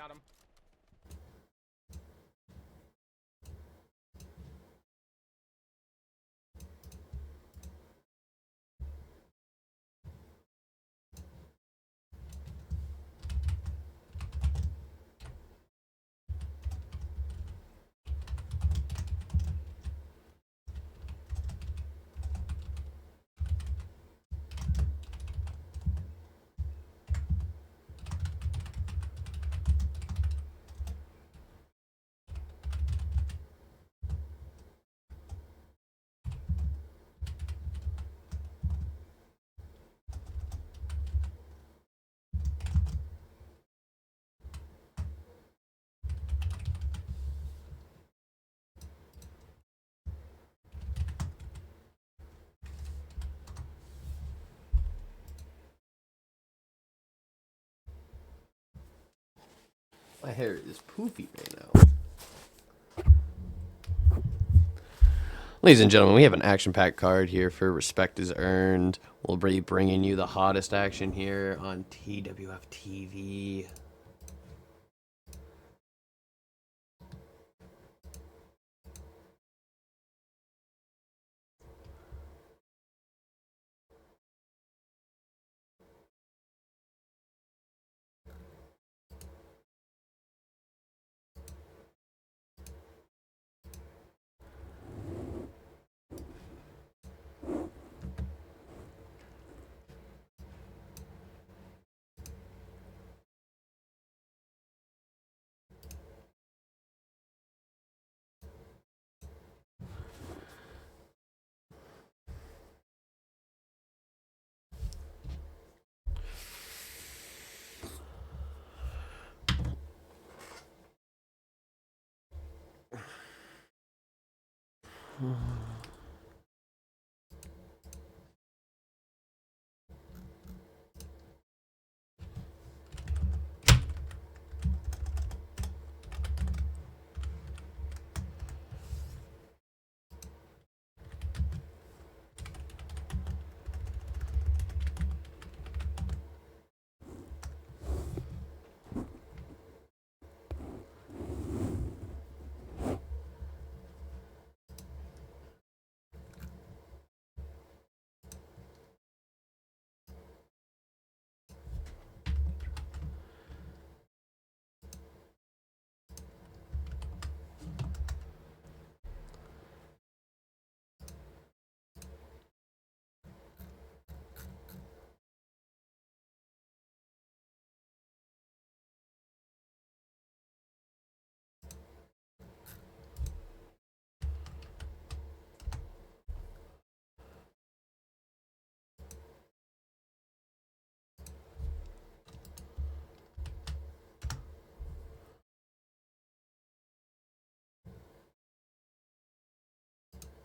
Got him. My hair is poofy right now. Ladies and gentlemen, we have an action-packed card here for Respect is Earned. We'll be bringing you the hottest action here on TWFtv.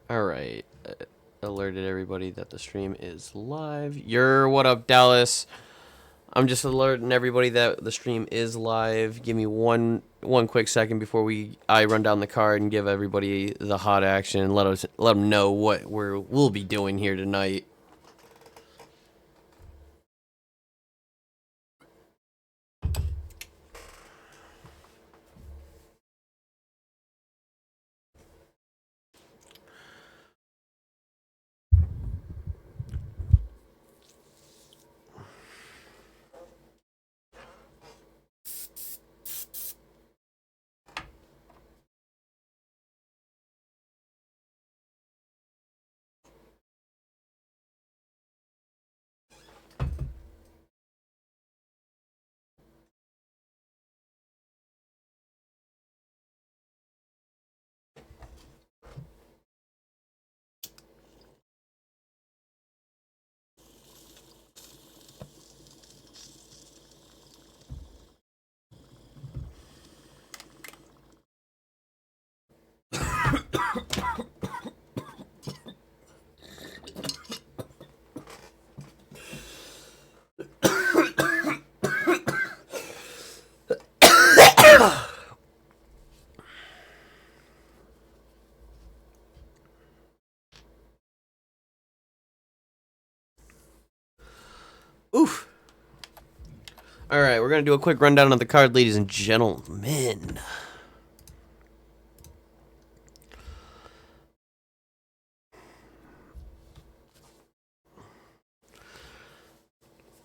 Alright, alerted everybody that the stream is live. What up, Dallas? I'm just alerting everybody that the stream is live. Give me one quick second before I run down the card and give everybody the hot action and let them know what we'll be doing here tonight. All right, we're going to do a quick rundown of the card, ladies and gentlemen.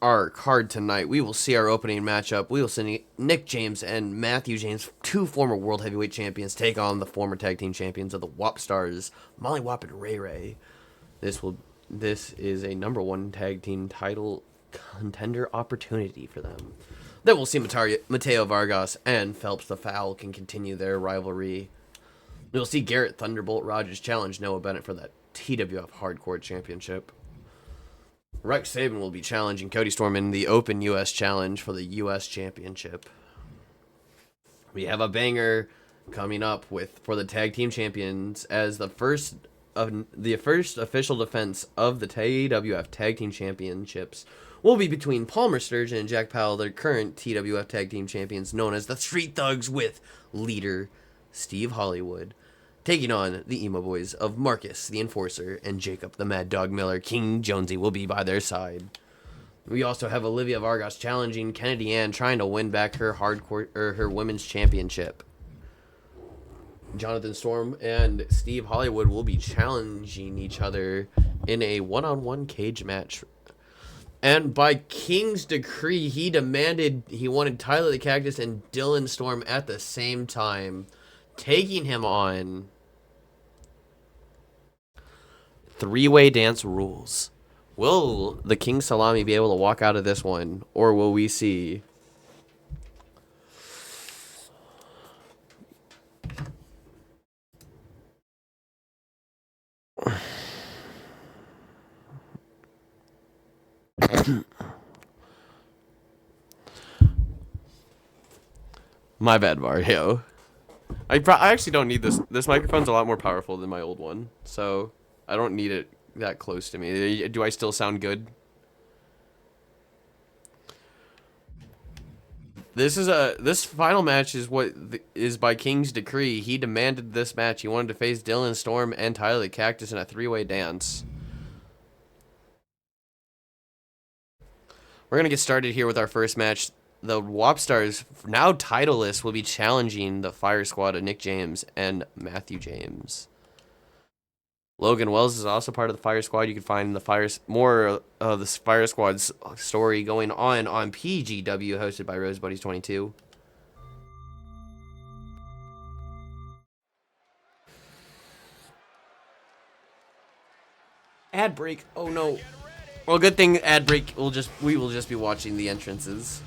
Our card tonight, we will see our opening matchup. We will see Nick James and Matthew James, two former World Heavyweight Champions, take on the former Tag Team Champions of the WAP Stars, Molly Wap and Ray Ray. This is a #1 Tag Team title contender opportunity for them. Then we'll see Mateo Vargas and Phelps the Fowl can continue their rivalry. We'll see Garrett Thunderbolt Rogers challenge Noah Bennett for that TWF Hardcore Championship. Rex Saban will be challenging Cody Storm in the Open U.S. Challenge for the U.S. Championship. We have a banger coming up for the Tag Team Champions as the first official defense of the TWF Tag Team Championships will be between Palmer Sturgeon and Jack Powell, the current TWF Tag Team Champions, known as the Street Thugs, with leader Steve Hollywood, taking on the Emo Boys of Marcus, the Enforcer, and Jacob, the Mad Dog Miller. King Jonesy will be by their side. We also have Olivia Vargas challenging Kennedy Ann, trying to win back her her women's championship. Jonathan Storm and Steve Hollywood will be challenging each other in a one-on-one cage match. And by King's decree, he wanted Tyler the Cactus and Dylan Storm at the same time, taking him on. Three-way dance rules. Will the King Salami be able to walk out of this one, or will we see my bad, Mario? I actually don't need this. This microphone's a lot more powerful than my old one, so I don't need it that close to me. Do I still sound good? This final match is by King's decree. He demanded this match. He wanted to face Dylan Storm and Tyler the Cactus in a three-way dance. We're gonna get started here with our first match. The WAP Stars, now titleless, will be challenging the Fire Squad of Nick James and Matthew James. Logan Wells is also part of the Fire Squad. You can find more of the Fire Squad's story going on PGW, hosted by RoseBuddies22. Ad break. Oh no. Well, good thing ad break. We will just be watching the entrances.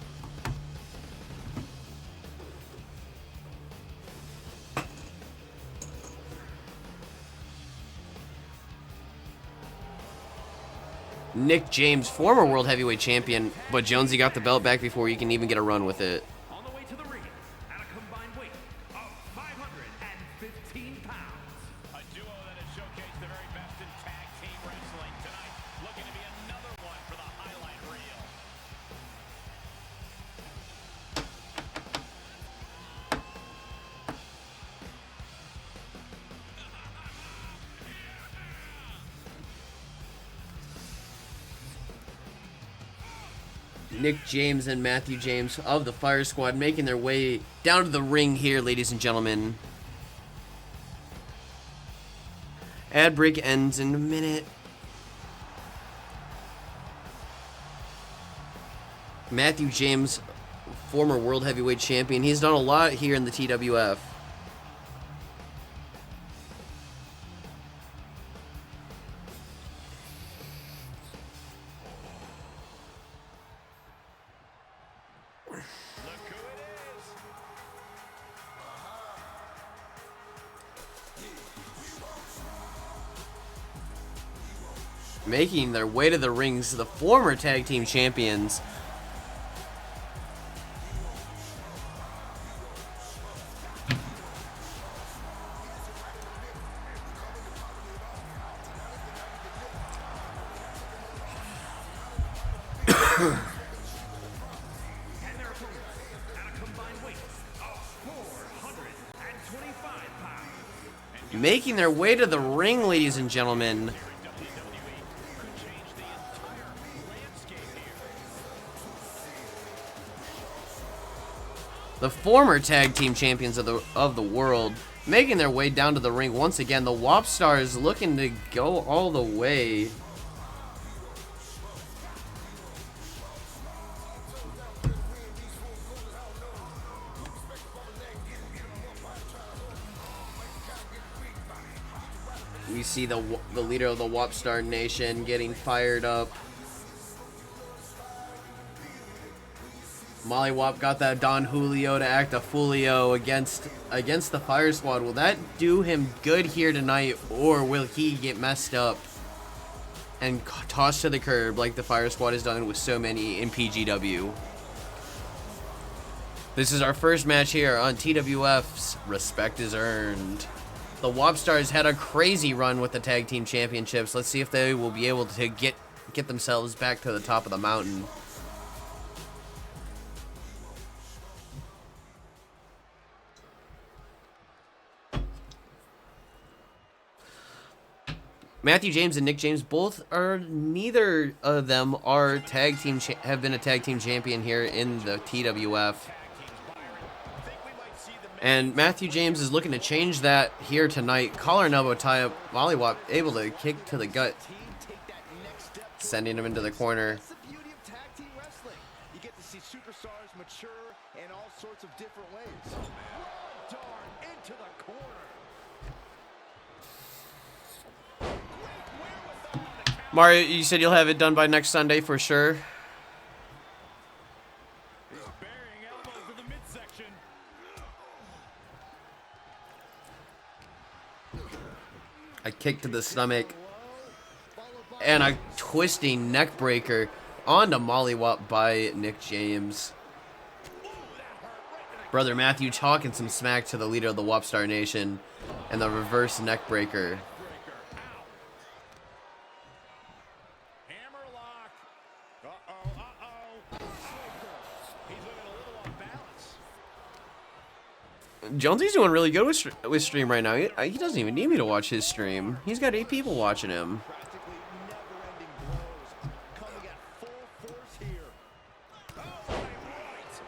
Nick James, former World Heavyweight Champion, but Jonesy got the belt back before he can even get a run with it. On the way to the ring, at a combined weight of 515 pounds. A duo that has showcased the very best in tag team wrestling tonight, looking to be another one for the highlight reel. Nick James and Matthew James of the Fire Squad making their way down to the ring here, ladies and gentlemen. Ad break ends in a minute. Matthew James, former World Heavyweight Champion. He's done a lot here in the TWF. Making their way to the rings, the former tag team champions. Making their way to the ring, ladies and gentlemen. the former tag team champions of the world, making their way down to the ring once again. The WAP Stars looking to go all the way. We see the leader of the WAP Star Nation getting fired up. Molly Wap got that Don Julio to act a Fulio against the Fire Squad. Will that do him good here tonight, or will he get messed up and tossed to the curb like the Fire Squad has done with so many in PGW? This is our first match here on TWF's Respect is Earned. The WAP Stars had a crazy run with the Tag Team Championships. Let's see if they will be able to get themselves back to the top of the mountain. Matthew James and Nick James neither of them are have been a tag team champion here in the TWF. And Matthew James is looking to change that here tonight. Collar and elbow tie up. Molly Wap able to kick to the gut, sending him into the corner. That's the beauty of tag team wrestling. You get to see superstars mature in all sorts of different ways. Darn into the corner. Mario, you said you'll have it done by next Sunday for sure. Burying elbows in the midsection. A kick to the stomach. And a twisting neck breaker onto Molly Wap by Nick James. Brother Matthew talking some smack to the leader of the WAP Star Nation. And the reverse neck breaker. Hammerlock. Uh-oh. He's looking a little off balance. Jonesy's doing really good with stream right now. He doesn't even need me to watch his stream. He's got 8 people watching him. Practically never-ending blows coming at full force here. Oh, right. And some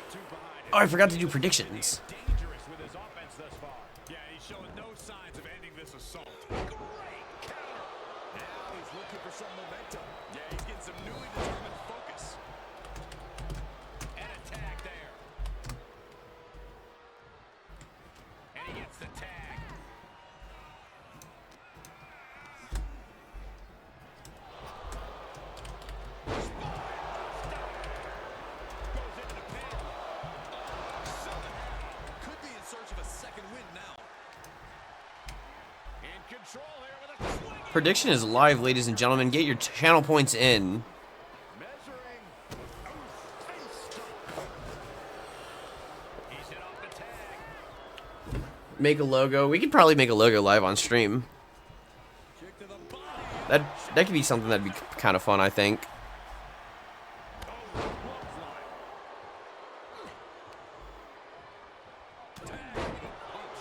attitude behind it. Oh, I forgot to do predictions. Dangerous with his offense thus far. Yeah, he's showing no signs of ending this assault. Great counter. Now he's looking for some momentum. Yeah, he's getting some newly determined focus. And a tag there. And he gets the tag. Goes into the pin. Could be in search of a second win now. In control here with a swing. Prediction is live, ladies and gentlemen. Get your channel points in. Measuring. He's hit off the tag. Make a logo. We could probably make a logo live on stream. Kick to the body. That could be something that'd be kind of fun, I think. Oh, clothesline. Tag. Punch.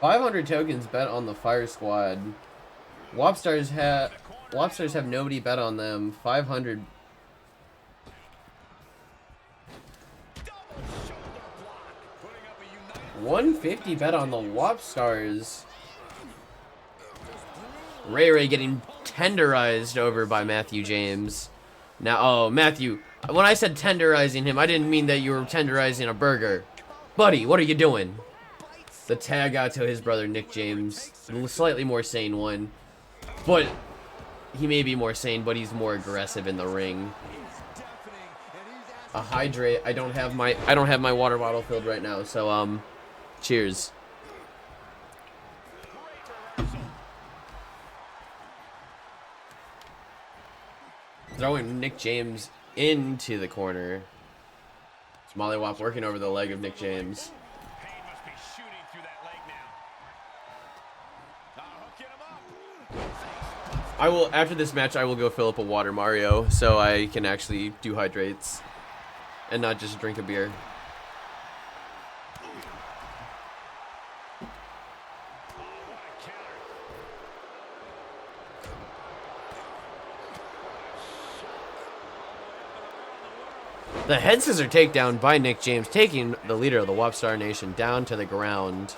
500 tokens bet on the Fire Squad. WAP Stars have nobody bet on them. 500. Double shoulder block. Putting up a united 150 bet on the WAP Stars. Ray getting tenderized over by Matthew James. Now, oh, Matthew, when I said tenderizing him, I didn't mean that you were tenderizing a burger. Buddy, what are you doing? The tag out to his brother Nick James. A slightly more sane one. But he may be more sane, but he's more aggressive in the ring. A hydrate. I don't have my water bottle filled right now, so cheers. Throwing Nick James into the corner. It's Molly Wap working over the leg of Nick James. pain must be shooting through that leg now. Hooking him up. I will, after this match, I will go fill up a water, Mario, so I can actually do hydrates and not just drink a beer. The head scissor takedown by Nick James, taking the leader of the WAP Star Nation down to the ground.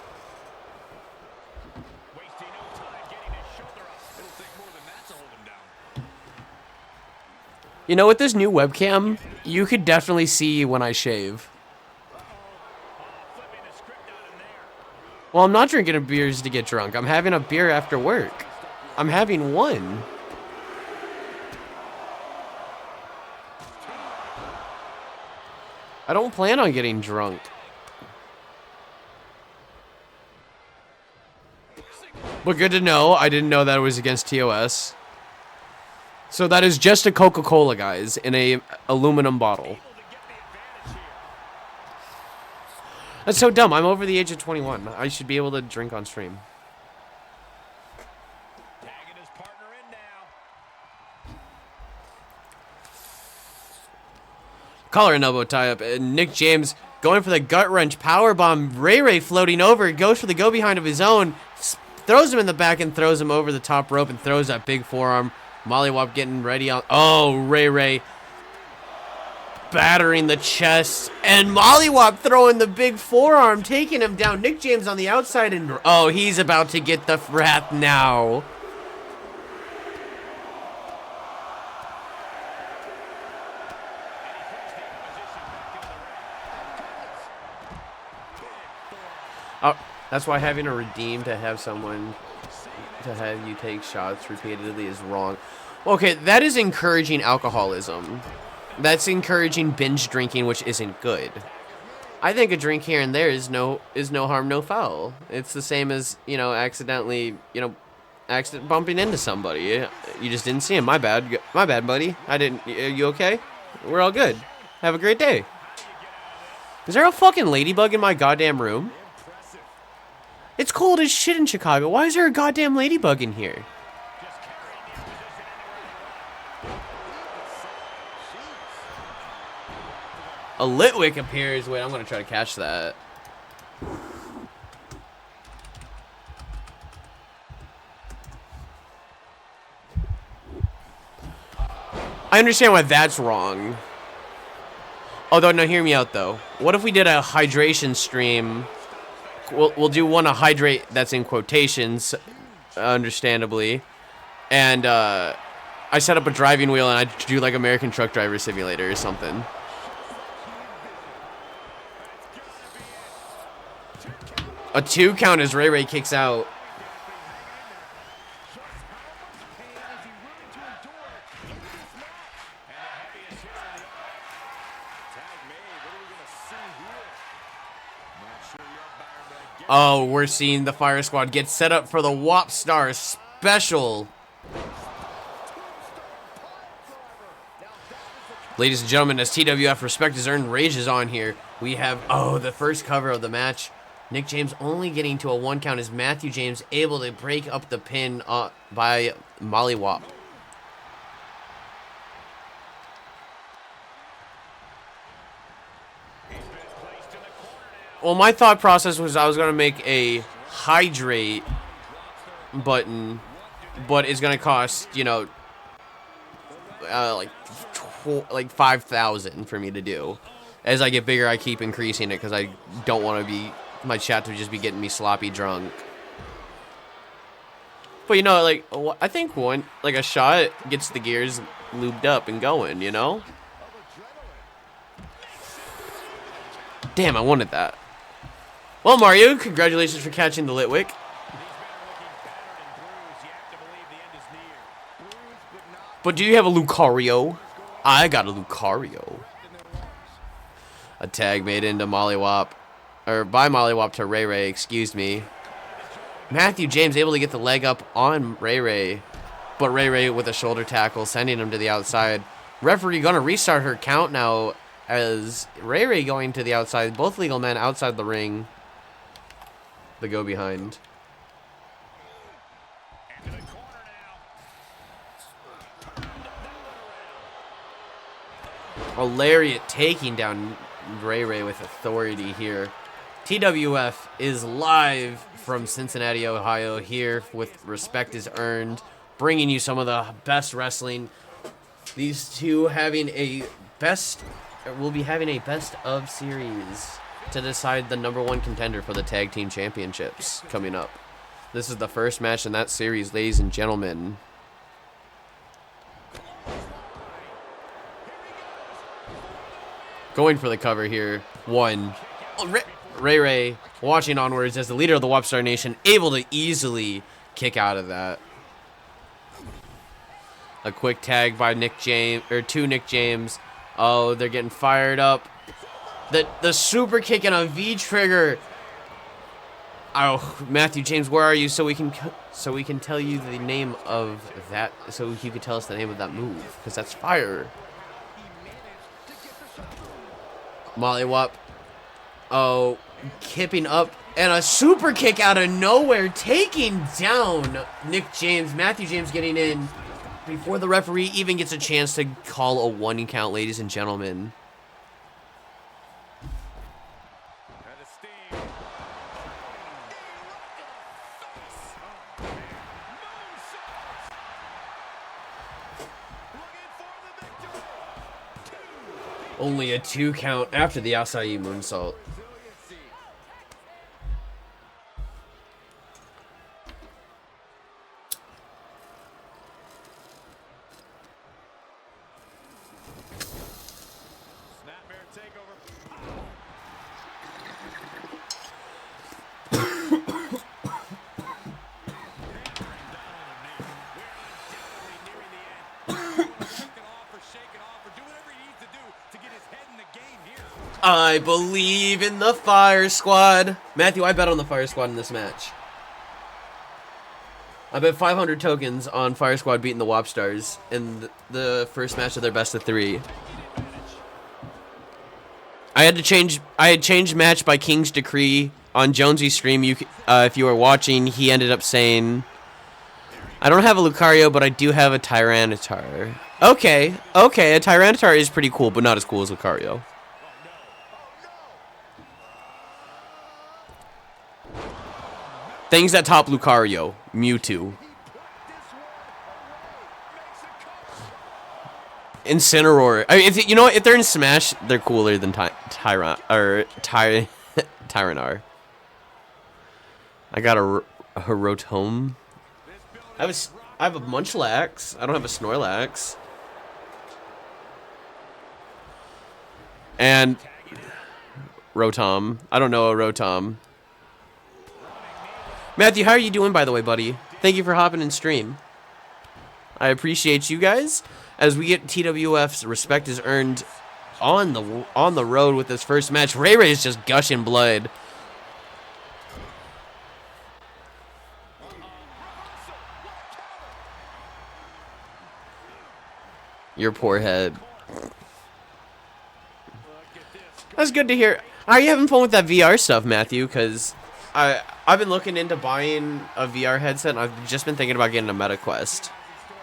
Wasting no time getting his shoulder up. It'll take more than that to hold him down. You know, with this new webcam, you could definitely see when I shave. Flipping the script out in there. Well, I'm not drinking a beers to get drunk. I'm having a beer after work. I'm having one. I don't plan on getting drunk. But good to know. I didn't know that it was against TOS. So that is just a Coca-Cola, guys, in a aluminum bottle. That's so dumb. I'm over the age of 21. I should be able to drink on stream. Tagging his partner in now. Collar and elbow tie up. And Nick James going for the gut wrench power bomb. Ray floating over. Goes for the go behind of his own. Throws him in the back and throws him over the top rope and throws that big forearm. Mollywop getting ready on. Oh, Ray battering the chest. And Mollywop throwing the big forearm, taking him down. Nick James on the outside. And oh, he's about to get the wrath now. Oh, that's why having a redeem to have someone to have you take shots repeatedly is wrong. Okay, that is encouraging alcoholism. That's encouraging binge drinking, which isn't good. I think a drink here and there is no harm, no foul. It's the same as, you know, accidentally, you know, bumping into somebody. You just didn't see him. My bad, buddy. You okay? We're all good. Have a great day. Is there a fucking ladybug in my goddamn room? It's cold as shit in Chicago. Why is there a goddamn ladybug in here? A Litwick appears. Wait, I'm going to try to catch that. I understand why that's wrong. Although, no, hear me out, though. What if we did a hydration stream? We'll do one to hydrate that's in quotations, understandably. And I set up a driving wheel and I do like American Truck Driver Simulator or something. A 2 count as Ray kicks out. Oh, we're seeing the Fire Squad get set up for the WAP Star special. Ladies and gentlemen, as TWF Respect is Earned rages on here, we have, the first cover of the match. Nick James only getting to a 1 count as Matthew James able to break up the pin by Mollywop. Well, my thought process was I was going to make a hydrate button, but it's going to cost, you know, like 5,000 for me to do. As I get bigger, I keep increasing it because I don't want to be, my chat to just be getting me sloppy drunk. But, you know, like, I think a shot gets the gears lubed up and going, you know? Damn, I wanted that. Well, Mario, congratulations for catching the Litwick. But do you have a Lucario? I got a Lucario. A tag made into Mollywop. Or by Mollywop to Ray, excuse me. Matthew James able to get the leg up on Ray. But Ray with a shoulder tackle, sending him to the outside. Referee gonna restart her count now as Ray going to the outside. Both legal men outside the ring. The go behind. A lariat taking down Ray with authority here. TWF is live from Cincinnati, Ohio here with Respect is Earned, bringing you some of the best wrestling. These two having a best we'll be having a best of series to decide the #1 contender for the tag team championships coming up. This is the first match in that series, ladies and gentlemen. Going for the cover here. One. Oh, Ray watching onwards as the leader of the Wopstar Nation, able to easily kick out of that. A quick tag by Nick James, or to Nick James. Oh, they're getting fired up. The super kick and a V trigger. Oh, Matthew James, where are you? So we can tell you the name of that. So you can tell us the name of that move, because that's fire. Mollywop. Oh, kipping up and a super kick out of nowhere, taking down Nick James. Matthew James getting in before the referee even gets a chance to call a 1 count, ladies and gentlemen. Only a 2 count after the acai moonsault. I believe in the Fire Squad. Matthew, I bet on the Fire Squad in this match. I bet 500 tokens on Fire Squad beating the Wopstars in the first match of their best of 3. I had changed match by King's Decree on Jonesy's stream. If you were watching, he ended up saying, I don't have a Lucario, but I do have a Tyranitar. Okay, a Tyranitar is pretty cool, but not as cool as Lucario. Things that top Lucario. Mewtwo. Incineroar. I mean, you know what? If they're in Smash, they're cooler than Tyranar. I got a Rotom. I have a Munchlax. I don't have a Snorlax. And Rotom. I don't know a Rotom. Matthew, how are you doing, by the way, buddy? Thank you for hopping in stream. I appreciate you guys. As we get TWF's respect is earned on the road with this first match. Ray is just gushing blood. Your poor head. That's good to hear. Are you having fun with that VR stuff, Matthew? Because I've been looking into buying a VR headset, and I've just been thinking about getting a MetaQuest.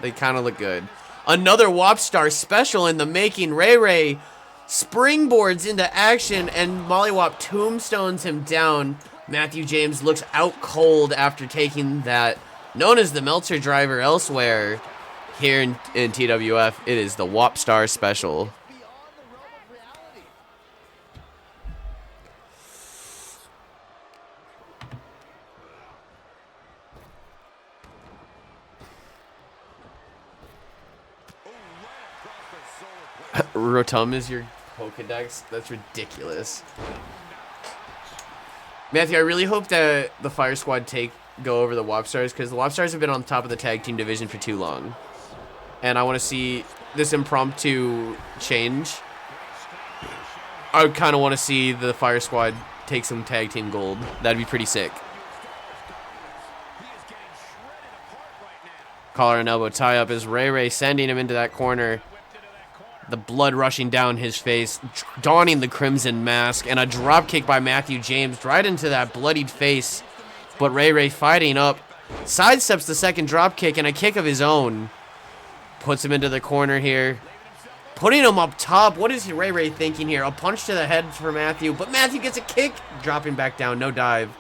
They kind of look good. Another Wopstar special in the making. Ray springboards into action, and Mollywop tombstones him down. Matthew James looks out cold after taking that. Known as the Meltzer driver elsewhere, here in TWF, it is the Wopstar special. Rotom is your Pokedex? That's ridiculous. Matthew, I really hope that the Fire Squad go over the Wopstars, because the Wopstars have been on top of the tag team division for too long. And I want to see this impromptu change. I kind of want to see the Fire Squad take some tag team gold. That'd be pretty sick. Collar and elbow tie up as Ray sending him into that corner. The blood rushing down his face, donning the crimson mask, and a drop kick by Matthew James right into that bloodied face. But Ray fighting up, sidesteps the second drop kick, and a kick of his own puts him into the corner here, putting him up top. What is Ray thinking here? A punch to the head for Matthew, but Matthew gets a kick, dropping back down, no dive.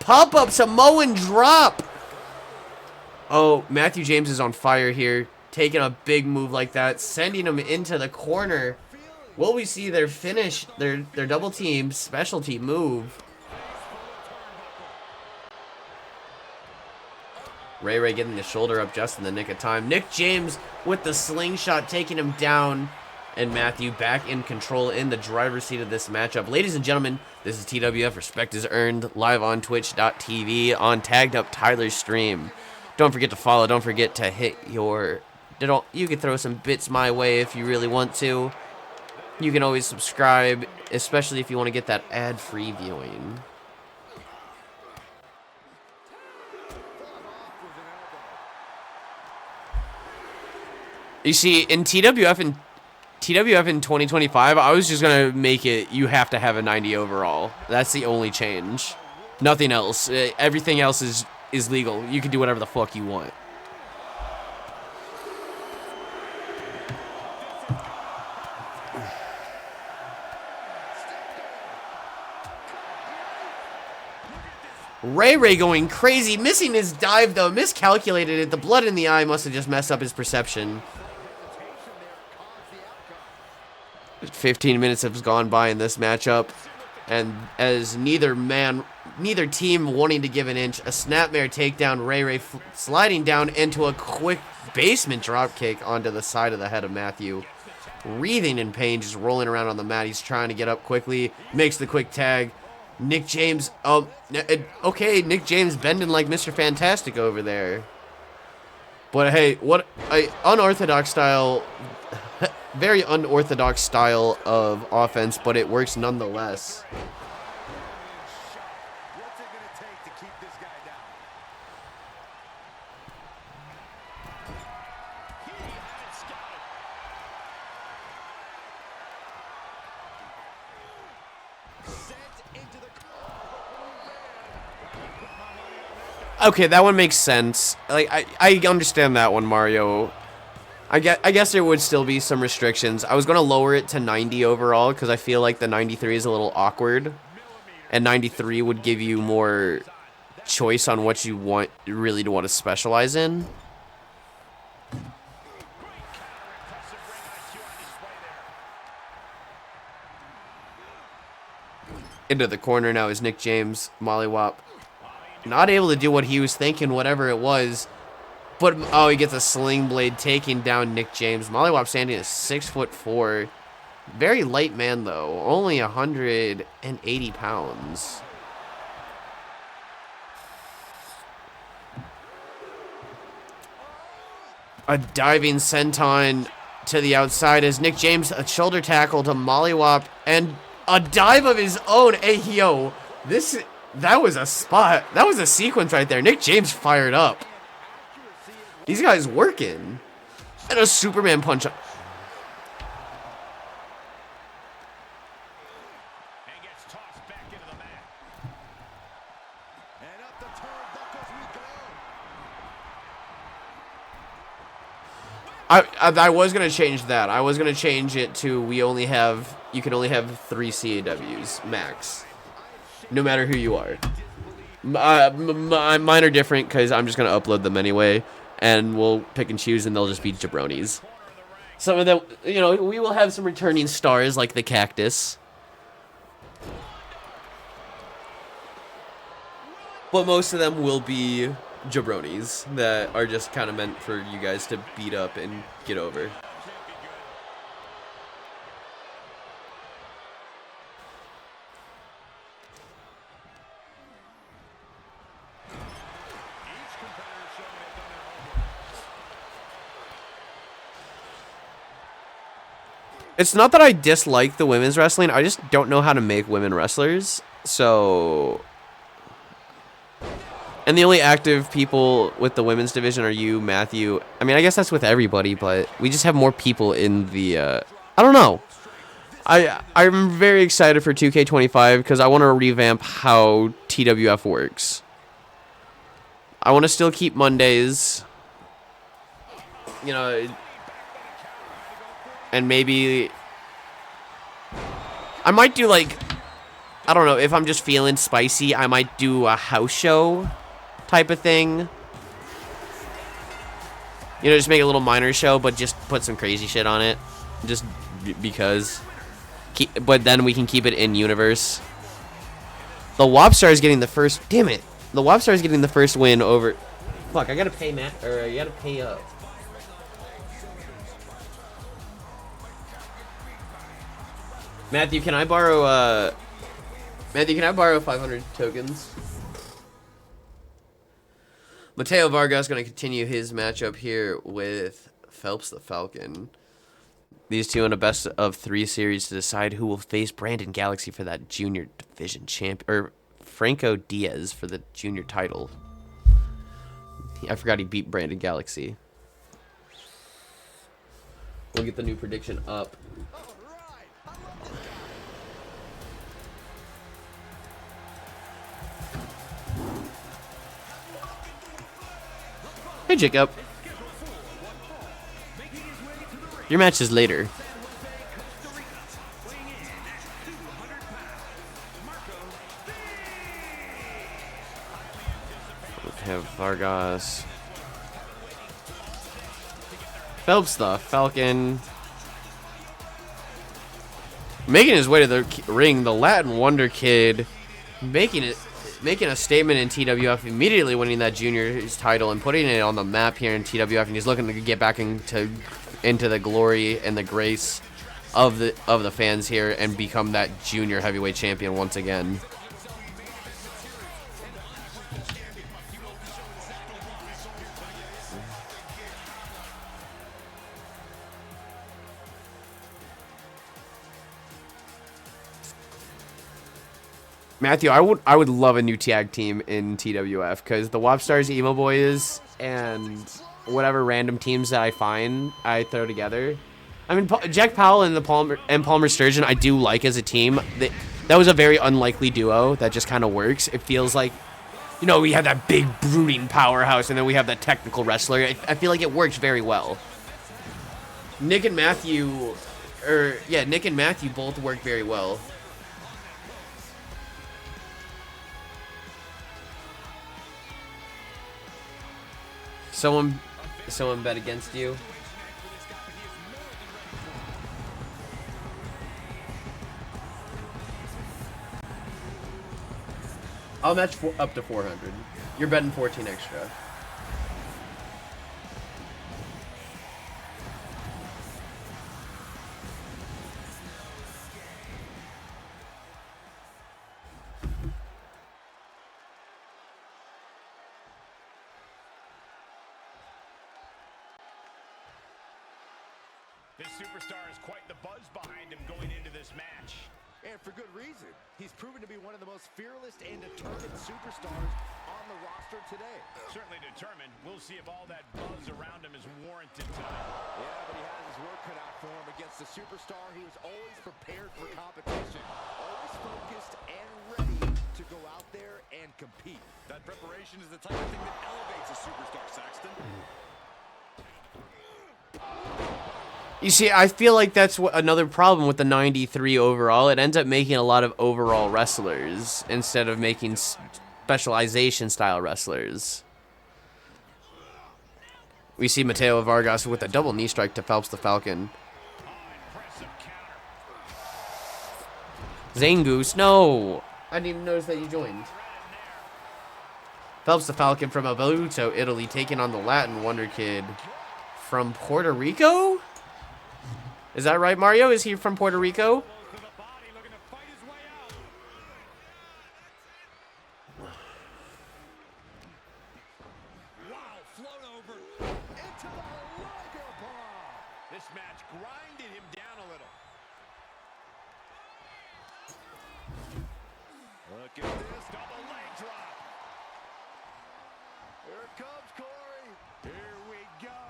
Pop-up Samoan drop. Oh, Matthew James is on fire here. Taking a big move like that, sending him into the corner. Will we see their finish, their double team specialty move? Ray getting the shoulder up just in the nick of time. Nick James with the slingshot taking him down. And Matthew back in control in the driver's seat of this matchup. Ladies and gentlemen, this is TWF. Respect is earned live on Twitch.tv on Tagged Up Tyler's stream. Don't forget to follow. Don't forget to hit your... You can throw some bits my way if you really want to. You can always subscribe, especially if you want to get that ad-free viewing. You see, in TWF in 2025, I was just going to make it, you have to have a 90 overall. That's the only change. Nothing else. Everything else is legal. You can do whatever the fuck you want. Ray going crazy, missing his dive though, miscalculated it. The blood in the eye must have just messed up his perception. 15 minutes have gone by in this matchup, and as neither team wanting to give an inch, a snapmare takedown, Ray sliding down into a quick basement drop kick onto the side of the head of Matthew. Wreathing in pain, just rolling around on the mat. He's trying to get up quickly, makes the quick tag. Nick James, okay, Nick James bending like Mr. Fantastic over there. But hey, what a unorthodox style, very unorthodox style of offense, but it works nonetheless. What's it gonna take to keep this guy down? He had it scouted. Sent into the... Okay, that one makes sense. Like I understand that one, Mario. I guess there would still be some restrictions. I was going to lower it to 90 overall because I feel like the 93 is a little awkward. And 93 would give you more choice on what you want really to want to specialize in. Into the corner now is Nick James, mollywop. Not able to do what he was thinking, whatever it was. But, oh, he gets a sling blade taking down Nick James. Mollywop standing at 6'4". Very light man, though. Only 180 pounds. A diving senton to the outside as Nick James, a shoulder tackle to Mollywop, and a dive of his own. Hey, yo, that was a spot. That was a sequence right there. Nick James fired up. These guys working. And a Superman punch. And gets tossed back into the mat. And up the turnbuckles we go. I was going to change that. I was going to change it to you can only have 3 CAWs max. No matter who you are. Mine are different because I'm just going to upload them anyway. And we'll pick and choose, and they'll just be jabronis. Some of them, you know, we will have some returning stars like the Cactus. But most of them will be jabronis that are just kind of meant for you guys to beat up and get over. It's not that I dislike the women's wrestling. I just don't know how to make women wrestlers. So... And the only active people with the women's division are you, Matthew. I mean, I guess that's with everybody, but we just have more people in the... I don't know. I'm very excited for 2K25 because I want to revamp how TWF works. I want to still keep Mondays. You know... And maybe I might do like, I don't know, if I'm just feeling spicy, I might do a house show type of thing. You know, just make a little minor show, but just put some crazy shit on it. Just because. but then we can keep it in universe. The Wobstar is getting the first. Damn it! The Wobstar is getting the first win over. Fuck! I gotta pay Matt, or I gotta pay up. Matthew, can I borrow? Matthew, can I borrow 500 tokens? Mateo Vargas going to continue his matchup here with Phelps the Falcon. These two in a best of 3 series to decide who will face Brandon Galaxy for that junior division champ, or Franco Diaz for the junior title. I forgot he beat Brandon Galaxy. We'll get the new prediction up. Hey, Jacob. Your match is later. We have Vargas. Phelps the Falcon. Making his way to the ring, the Latin Wonder Kid. Making a statement in TWF, immediately winning that junior's title and putting it on the map here in TWF, and he's looking to get back into the glory and the grace of the fans here and become that junior heavyweight champion once again. Matthew, I would love a new tag team in TWF because the Wobstars, Emo Boys, and whatever random teams that I find, I throw together. I mean, Jack Powell and Palmer Sturgeon, I do like as a team. That was a very unlikely duo that just kind of works. It feels like, you know, we have that big brooding powerhouse, and then we have that technical wrestler. I feel like it works very well. Nick and Matthew both work very well. Someone bet against you. I'll match up to 400. You're betting 14 extra. This superstar has quite the buzz behind him going into this match. And for good reason. He's proven to be one of the most fearless and determined superstars on the roster today. Certainly determined. We'll see if all that buzz around him is warranted tonight. Yeah, but he has his work cut out for him against the superstar who is always prepared for competition. Always focused and ready to go out there and compete. That preparation is the type of thing that elevates a superstar, Saxton. You see, I feel like that's another problem with the 93 overall. It ends up making a lot of overall wrestlers instead of making specialization style wrestlers. We see Mateo Vargas with a double knee strike to Phelps the Falcon. Zangoose, no! I didn't even notice that you joined. Phelps the Falcon from Abruzzo, Italy, taking on the Latin Wonder Kid from Puerto Rico? Is that right, Mario? Is he from Puerto Rico? This match grinded him down a little. Look at this double leg drop. Here it comes, Corey. Here we go.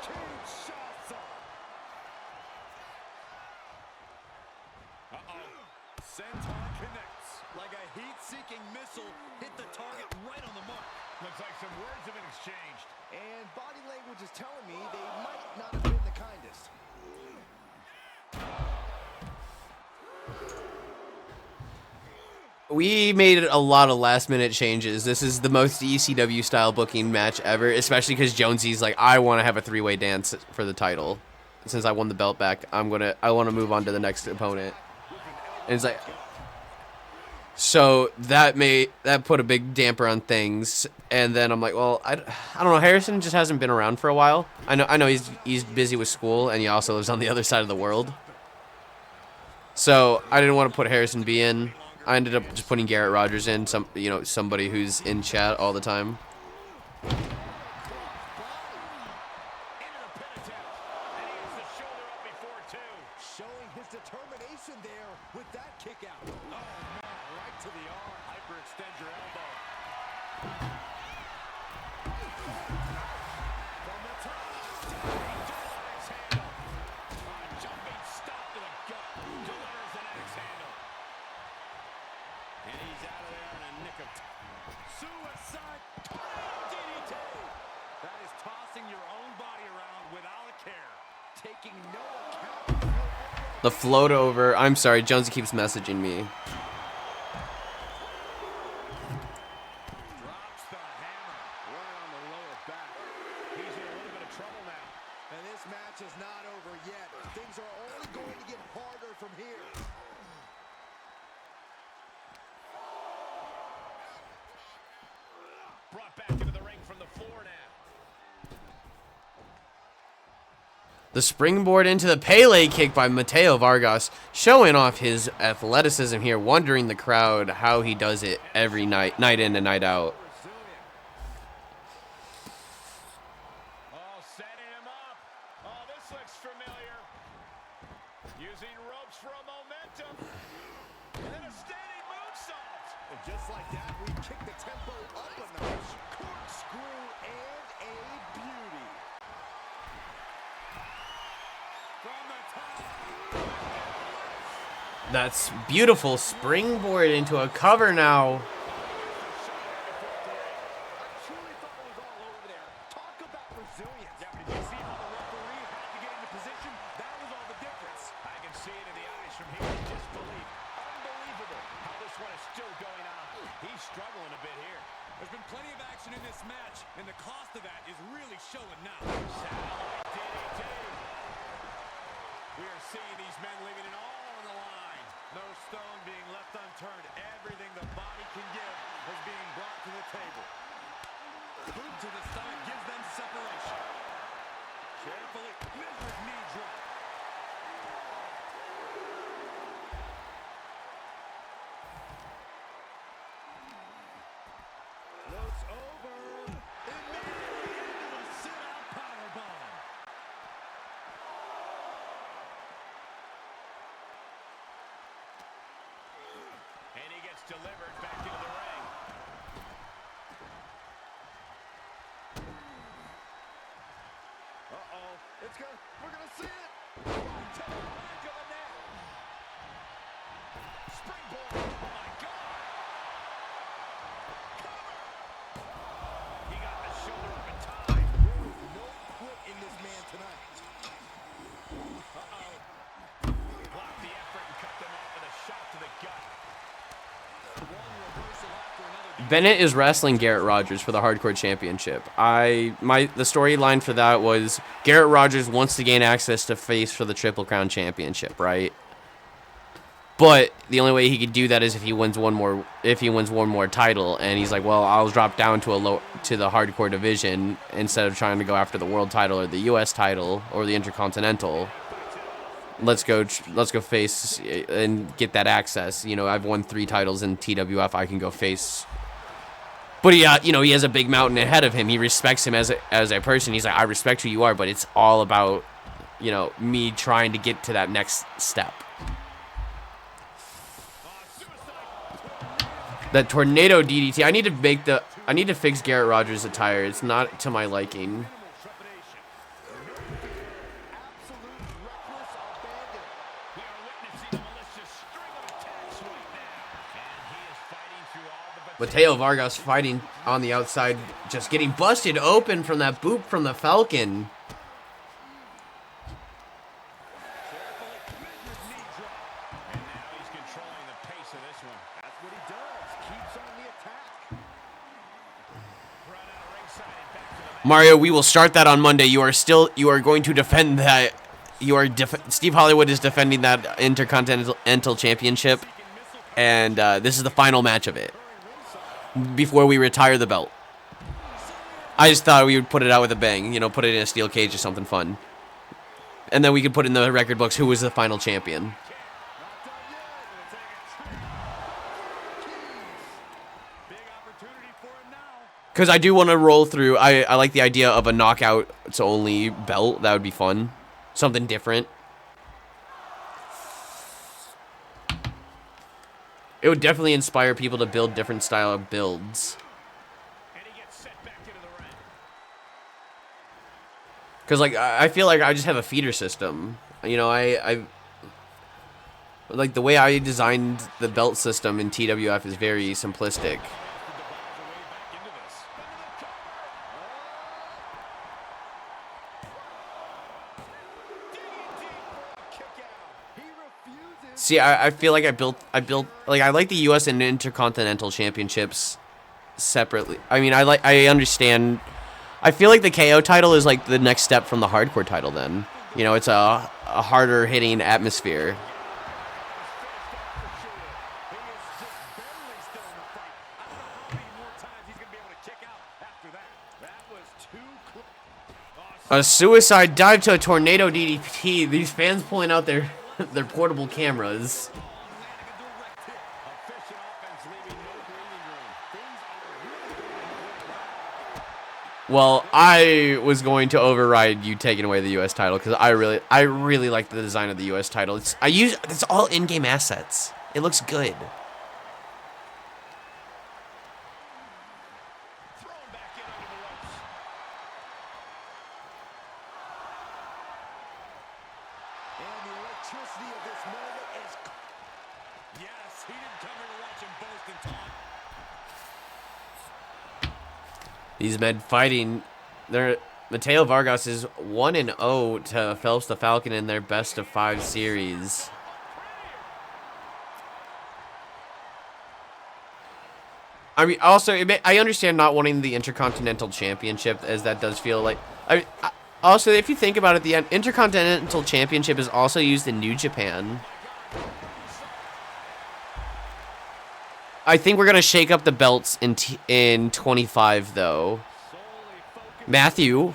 Kinshasa. Senton connects. Like a heat-seeking missile, hit the target right on the mark. Looks like some words have been exchanged. And body language is telling me they might not have been the kindest. We made a lot of last-minute changes. This is the most ECW-style booking match ever, especially because Jonesy's like, I want to have a three-way dance for the title. since I won the belt back, I want to move on to the next opponent. And it's like, so that put a big damper on things. And then I'm like, well, I don't know. Harrison just hasn't been around for a while. I know he's busy with school, and he also lives on the other side of the world. So I didn't want to put Harrison B in. I ended up just putting Garrett Rogers in, somebody who's in chat all the time. Showing his determination there with that kick out. Oh, man, right to the arm. Hyperextend your elbow. From the top. Delivers handle. Jumping stop to the gut. Delivers an axe handle. And he's out of there in a nick of time. Suicide. DDT. That is tossing your own body around without a care. Taking no account. The float over. I'm sorry, Jonesy keeps messaging me. Drops the hammer right on the lower back. He's in a little bit of trouble now. And this match is not over yet. Things are only going to get harder from here. Brought back into the ring from the floor now. The springboard into the Pele kick by Mateo Vargas, showing off his athleticism here, wondering the crowd how he does it every night in and night out. Oh, setting him up. Oh, this looks familiar. Using ropes for a momentum. And then a standing moonsault. And just like that, we kick the tempo up a notch. Corkscrew and a beauty. From the top. That's beautiful. Springboard into a cover now. I truly thought it was all over there. Talk about resilience. Yeah, but did you see how the referee had to get into position? That was all the difference. I can see it in the eyes from here. Disbelief. Unbelievable how this one is still going on. He's struggling a bit here. There's been plenty of action in this match, and the cost of that is really showing now. Satellite DDT. We are seeing these men leaving it all on the line. No stone being left unturned. Everything the body can give is being brought to the table. Boot to the stomach gives them separation. Carefully, measured knee drop. Floats over. Immediately into a sit-out powerbomb. And he gets delivered back into the ring. Uh-oh. We're gonna see it. Right to the back of the neck. Springboard. Oh, my God. Cover. He got the shoulder up in time. No quit in this man tonight. Uh-oh. Blocked the effort and cut them off with a shot to the gut. One reversal after another. Bennett is wrestling Garrett Rogers for the Hardcore Championship. The storyline for that was Garrett Rogers wants to gain access to face for the Triple Crown Championship, right? But the only way he could do that is if he wins one more title, and he's like, well, I'll drop down to the Hardcore division instead of trying to go after the world title or the US title or the Intercontinental. Let's go face and get that access. You know, I've won 3 titles in TWF. I can go face. But he has a big mountain ahead of him. He respects him as a person. He's like, I respect who you are, but it's all about, me trying to get to that next step. That tornado DDT. I need to fix Garrett Rogers' attire. It's not to my liking. Mateo Vargas fighting on the outside, just getting busted open from that boot from the Falcon. Mario, we will start that on Monday. You are going to defend that Steve Hollywood is defending that Intercontinental Championship, and this is the final match of it before we retire the belt. I just thought we would put it out with a bang, you know, put it in a steel cage or something fun. And then we could put in the record books who was the final champion. Because I do want to roll through. I like the idea of a knockouts only belt. That would be fun. Something different. It would definitely inspire people to build different style of builds. Because, like, I feel like I just have a feeder system. You know, I like, the way I designed the belt system in TWF is very simplistic. See, I feel like I built, like, I like the U.S. and Intercontinental Championships separately. I mean, I understand. I feel like the KO title is like the next step from the hardcore title then. You know, it's a harder hitting atmosphere. A suicide dive to a tornado DDT. These fans pulling out their portable cameras. Well, I was going to override you taking away the U.S. title because I really like the design of the U.S. title. It's all in-game assets. It looks good. These men fighting. Mateo Vargas is 1-0 to Phelps the Falcon in their best of 5 series. I mean, also, I understand not wanting the Intercontinental Championship, as that does feel like. Also, if you think about it, the Intercontinental Championship is also used in New Japan. I think we're going to shake up the belts in 25, though. Matthew,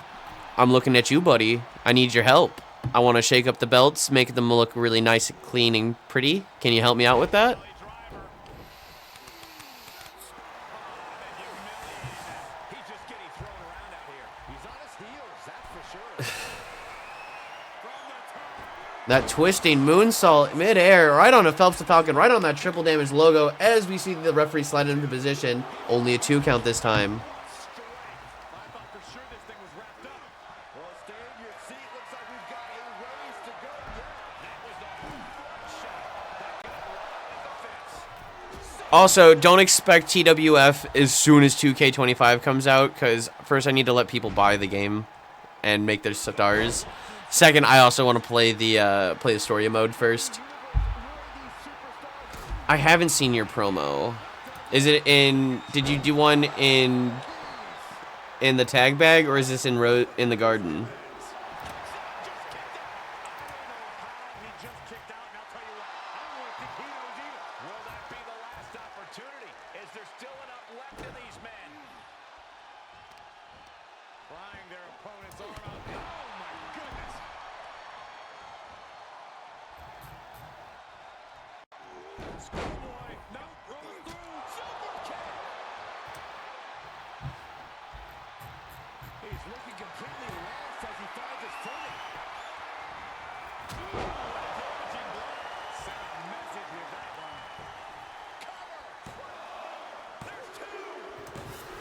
I'm looking at you, buddy. I need your help. I want to shake up the belts, make them look really nice, clean, and pretty. Can you help me out with that? That twisting moonsault midair, right on a Phelps the Falcon, right on that triple damage logo, as we see the referee slide into position. Only a 2 count this time. Also, don't expect TWF as soon as 2K25 comes out, because first I need to let people buy the game and make their stars. Second, I also want to play the story mode first. I haven't seen your promo. Is it in? Did you do one in the tag bag, or is this in the garden?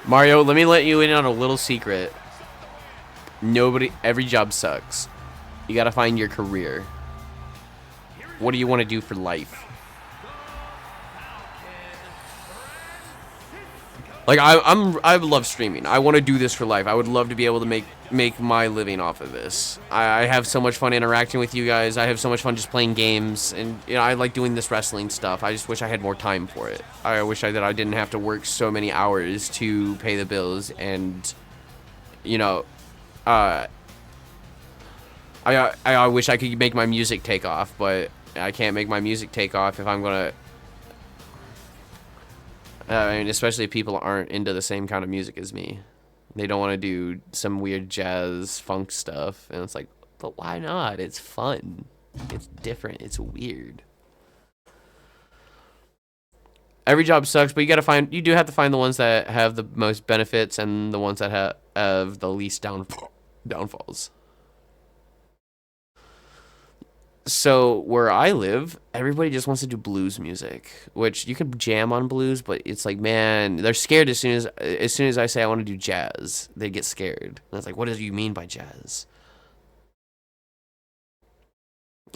Mario, let me let you in on a little secret. Every job sucks. You gotta find your career. What do you want to do for life? Like, I love streaming. I want to do this for life. I would love to be able to make my living off of this. I have so much fun interacting with you guys. I have so much fun just playing games, and you know, I like doing this wrestling stuff. I just wish I had more time for it. I wish that I didn't have to work so many hours to pay the bills, and you know, I I wish I could make my music take off, but I can't make my music take off if I'm gonna. I mean, especially if people aren't into the same kind of music as me. They don't want to do some weird jazz funk stuff, and it's like, but why not? It's fun. It's different. It's weird. Every job sucks, but you do have to find the ones that have the most benefits and the ones that have the least downfalls. So where I live, everybody just wants to do blues music, which you can jam on blues, but it's like, man, they're scared as soon as I say I want to do jazz, they get scared. And it's like, what do you mean by jazz?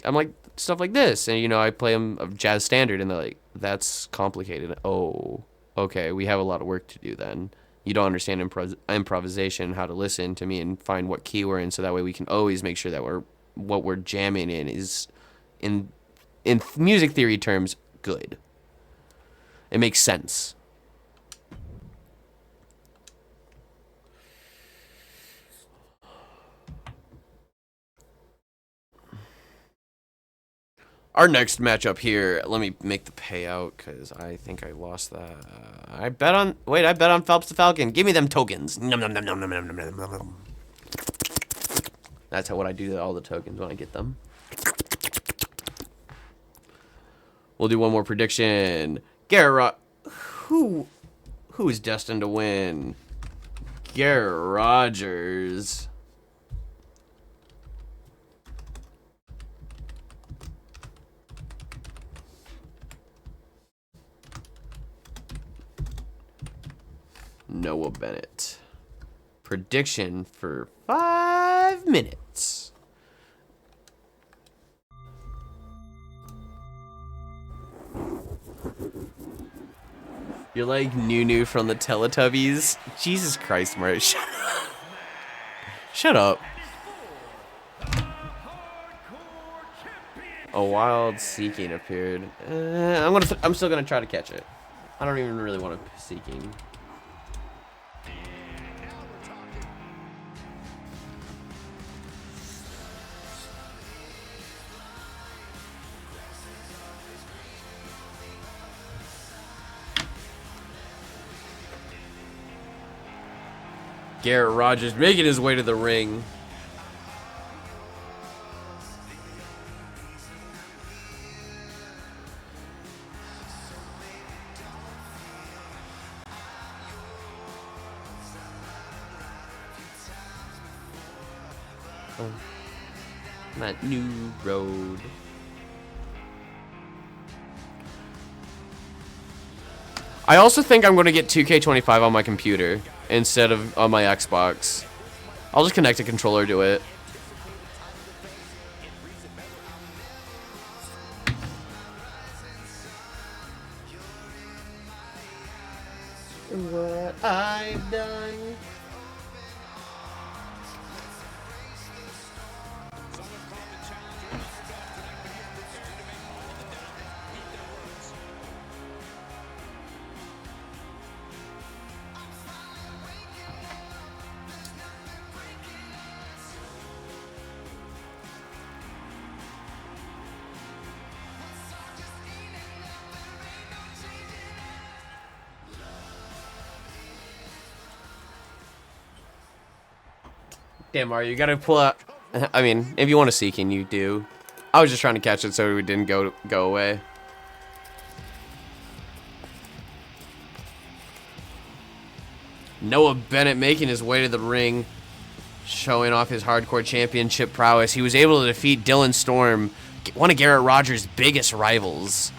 I'm like, stuff like this, and you know, I play them a jazz standard, and they're like, that's complicated. Oh, okay, we have a lot of work to do then. You don't understand improvisation, how to listen to me and find what key we're in, so that way we can always make sure that what we're jamming in is, in music theory terms, good. It makes sense. Our next matchup here, let me make the payout because I think I lost that. I bet on Phelps the Falcon. Give me them tokens. Nom, nom, nom, nom, nom, nom, nom, nom, nom. That's what I do to all the tokens when I get them. We'll do one more prediction. Garrett, who is destined to win? Garrett Rogers. Noah Bennett. Prediction for 5 minutes. You're like Nunu from the Teletubbies. Jesus Christ, Marsh. Shut up. A wild Seeking appeared. I'm still gonna try to catch it. I don't even really want to Seeking. Garrett Rogers making his way to the ring. That new road. I also think I'm going to get 2K25 on my computer instead of on my Xbox. I'll just connect a controller to it. What I've done. Damn, Mario, you gotta pull out. I mean, if you want to Seeking, you do. I was just trying to catch it so it didn't go away. Noah Bennett making his way to the ring, showing off his hardcore championship prowess. He was able to defeat Dylan Storm, one of Garrett Rogers' biggest rivals.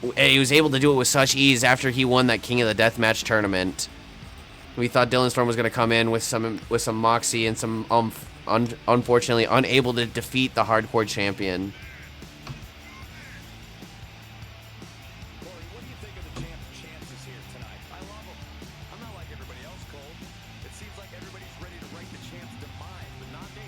And he was able to do it with such ease after he won that King of the Deathmatch tournament. We thought Dylan Storm was going to come in with some moxie and some unfortunately unable to defeat the hardcore champion. Corey, what do you think of the champ's chances here tonight? I love him. I'm not like everybody else, Cole. It seems like everybody's ready to write the champ's demise, but not me.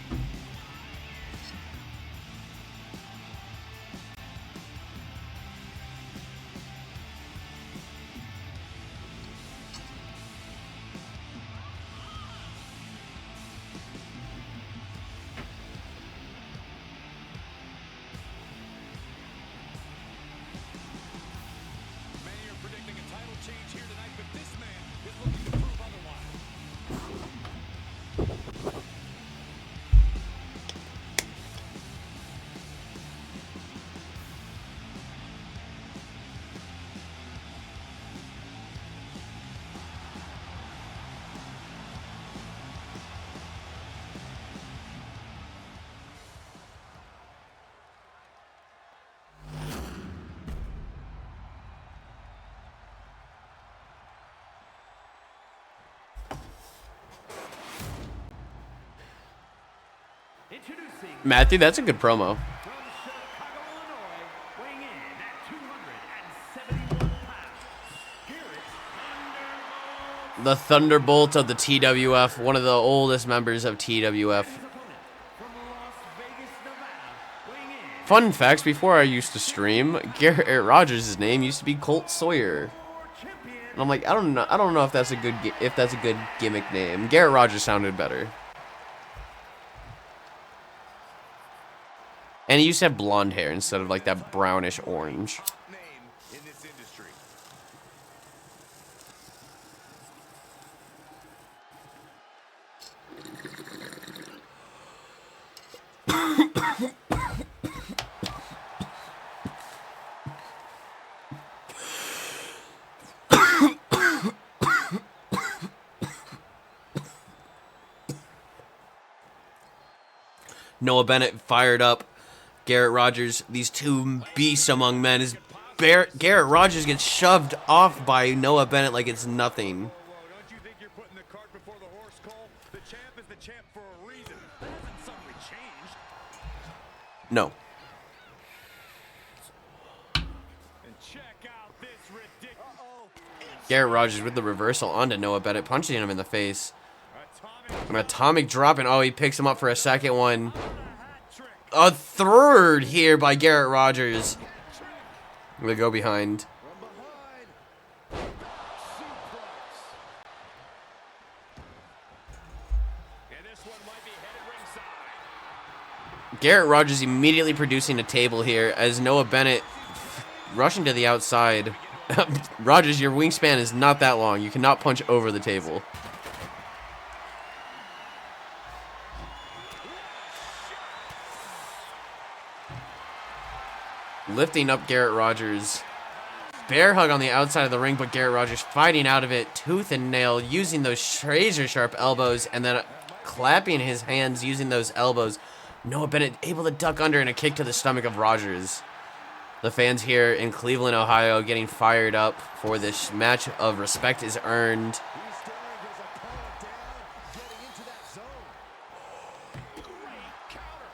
Introducing Matthew, that's a good promo. from Chicago, Illinois, weighing in at 271 pounds, Garrett Thunderbolt. The Thunderbolt of the TWF, one of the oldest members of TWF. His opponent from Las Vegas, Nevada, weighing in Fun facts, before I used to stream, Garrett Rogers' name used to be Colt Sawyer. for champion. And I'm like, I don't know if that's a good gimmick name. Garrett Rogers sounded better. And he used to have blonde hair instead of like that brownish orange. Name in this industry. Noah Bennett fired up. Garrett Rogers, these two beasts among men. Garrett Rogers gets shoved off by Noah Bennett like it's nothing. Whoa, don't you think you're putting the cart before the horse, Cole? The champ is the champ for a reason. That hasn't suddenly changed. No. And check out this ridiculous. Garrett Rogers with the reversal onto Noah Bennett, punching him in the face. Atomic An atomic drop, and oh, he picks him up for a second one. hat trick. A third here by Garrett Rogers. They go behind. From behind. Suplex. And this one might be headed ringside. Garrett Rogers immediately producing a table here as Noah Bennett rushing to the outside. Rogers, your wingspan is not that long. You cannot punch over the table. Lifting up Garrett Rogers. Bear hug on the outside of the ring, but Garrett Rogers fighting out of it, tooth and nail, using those razor sharp elbows, and then clapping his hands using those elbows. Noah Bennett able to duck under and a kick to the stomach of Rogers. The fans here in Cleveland, Ohio, getting fired up for this match of respect is earned. He's staring his opponent down, getting into that zone. Great counter.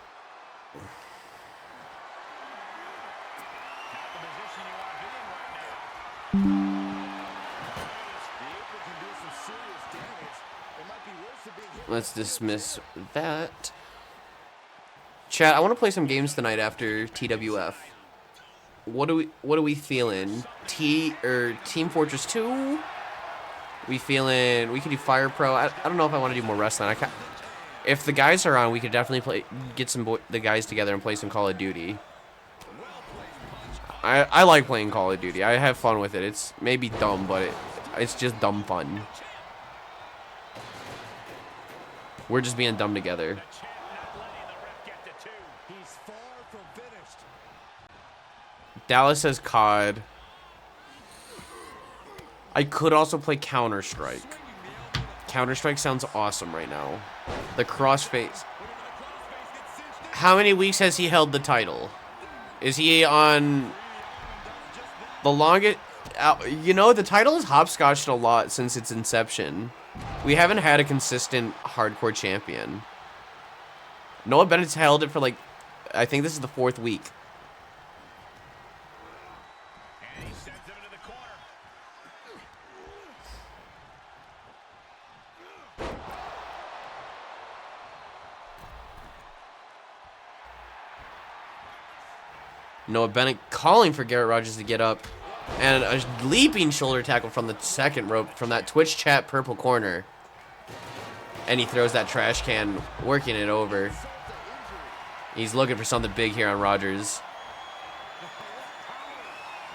Not the position you want to be in right now. The apron can do some serious damage. It might be worse than being hit. Let's dismiss that. Chat, I want to play some games tonight after TWF. What are we feeling? Team Fortress 2? We feeling we could do Fire Pro. I don't know if I want to do more wrestling. If the guys are on, we could definitely get the guys together and play some Call of Duty. I like playing Call of Duty. I have fun with it. It's maybe dumb, but it's just dumb fun. We're just being dumb together. He's far from finished. Dallas says COD. I could also play Counter-Strike. Counter-Strike sounds awesome right now. The crossface. How many weeks has he held the title? Is he on the longest? You know, the title has hopscotched a lot since its inception. We haven't had a consistent hardcore champion. Noah Bennett's held it for like, I think this is the 4th week. And he sends him into the corner. Noah Bennett calling for Garrett Rogers to get up. And a leaping shoulder tackle from the second rope from that Twitch chat purple corner. And he throws that trash can, working it over. He's looking for something big here on Rogers.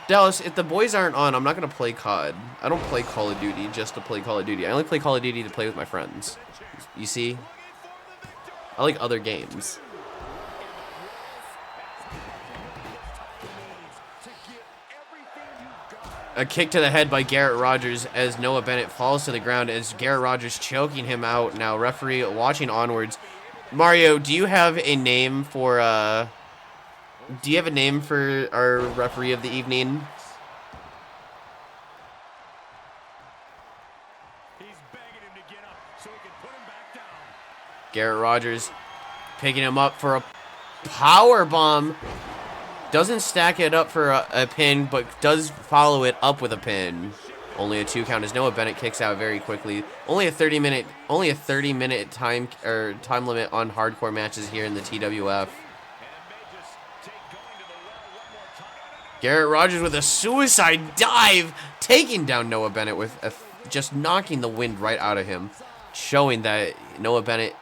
Dallas, if the boys aren't on, I'm not going to play COD. I don't play Call of Duty just to play Call of Duty. I only play Call of Duty to play with my friends. You see? I like other games. A kick to the head by Garrett Rogers as Noah Bennett falls to the ground as Garrett Rogers choking him out. Now referee watching onwards. Mario, do you have a name for our referee of the evening? He's begging him to get up so he can put him back down. Garrett Rogers Picking him up for a power bomb. Doesn't stack it up for a pin, but does follow it up with a pin. Only a 2 count as Noah Bennett kicks out very quickly. Only a 30-minute time limit on hardcore matches here in the TWF. Garrett Rogers with a suicide dive, taking down Noah Bennett with just knocking the wind right out of him, showing that Noah Bennett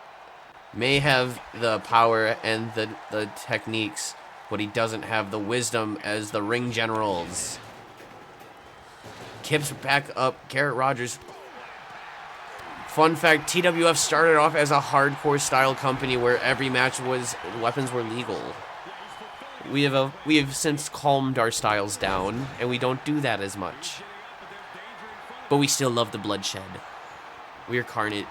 may have the power and the techniques, but he doesn't have the wisdom as the ring generals. Kips back up Garrett Rogers. Fun fact, TWF started off as a hardcore style company where every match weapons were legal. We have since calmed our styles down, and we don't do that as much. But we still love the bloodshed. We are carnage.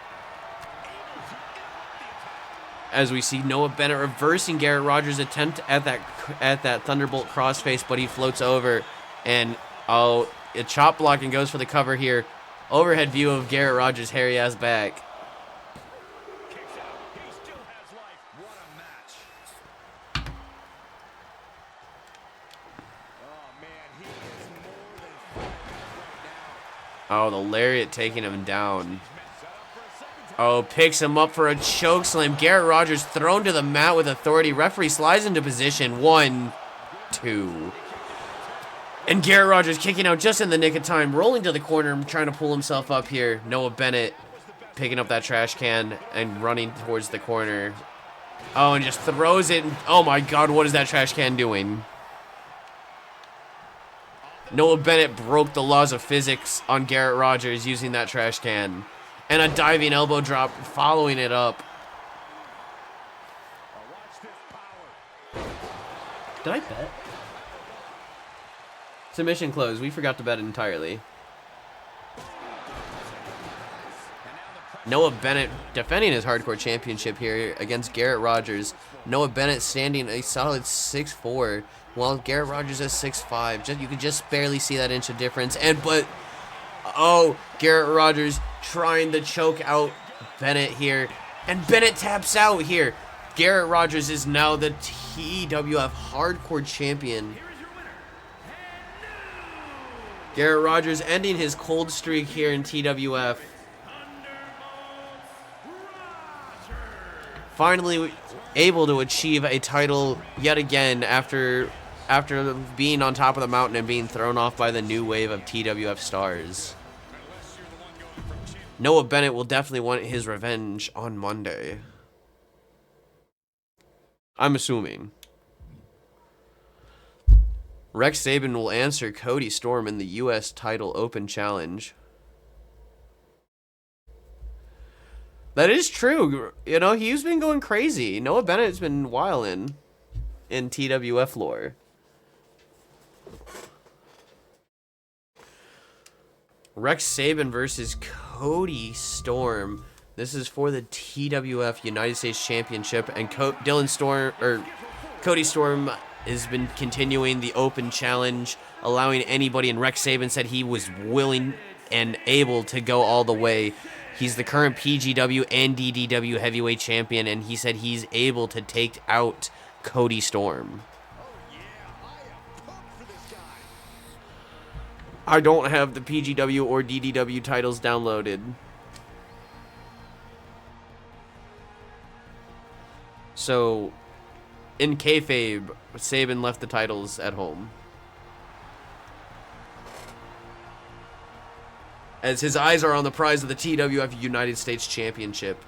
As we see Noah Bennett reversing Garrett Rogers' attempt at that Thunderbolt crossface, but he floats over, and a chop block and goes for the cover here. Overhead view of Garrett Rogers' hairy ass back. Oh, the lariat taking him down. Oh, picks him up for a choke slam. Garrett Rogers thrown to the mat with authority. Referee slides into position. 1, 2. And Garrett Rogers kicking out just in the nick of time. Rolling to the corner, trying to pull himself up here. Noah Bennett picking up that trash can and running towards the corner. Oh, and just throws it. Oh my God, what is that trash can doing? Noah Bennett broke the laws of physics on Garrett Rogers using that trash can. And a diving elbow drop following it up. Did I bet? Submission closed. We forgot to bet entirely. Noah Bennett defending his hardcore championship here against Garrett Rogers. Noah Bennett standing a solid 6'4", while Garrett Rogers is 6'5". You can just barely see that inch of difference. Garrett Rogers trying to choke out Bennett here. And Bennett taps out here. Garrett Rogers is now the TWF Hardcore Champion. Garrett Rogers ending his cold streak here in TWF. Finally able to achieve a title yet again after being on top of the mountain and being thrown off by the new wave of TWF stars. Noah Bennett will definitely want his revenge on Monday. I'm assuming. Rex Saban will answer Cody Storm in the U.S. Title Open Challenge. That is true. You know, he's been going crazy. Noah Bennett's been wildin' in TWF lore. Rex Saban versus Cody Storm. This is for the TWF United States Championship, and Cody Storm has been continuing the open challenge, allowing anybody, and Rex Saban said he was willing and able to go all the way. He's the current PGW and DDW heavyweight champion, and he said he's able to take out Cody Storm. I don't have the PGW or DDW titles downloaded. So, in kayfabe, Saban left the titles at home, as his eyes are on the prize of the TWF United States Championship.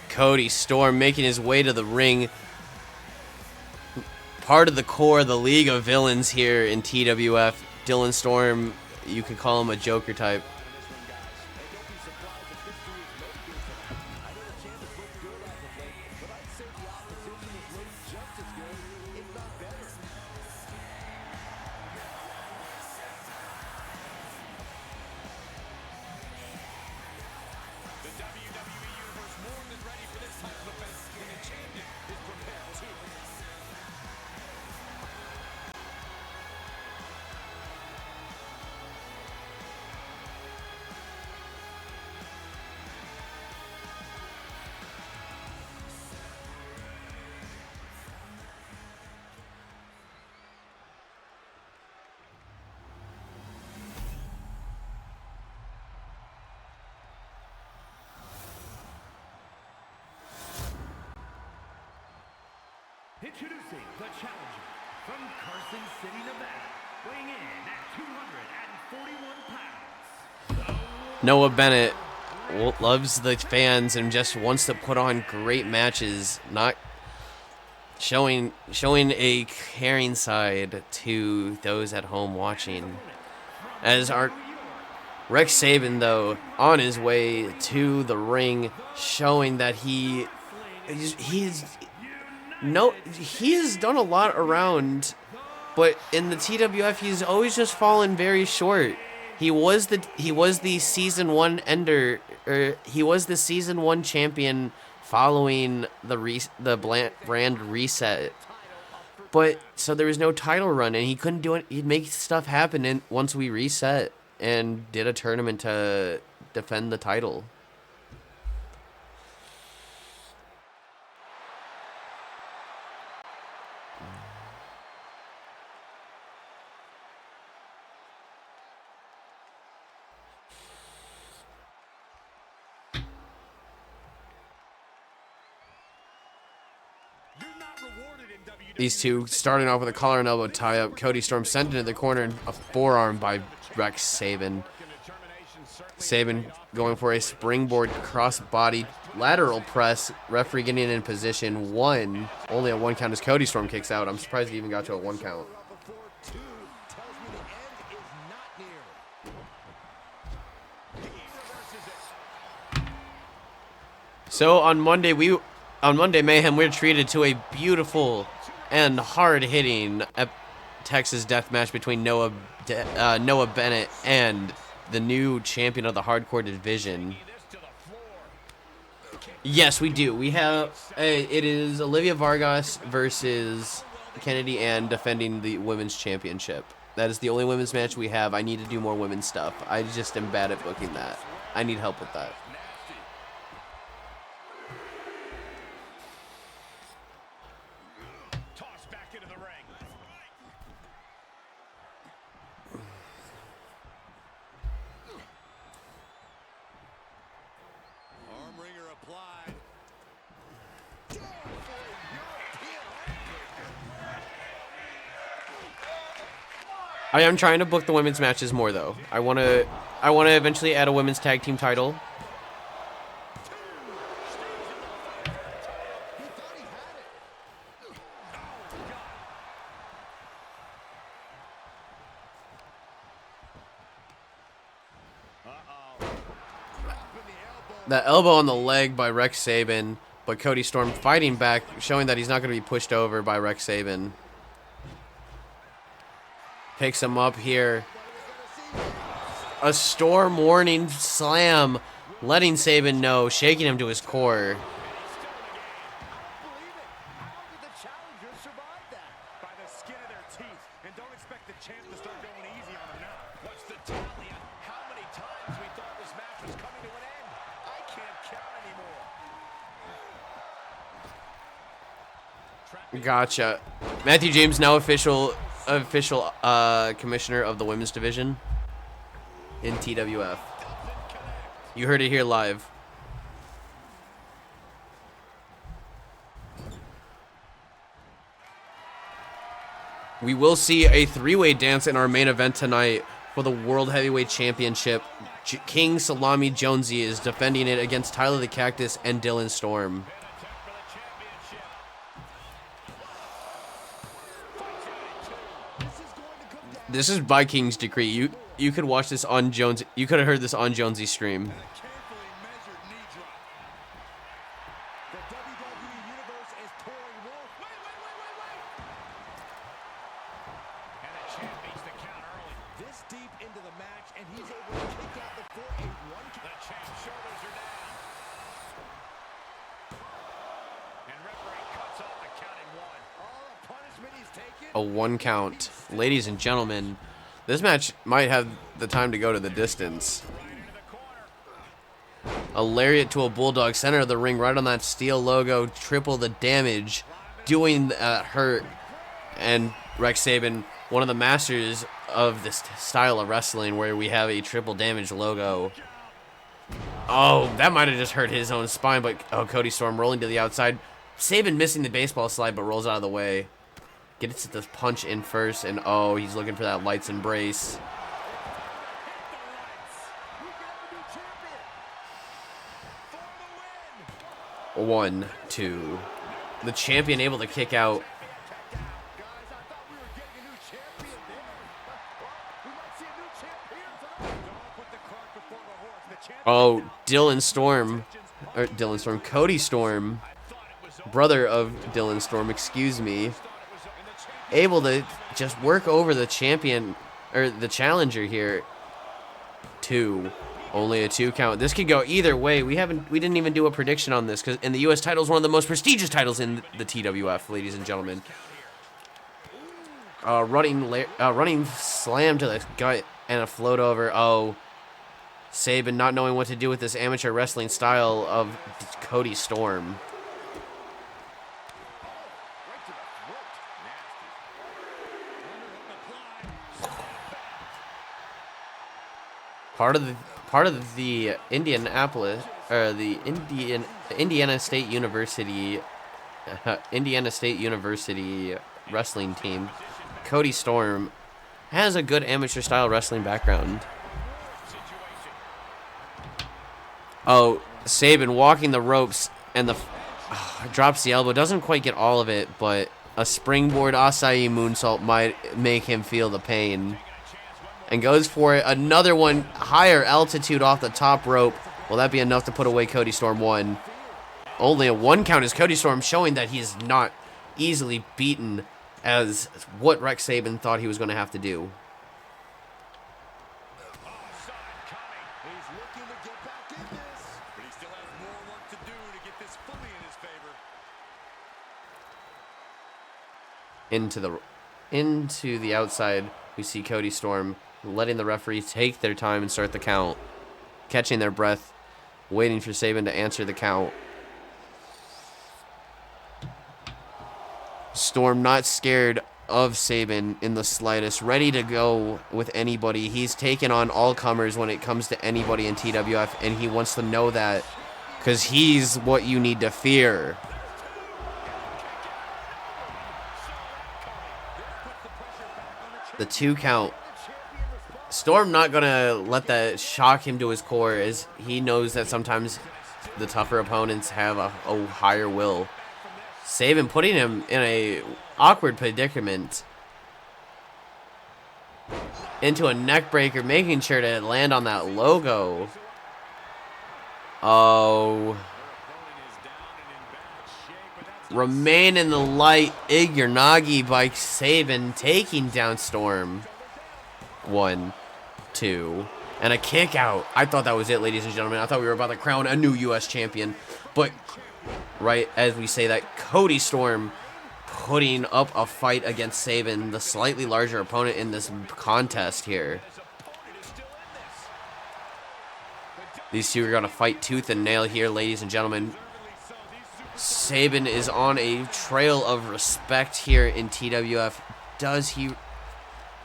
Cody Storm making his way to the ring. Part of the core of the League of Villains here in TWF. Dylan Storm, you could call him a Joker type. Introducing the challenger from Carson City, Nevada, weighing in at 241 pounds. Noah Bennett loves the fans and just wants to put on great matches, not showing a caring side to those at home watching. As our Rex Saban, though, on his way to the ring, showing that he has done a lot around, but in the TWF he's always just fallen very short. He was the season 1 ender, or he was the season 1 champion following the brand reset. But so there was no title run, and he couldn't do it. He'd make stuff happen once we reset and did a tournament to defend the title. These two starting off with a collar and elbow tie-up. Cody Storm sent into the corner and a forearm by Rex Saban. Saban going for a springboard cross-body lateral press. Referee getting in position 1. Only a 1 count as Cody Storm kicks out. I'm surprised he even got to a 1 count. So on Monday Mayhem, we're treated to a beautiful and hard-hitting Texas death match between Noah Bennett and the new champion of the hardcore division. Yes, we do. We have it is Olivia Vargas versus Kennedy Ann defending the women's championship. That is the only women's match we have. I need to do more women's stuff. I just am bad at booking that. I need help with that. I am trying to book the women's matches more, though. I want to eventually add a women's tag team title. That elbow on the leg by Rex Saban, but Cody Storm fighting back, showing that he's not going to be pushed over by Rex Saban. Picks him up here. A Storm warning slam, letting Saban know, shaking him to his core. Gotcha. Matthew James now official commissioner of the women's division in TWF. You heard it here live. We will see a 3-way dance in our main event tonight for the World Heavyweight Championship King Salami Jonesy is defending it against Tyler the Cactus and Dylan Storm. This is by King's decree. You could watch this on Jones. You could have heard this on Jonesy's stream. Carefully measured knee drop. The WWE Universe is pouring more. Wait. And the champ beats the count early. This deep into the match, and he's able to kick out the 4-8-1. The champ's shoulders are down. And referee cuts off the count in one. All the punishment he's taken. A 1 count. Ladies and gentlemen, this match might have the time to go to the distance. A lariat to a bulldog, center of the ring, right on that steel logo, triple the damage, doing hurt. And Rex Saban, one of the masters of this style of wrestling where we have a triple damage logo. Oh, that might have just hurt his own spine, but Cody Storm rolling to the outside. Saban missing the baseball slide, but rolls out of the way. Gets the punch in first, and oh, he's looking for that lights embrace. One, two. The champion able to kick out. Oh, Cody Storm, brother of Dylan Storm, excuse me, able to just work over the champion, or the challenger here. 2. Only a 2 count. This could go either way. We didn't even do a prediction on this, because the U.S. title is one of the most prestigious titles in the TWF, ladies and gentlemen. Running slam to the gut and a float over. Oh, Saban not knowing what to do with this amateur wrestling style of Cody Storm. Part of the Indianapolis, or the Indiana State University wrestling team, Cody Storm has a good amateur style wrestling background. Oh, Saban walking the ropes and drops the elbow. Doesn't quite get all of it, but a springboard acai moonsault might make him feel the pain. And goes for it. Another one, higher altitude off the top rope. Will that be enough to put away Cody Storm 1? Only a 1 count is Cody Storm, showing that he's not easily beaten as what Rex Saban thought he was going to have to do. He's looking to get back in this, but he still has more work to do to get this fully in his favor. Into the outside, we see Cody Storm letting the referee take their time and start the count, catching their breath, waiting for Saban to answer the count. Storm not scared of Saban in the slightest, ready to go with anybody. He's taken on all comers when it comes to anybody in TWF, and he wants to know that, because he's what you need to fear. The 2 count. Storm not going to let that shock him to his core, as he knows that sometimes the tougher opponents have a higher will. Saban putting him in a awkward predicament. Into a neck breaker, making sure to land on that logo. Oh. Remain in the light. Igyanagi by Saban, taking down Storm. 1, 2, and a kick out. I thought that was it, ladies and gentlemen. I thought we were about to crown a new U.S. champion. But right as we say that, Cody Storm putting up a fight against Saban, the slightly larger opponent in this contest here. These two are going to fight tooth and nail here, ladies and gentlemen. Saban is on a trail of respect here in TWF. Does he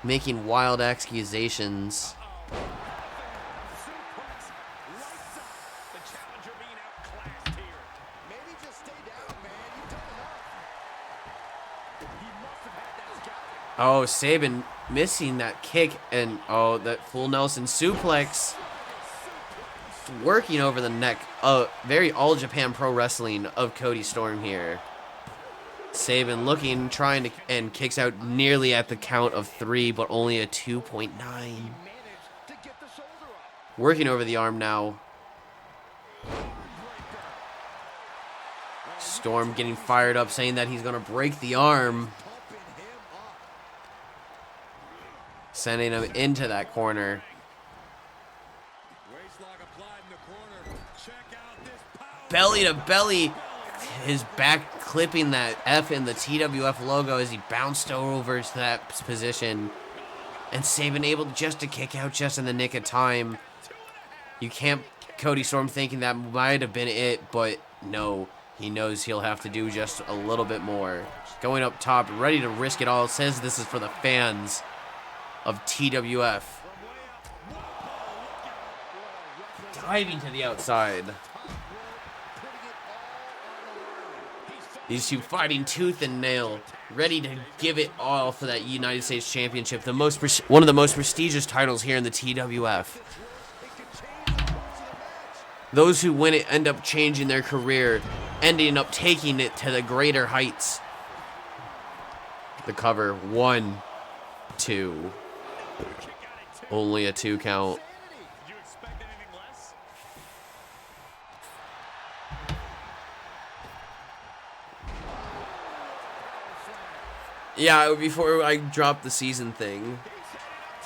making wild accusations? Oh, Saban missing that kick, and oh, that full Nelson suplex. working over the neck. Very All Japan Pro Wrestling of Cody Storm here. Saban looking, trying to, and kicks out nearly at the count of 3, but only a 2.9. Working over the arm now. Storm getting fired up, saying that he's going to break the arm. Sending him into that corner. Belly to belly. His back clipping that F in the TWF logo as he bounced over to that position. And Saban able just to kick out just in the nick of time. You can't, Cody Storm thinking that might have been it, but no. He knows he'll have to do just a little bit more. Going up top, ready to risk it all. Says this is for the fans of TWF. Diving to the outside. These two fighting tooth and nail, ready to give it all for that United States Championship, one of the most prestigious titles here in the TWF. Those who win it end up changing their career, ending up taking it to the greater heights. The cover, 1, 2. Only a 2 count. Yeah, before I drop the season thing,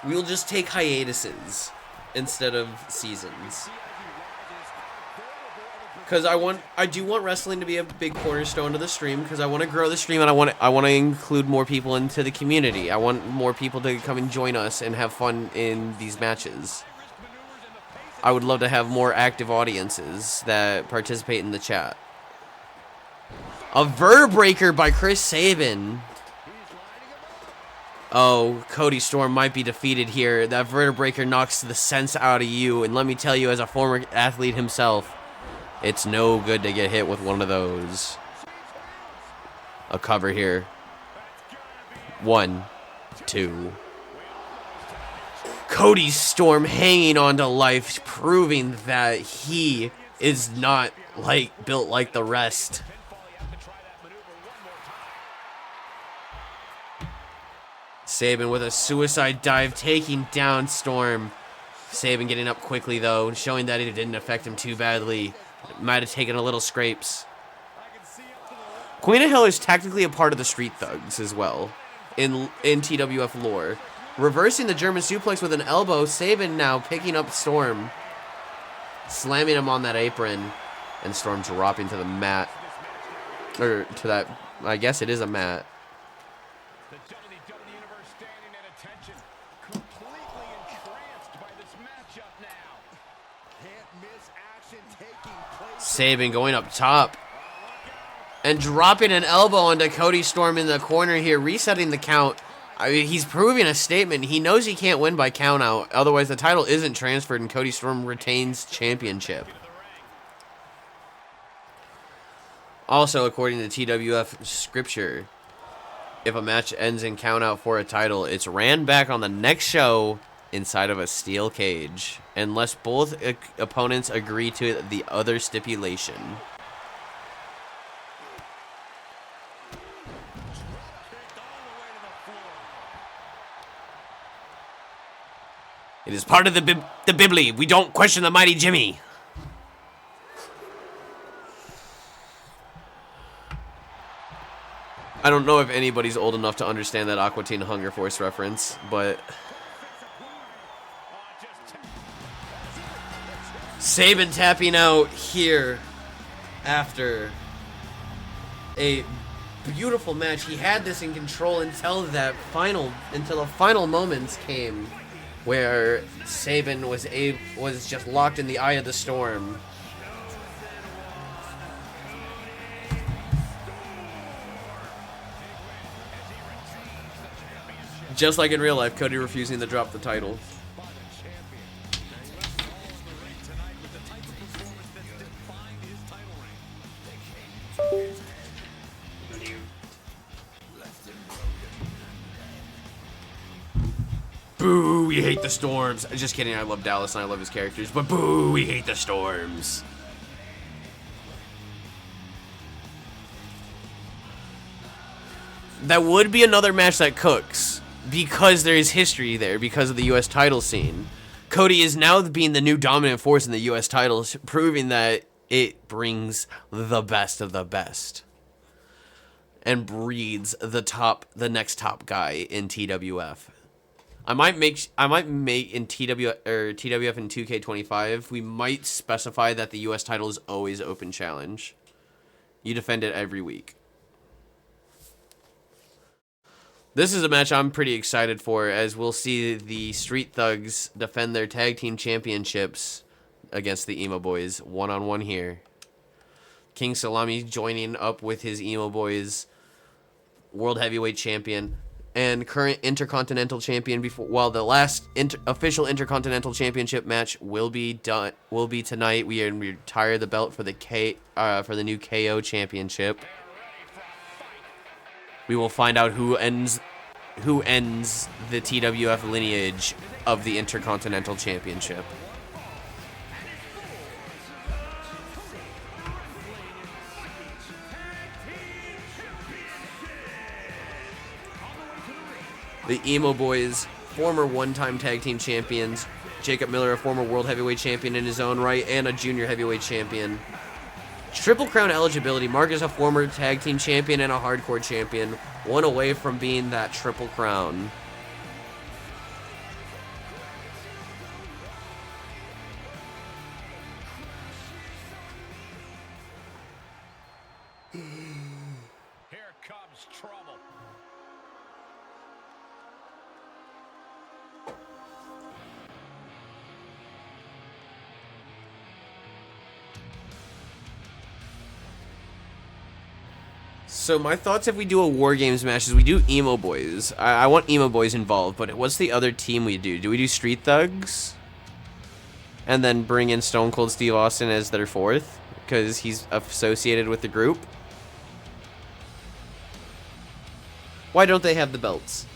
we'll just take hiatuses instead of seasons. Because I do want wrestling to be a big cornerstone of the stream, because I want to grow the stream and I want to include more people into the community. I want more people to come and join us and have fun in these matches. I would love to have more active audiences that participate in the chat. A vertebreaker by Chris Sabin. Oh, Cody Storm might be defeated here. That vertebreaker knocks the sense out of you. And let me tell you, as a former athlete himself, it's no good to get hit with one of those. A cover here. 1, 2. Cody Storm hanging on to life, proving that he is not built like the rest. Sabin with a suicide dive, taking down Storm. Sabin getting up quickly, though, showing that it didn't affect him too badly. Might have taken a little scrapes. Queen of Hill is technically a part of the Street Thugs as well, in TWF lore. Reversing the German suplex with an elbow, Sabin now picking up Storm. Slamming him on that apron, and Storm dropping to the mat. Or to that, I guess it is a mat. Sabin going up top. And dropping an elbow onto Cody Storm in the corner here, resetting the count. I mean, he's proving a statement. He knows he can't win by count out. Otherwise, the title isn't transferred and Cody Storm retains championship. Also, according to TWF scripture, if a match ends in count out for a title, it's ran back on the next show inside of a steel cage, unless both opponents agree to the other stipulation. It is part of the Bibli. We don't question the mighty Jimmy. I don't know if anybody's old enough to understand that Aqua Teen Hunger Force reference, but Sabin tapping out here after a beautiful match. He had this in control until the final moments came, where Sabin was just locked in the eye of the storm. Just like in real life, Cody refusing to drop the title. Boo, we hate the Storms. Just kidding, I love Dallas and I love his characters, but boo, we hate the Storms. That would be another match that cooks, because there is history there, because of the U.S. title scene. Cody is now being the new dominant force in the U.S. titles, proving that it brings the best of the best. And breeds the next top guy in TWF. I might make in TWF and 2K25, we might specify that the US title is always open challenge. You defend it every week. This is a match I'm pretty excited for, as we'll see the Street Thugs defend their tag team championships against the Emo Boys one-on-one here. King Salami joining up with his Emo Boys World Heavyweight Champion and current Intercontinental Champion, while the last official Intercontinental Championship match will be tonight. We retire the belt for the new KO Championship. We will find out who ends the TWF lineage of the Intercontinental Championship. The Emo Boys, former one-time tag team champions. Jacob Miller, a former world heavyweight champion in his own right, and a junior heavyweight champion. Triple Crown eligibility. Mark is a former tag team champion and a hardcore champion. One away from being that Triple Crown. Here comes trouble. So my thoughts if we do a War Games match is we do Emo Boys. I want Emo Boys involved, but what's the other team we do? Do we do Street Thugs? And then bring in Stone Cold Steve Austin as their fourth? Because he's associated with the group? Why don't they have the belts?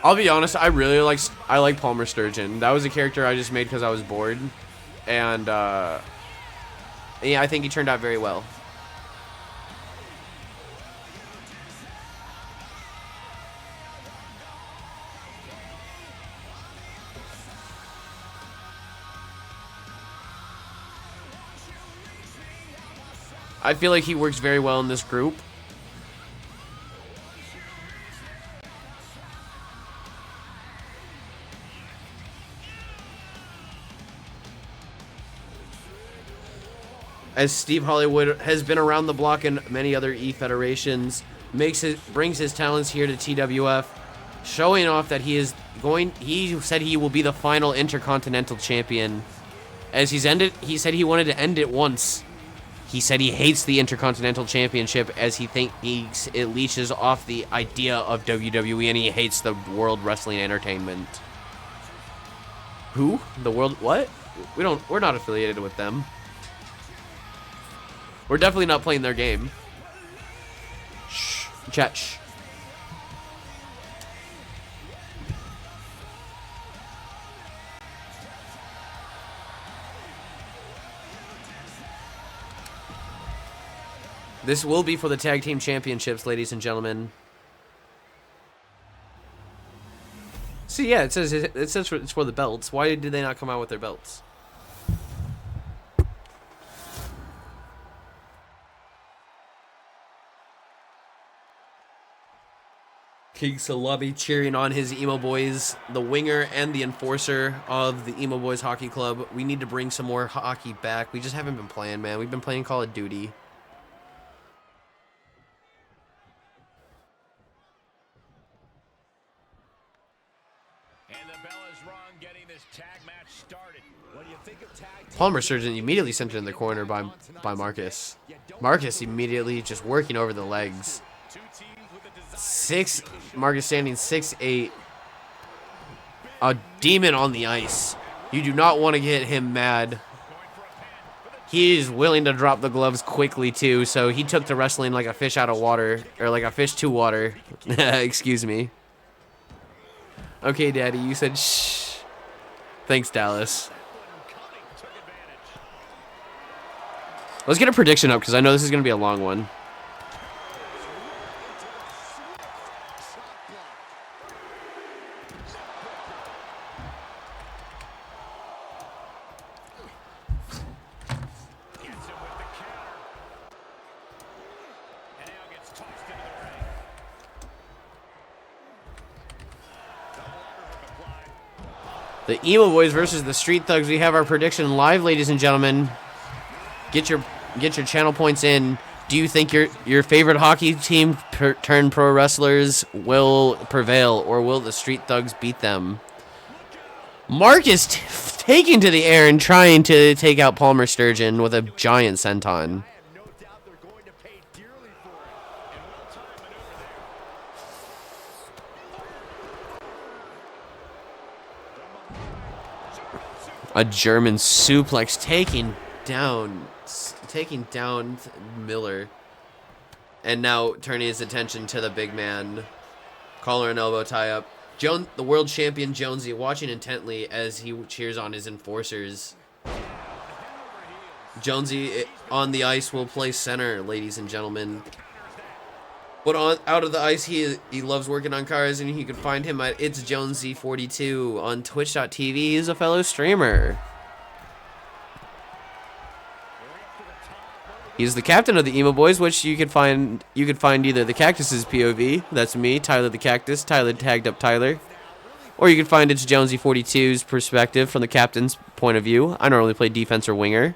I'll be honest, I like Palmer Sturgeon. That was a character I just made because I was bored. And, yeah, I think he turned out very well. I feel like he works very well in this group. As Steve Hollywood has been around the block in many other E-federations, brings his talents here to TWF, showing off that he said he will be the final Intercontinental Champion. As he said he wanted to end it once. He said he hates the Intercontinental Championship as he thinks it leeches off the idea of WWE, and he hates the World Wrestling Entertainment. Who? The World what? We're not affiliated with them. We're definitely not playing their game. Shh. Chat, shh. This will be for the Tag Team Championships, ladies and gentlemen. See, yeah, it says it's for the belts. Why did they not come out with their belts? King Salabi cheering on his Emo Boys, the winger and the enforcer of the Emo Boys Hockey Club. We need to bring some more hockey back. We just haven't been playing, man. We've been playing Call of Duty. And the bell is rung, getting this tag match started. When you think of tag team, Palmer Surgeon immediately sent it in the corner by Marcus. Marcus immediately just working over the legs. Marcus standing 6'8". A demon on the ice. You do not want to get him mad. He is willing to drop the gloves quickly, too, so he took to wrestling like a fish out of water, or like a fish to water. Excuse me. Okay, Daddy, you said shh. Thanks, Dallas. Let's get a prediction up, because I know this is going to be a long one. The Emo Boys versus the Street Thugs. We have our prediction live, ladies and gentlemen. Get your channel points in. Do you think your favorite hockey team turned pro wrestlers will prevail, or will the Street Thugs beat them? Marcus taking to the air and trying to take out Palmer Sturgeon with a giant senton. A German suplex taking down Miller. And now turning his attention to the big man. Collar and elbow tie up. The world champion Jonesy watching intently as he cheers on his enforcers. Jonesy on the ice will play center, ladies and gentlemen. But out of the ice, he loves working on cars, and you can find him at It's Jonesy42 on Twitch.tv. He's a fellow streamer. He's the captain of the Emo Boys, which you can find either the Cactus's POV, that's me, Tyler the Cactus, Tyler tagged up Tyler, or you can find It's Jonesy42's perspective from the captain's point of view. I normally play defense or winger.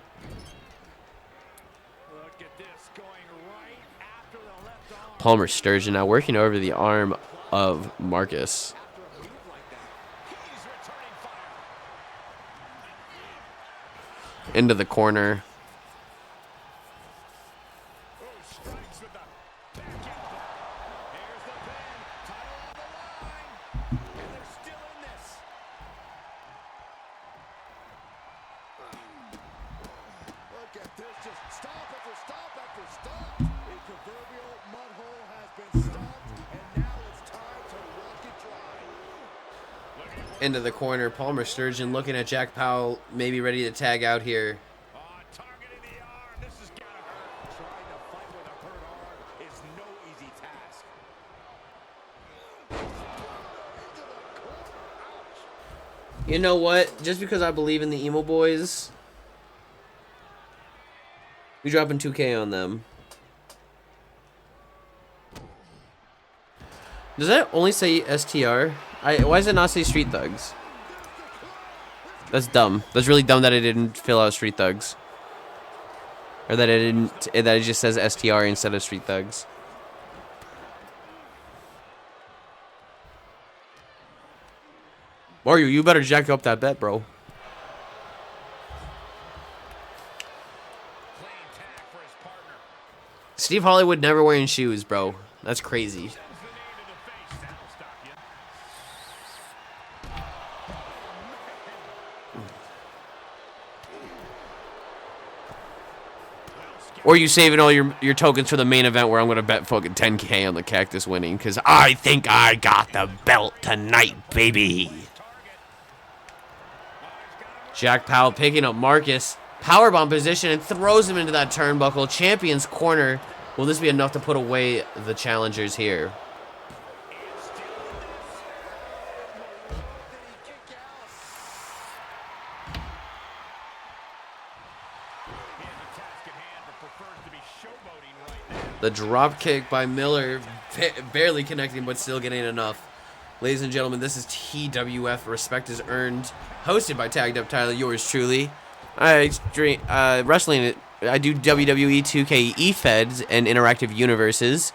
Palmer Sturgeon now working over the arm of Marcus. Into the corner. Into the corner, Palmer Sturgeon looking at Jack Powell, maybe ready to tag out here. Targeting the arm. This is gonna hurt. Trying to fight with a hurt arm is no easy task. You know what? Just because I believe in the Emo Boys, we dropping 2K on them. Does that only say STR? Why does it not say Street Thugs? That's dumb. That's really dumb that it didn't fill out Street Thugs. Or that it just says STR instead of Street Thugs. Mario, you better jack up that bet, bro. Steve Hollywood never wearing shoes, bro. That's crazy. Or you saving all your tokens for the main event where I'm going to bet fucking 10K on the Cactus winning. Because I think I got the belt tonight, baby. Jack Powell picking up Marcus. Powerbomb position and throws him into that turnbuckle. Champion's corner. Will this be enough to put away the challengers here? The drop kick by Miller, barely connecting, but still getting enough. Ladies and gentlemen, this is TWF. Respect is earned. Hosted by Tagged Up Tyler, yours truly. I stream wrestling. I do WWE 2K Efed and Interactive Universes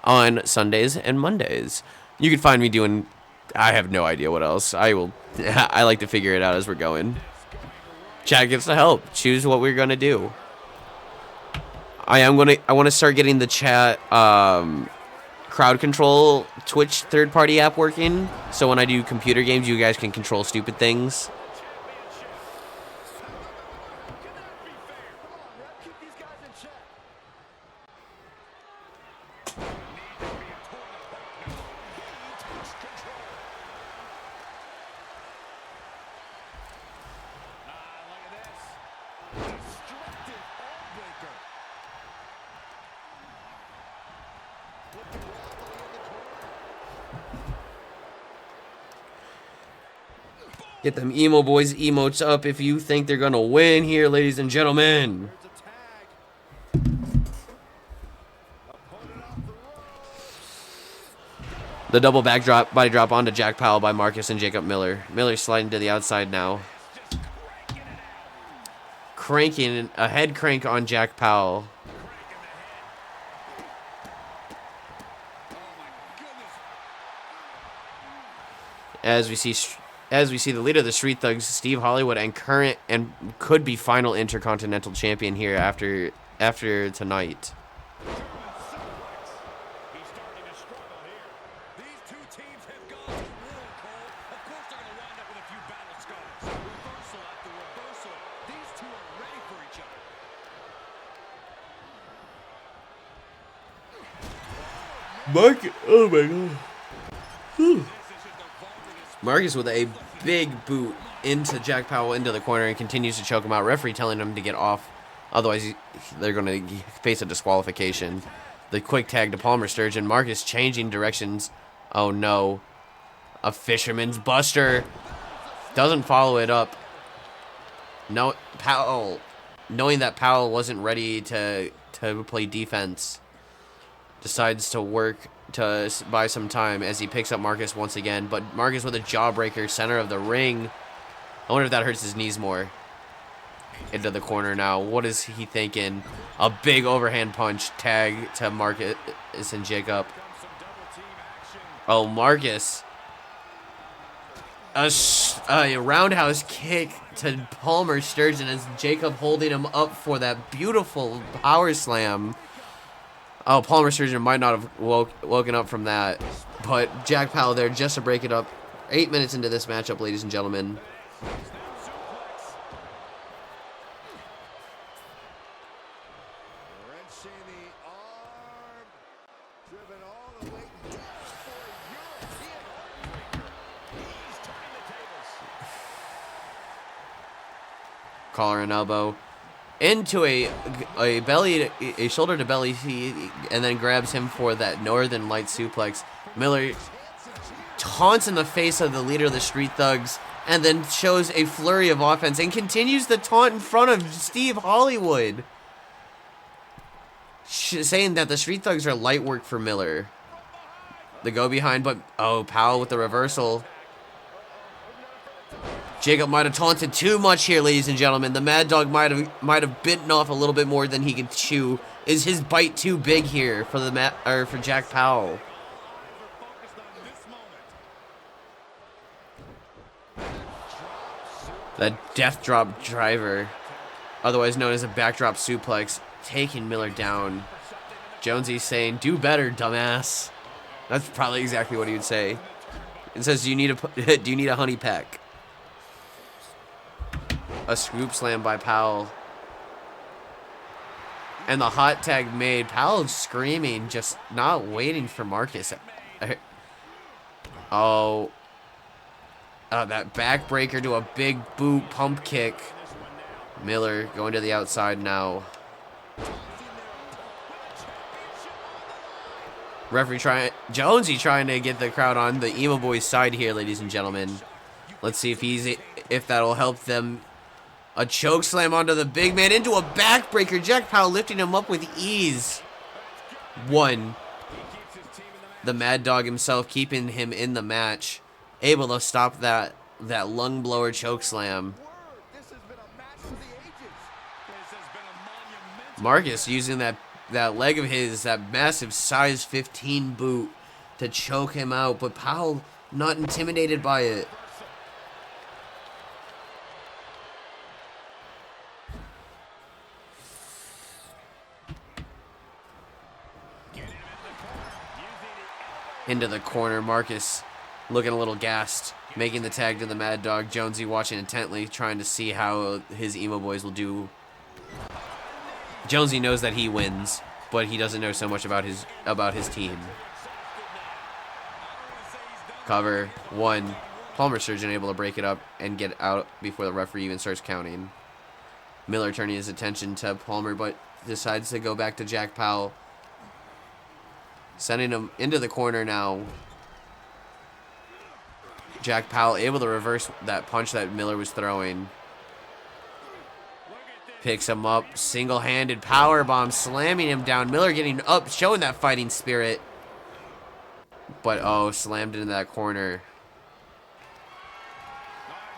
on Sundays and Mondays. You can find me doing. I have no idea what else. I like to figure it out as we're going. Chat gets to help. Choose what we're gonna do. I want to start getting the chat crowd control Twitch third-party app working, so when I do computer games, you guys can control stupid things. Get them emo boys emotes up if you think they're gonna win here, ladies and gentlemen. The double backdrop body drop onto Jack Powell by Marcus and Jacob Miller. Miller sliding to the outside now. Cranking a head crank on Jack Powell. As we see the leader of the Street Thugs, Steve Hollywood, and current and could be final Intercontinental Champion here after tonight. He's starting to struggle here. These two teams have gone to war, Cole. Of course they're going to wind up with a few battle scars. Reversal after reversal. These two are ready for each other. Oh my god. Whew. Marcus with a big boot into Jack Powell into the corner and continues to choke him out. Referee telling him to get off, otherwise they're going to face a disqualification. The quick tag to Palmer Sturgeon. Marcus changing directions. Oh no. A fisherman's buster. Doesn't follow it up. No, Powell, knowing that Powell wasn't ready to play defense, decides to work to buy some time as he picks up Marcus once again. But Marcus with a jawbreaker, center of the ring. I wonder if that hurts his knees more. Into the corner now. What is he thinking? A big overhand punch tag to Marcus and Jacob. Oh, Marcus. A roundhouse kick to Palmer Sturgeon as Jacob holding him up for that beautiful power slam. Oh, Palmer Sturgeon might not have woken up from that. But Jack Powell there just to break it up. 8 minutes into this matchup, ladies and gentlemen. Collar and elbow. Into a shoulder to belly, and then grabs him for that Northern Light suplex. Miller taunts in the face of the leader of the Street Thugs, and then shows a flurry of offense and continues the taunt in front of Steve Hollywood, saying that the Street Thugs are light work for Miller. The go behind, but oh, Powell with the reversal. Jacob might have taunted too much here, ladies and gentlemen. The Mad Dog might have bitten off a little bit more than he could chew. Is his bite too big here for for Jack Powell? The death drop driver, otherwise known as a backdrop suplex, taking Miller down. Jonesy saying, "Do better, dumbass." That's probably exactly what he would say. It says, "Do you need a honey pack?" A scoop slam by Powell. And the hot tag made. Powell screaming, just not waiting for Marcus. Oh. That backbreaker to a big boot pump kick. Miller going to the outside now. Referee Jonesy trying to get the crowd on the Emo Boys side here, ladies and gentlemen. Let's see if that'll help them. A choke slam onto the big man into a backbreaker. Jack Powell lifting him up with ease. One. The Mad Dog himself keeping him in the match. Able to stop that lung blower choke slam. Marcus using that leg of his, that massive size 15 boot to choke him out. But Powell not intimidated by it. into the corner. Marcus looking a little gassed, making the tag to the Mad Dog. Jonesy watching intently, trying to see how his Emo Boys will do. Jonesy knows that he wins, but he doesn't know so much about his team. Cover 1. Palmer Surgeon able to break it up and get out before the referee even starts counting. Miller turning his attention to Palmer, but decides to go back to Jack Powell. Sending him into the corner now. Jack Powell able to reverse that punch that Miller was throwing. Picks him up, single-handed power bomb, slamming him down. Miller getting up, showing that fighting spirit. But, oh, slammed into that corner.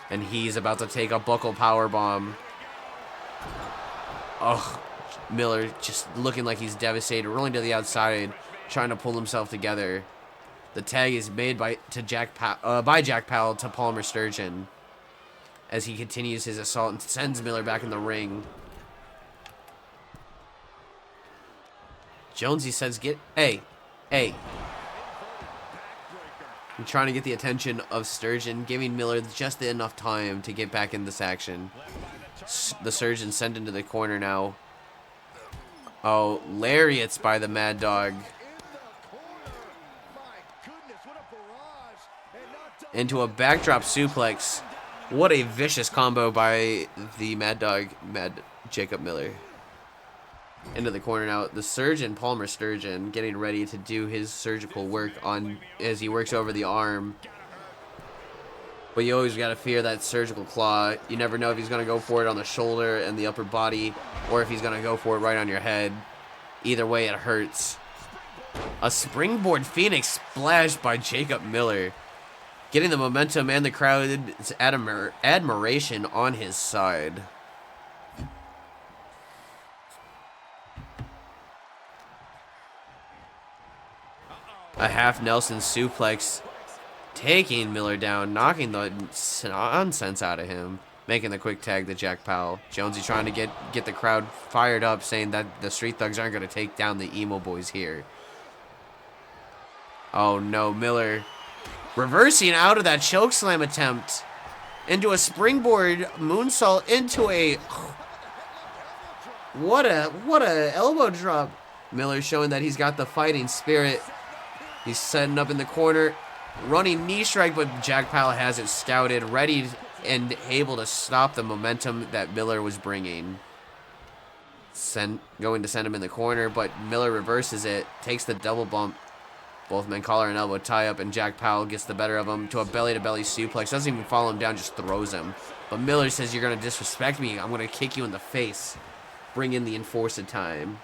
And he's about to take a buckle power bomb. Oh, Miller just looking like he's devastated, rolling to the outside, trying to pull himself together. The tag is made by Jack Powell to Palmer Sturgeon as he continues his assault and sends Miller back in the ring. Jonesy says, hey. I'm trying to get the attention of Sturgeon, giving Miller just enough time to get back in this action. The Surgeon sent into the corner now. Oh, lariats by the Mad Dog. Into a backdrop suplex. What a vicious combo by the Mad Dog, Jacob Miller. Into the corner now. The Surgeon, Palmer Sturgeon, getting ready to do his surgical work on as he works over the arm. But you always got to fear that surgical claw. You never know if he's going to go for it on the shoulder and the upper body, or if he's going to go for it right on your head. Either way, it hurts. A springboard Phoenix splash by Jacob Miller, getting the momentum and the crowd's admiration on his side. A half Nelson suplex, taking Miller down, knocking the nonsense out of him, making the quick tag to Jack Powell. Jonesy trying to get the crowd fired up, saying that the Street Thugs aren't going to take down the Emo Boys here. Oh no, Miller reversing out of that chokeslam attempt into a springboard moonsault into a what a elbow drop. Miller showing that he's got the fighting spirit. He's setting up in the corner, running knee strike, but Jack Powell has it scouted, ready and able to stop the momentum that Miller was bringing. Going to send him in the corner, but Miller reverses it, takes the double bump. Both men collar and elbow tie up, and Jack Powell gets the better of him to a belly-to-belly suplex. Doesn't even follow him down, just throws him. But Miller says, "You're going to disrespect me. I'm going to kick you in the face." Bring in the enforcer time.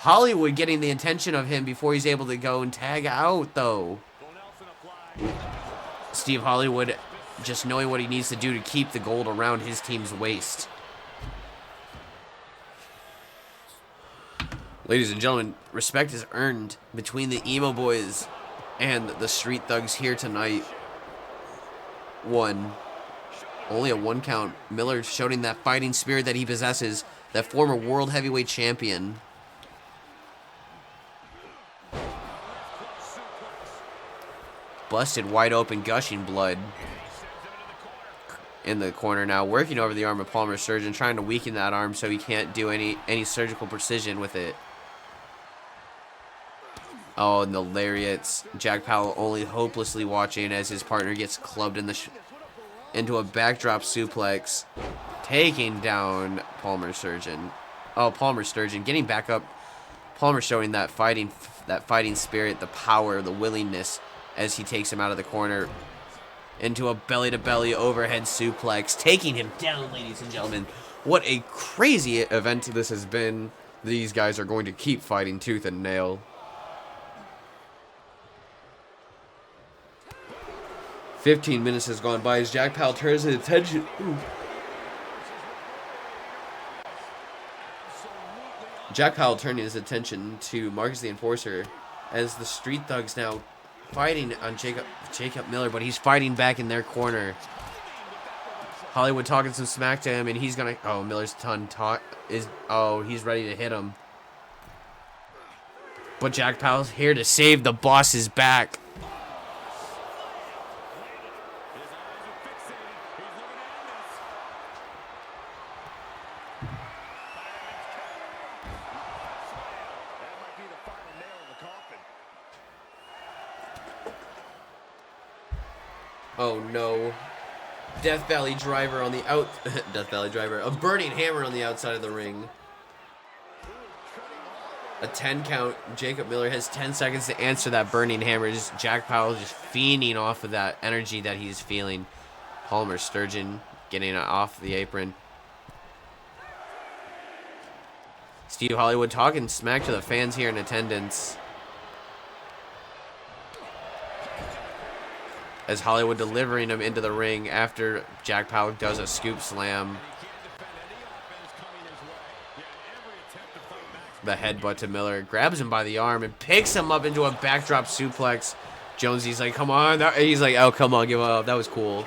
Hollywood getting the attention of him before he's able to go and tag out, though. Steve Hollywood just knowing what he needs to do to keep the gold around his team's waist. Ladies and gentlemen, respect is earned between the Emo Boys and the Street Thugs here tonight. Only a 1 count. Miller showing that fighting spirit that he possesses, that former world heavyweight champion. Busted wide open, gushing blood. In the corner now, working over the arm of Palmer Sturgeon, trying to weaken that arm so he can't do any surgical precision with it. Oh, and the lariats. Jack Powell only hopelessly watching as his partner gets clubbed in into a backdrop suplex, taking down Palmer Sturgeon. Oh, Palmer Sturgeon getting back up. Palmer showing that fighting spirit, the power, the willingness, as he takes him out of the corner into a belly-to-belly overhead suplex, taking him down, ladies and gentlemen. What a crazy event this has been. These guys are going to keep fighting tooth and nail. "15 minutes has gone by as Jack Powell turns his attention. Jack Powell turning his attention to Marcus the Enforcer as the Street Thugs now fighting on Jacob Miller, but he's fighting back in their corner. Hollywood talking some smack to him, and he's gonna. Oh, Miller's tongue he's ready to hit him. But Jack Powell's here to save the boss's back. Oh no. Death Valley Driver on the out. Death Valley Driver. A burning hammer on the outside of the ring. A 10 count. Jacob Miller has 10 seconds to answer that burning hammer. Just Jack Powell just fiending off of that energy that he's feeling. Palmer Sturgeon getting it off the apron. Steve Hollywood talking smack to the fans here in attendance. As Hollywood delivering him into the ring after Jack Powell does a scoop slam. The headbutt to Miller, grabs him by the arm and picks him up into a backdrop suplex. Jonesy's like, come on. He's like, oh, come on, give up. That was cool.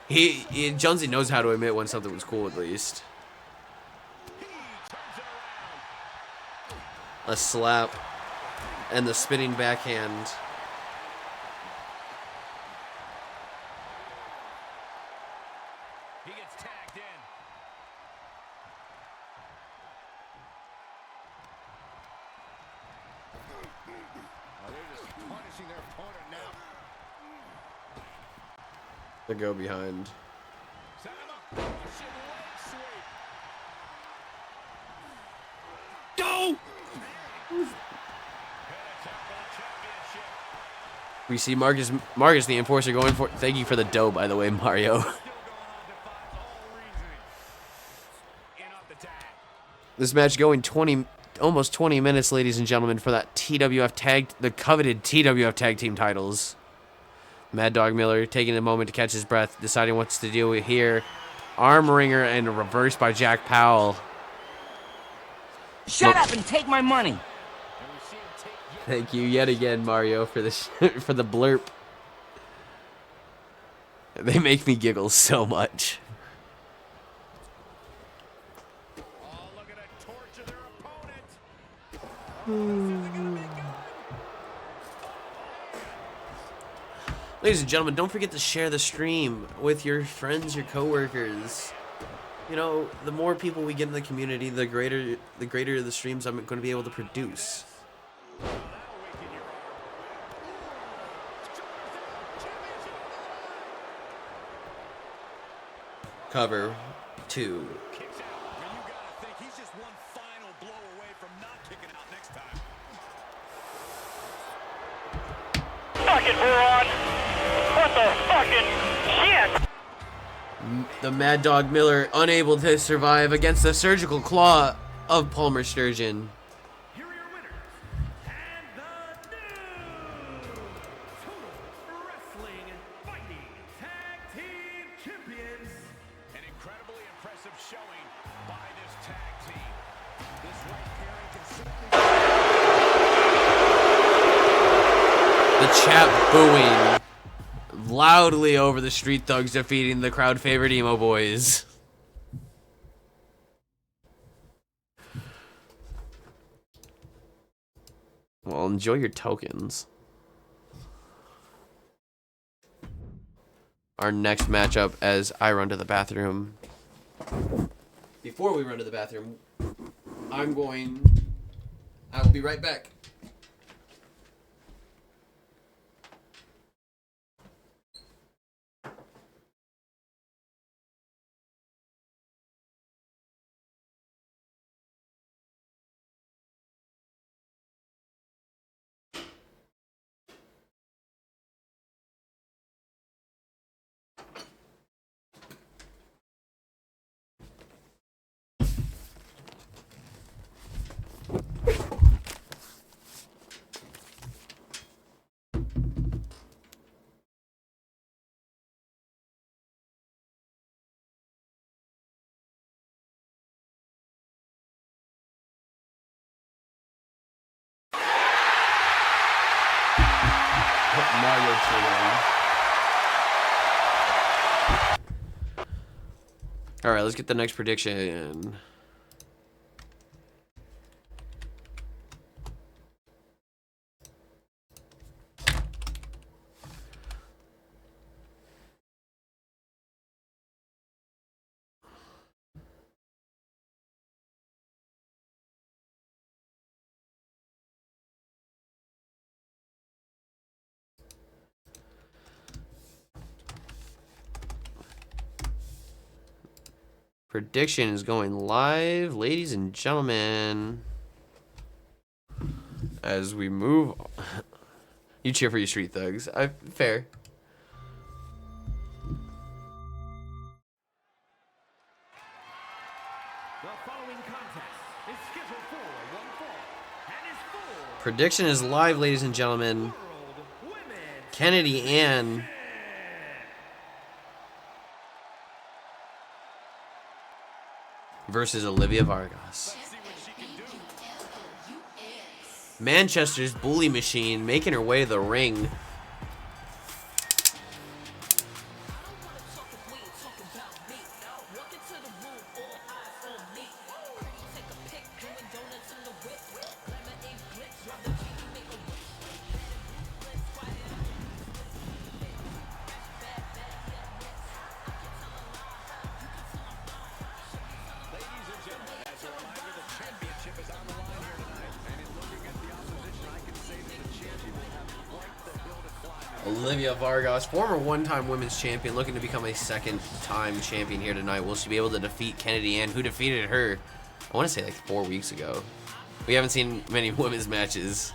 Jonesy knows how to admit when something was cool, at least. A slap and the spinning backhand. He gets tagged in. Oh, they're just punishing their opponent now. The go behind. Set him up. Russian leg sweep. Go! We see Marcus the Enforcer going for. Thank you for the dough, by the way, Mario. This match going almost 20 minutes, ladies and gentlemen, for that the coveted TWF Tag Team titles. Mad Dog Miller taking a moment to catch his breath, deciding what to do here. Arm wringer and a reverse by Jack Powell. Shut up and take my money. Thank you yet again, Mario, for this for the blurp. They make me giggle so much. Oh, look at that torture their opponent. Ladies and gentlemen, don't forget to share the stream with your friends, your coworkers. You know, the more people we get in the community, the greater the streams I'm going to be able to produce. Cover 2. Kicks out. And you gotta think he's just one final blow away from not kicking out next time. Fucking moron! What the fucking shit? The Mad Dog Miller unable to survive against the surgical claw of Palmer Sturgeon. Here are your winners, and the new Total Wrestling Fighting Tag Team Champions. An incredibly impressive showing by this tag team. This right pairing can certainly... The chat booing loudly over the Street Thugs defeating the crowd favorite Emo Boys. Well, enjoy your tokens. Our next matchup as I run to the bathroom. Before we run to the bathroom, I will be right back. Mario Children. Alright, let's get the next prediction. Prediction is going live, ladies and gentlemen. As we move, you cheer for your street thugs. Fair. The following contest is scheduled for one fall and is for Prediction is live, ladies and gentlemen. World Women's Kennedy Ann versus Olivia Vargas. Manchester's bully machine making her way to the ring. Olivia Vargas, former one-time women's champion, looking to become a second-time champion here tonight. Will she be able to defeat Kennedy Ann, who defeated her, I want to say, like 4 weeks ago? We haven't seen many women's matches.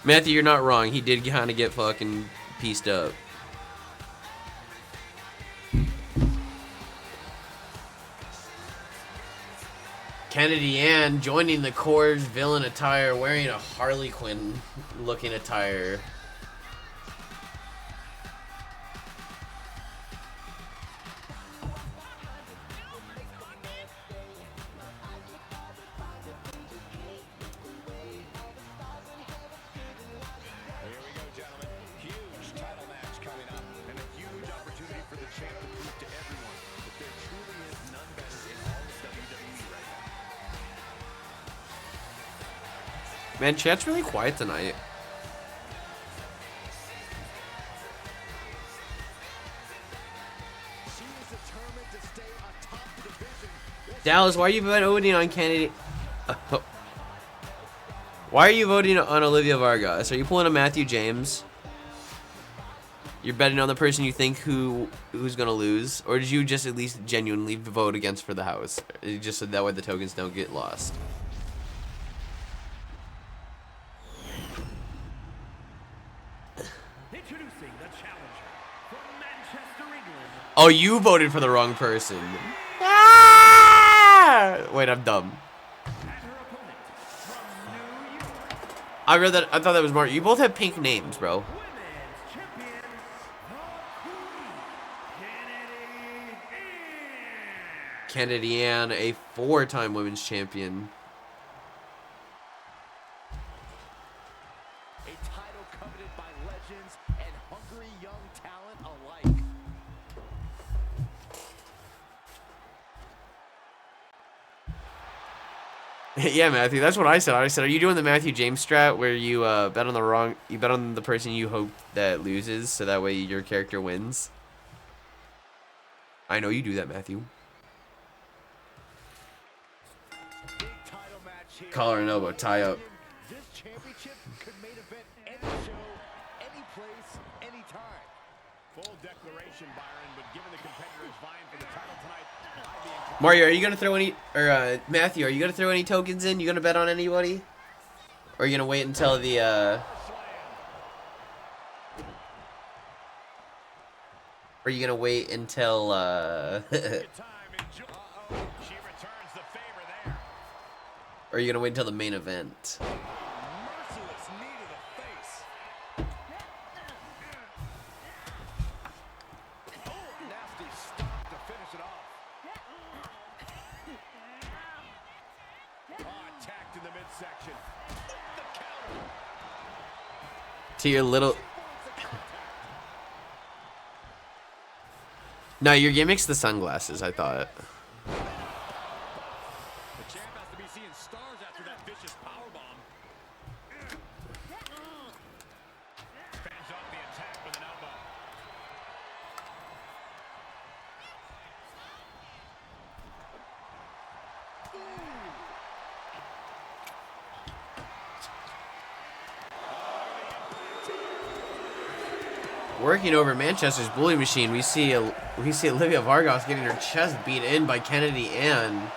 Matthew, you're not wrong. He did kind of get fucking pieced up. Kennedy Ann joining the Core's villain attire, wearing a Harley Quinn looking attire. Man, chat's really quiet tonight. Dallas, why are you voting on Kennedy? Why are you voting on Olivia Vargas? Are you pulling a Matthew James? You're betting on the person you think who's gonna lose, or did you just at least genuinely vote against for the house? Just so that way the tokens don't get lost. introducing the challenger from Manchester, England. Oh, you voted for the wrong person. Ah! Wait, I'm dumb. And her opponent from New York, I read that. I thought that was Mark. You both have pink names, bro. Women's Champion, the Queen, Kennedy Ann. Kennedy Ann, a 4-time women's champion. A title coveted by legends and hungry young talent alike. Yeah, Matthew, that's what I said. I said, are you doing the Matthew James strat where you bet on the person you hope that loses, so that way your character wins? I know you do that, Matthew. Big title match here. Collar and elbow, tie up. This championship could main event any show, any place, any time. Full declaration, Byron, but given the competitors vying for the title tonight, I'd be inclined. Mario, are you gonna throw any, or Matthew, are you gonna throw any tokens in? You gonna bet on anybody? Or are you gonna wait until the Or are you gonna wait until Time enjoy. She returns the favor there. Or are you gonna wait until the main event? Merciless knee to the face. Oh, nasty stop to finish it off. Oh, attacked in the midsection. The counter. To your little. No, your gimmick's the sunglasses, I thought. The champ has to be seeing stars after that vicious powerbomb. Fends off the attack with an elbow. Working over Manchester's bully machine, we see Olivia Vargas getting her chest beat in by Kennedy Ann. That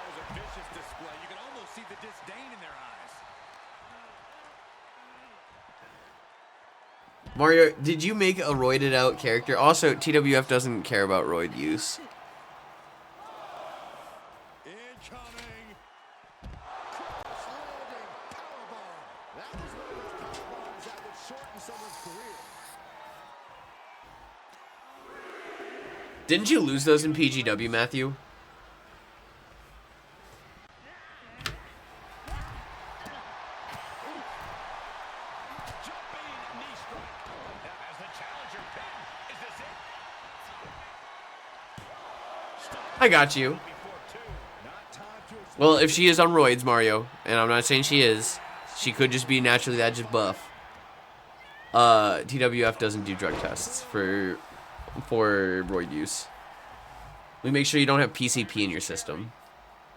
was a vicious display. You can almost see the disdain in their eyes. Mario, did you make a roided out character? Also, TWF doesn't care about roid use. Incoming. Cross-loading powerbomb. That was one of those powerbombs that would shorten someone's career. Didn't you lose those in PGW, Matthew? Jumping knee strike. Now as the challenger pin. Is this it? I got you. Before two. Not time to explode. Well, if she is on roids, Mario, and I'm not saying she is, she could just be naturally that just buff. TWF doesn't do drug tests for roid use. We make sure you don't have PCP in your system.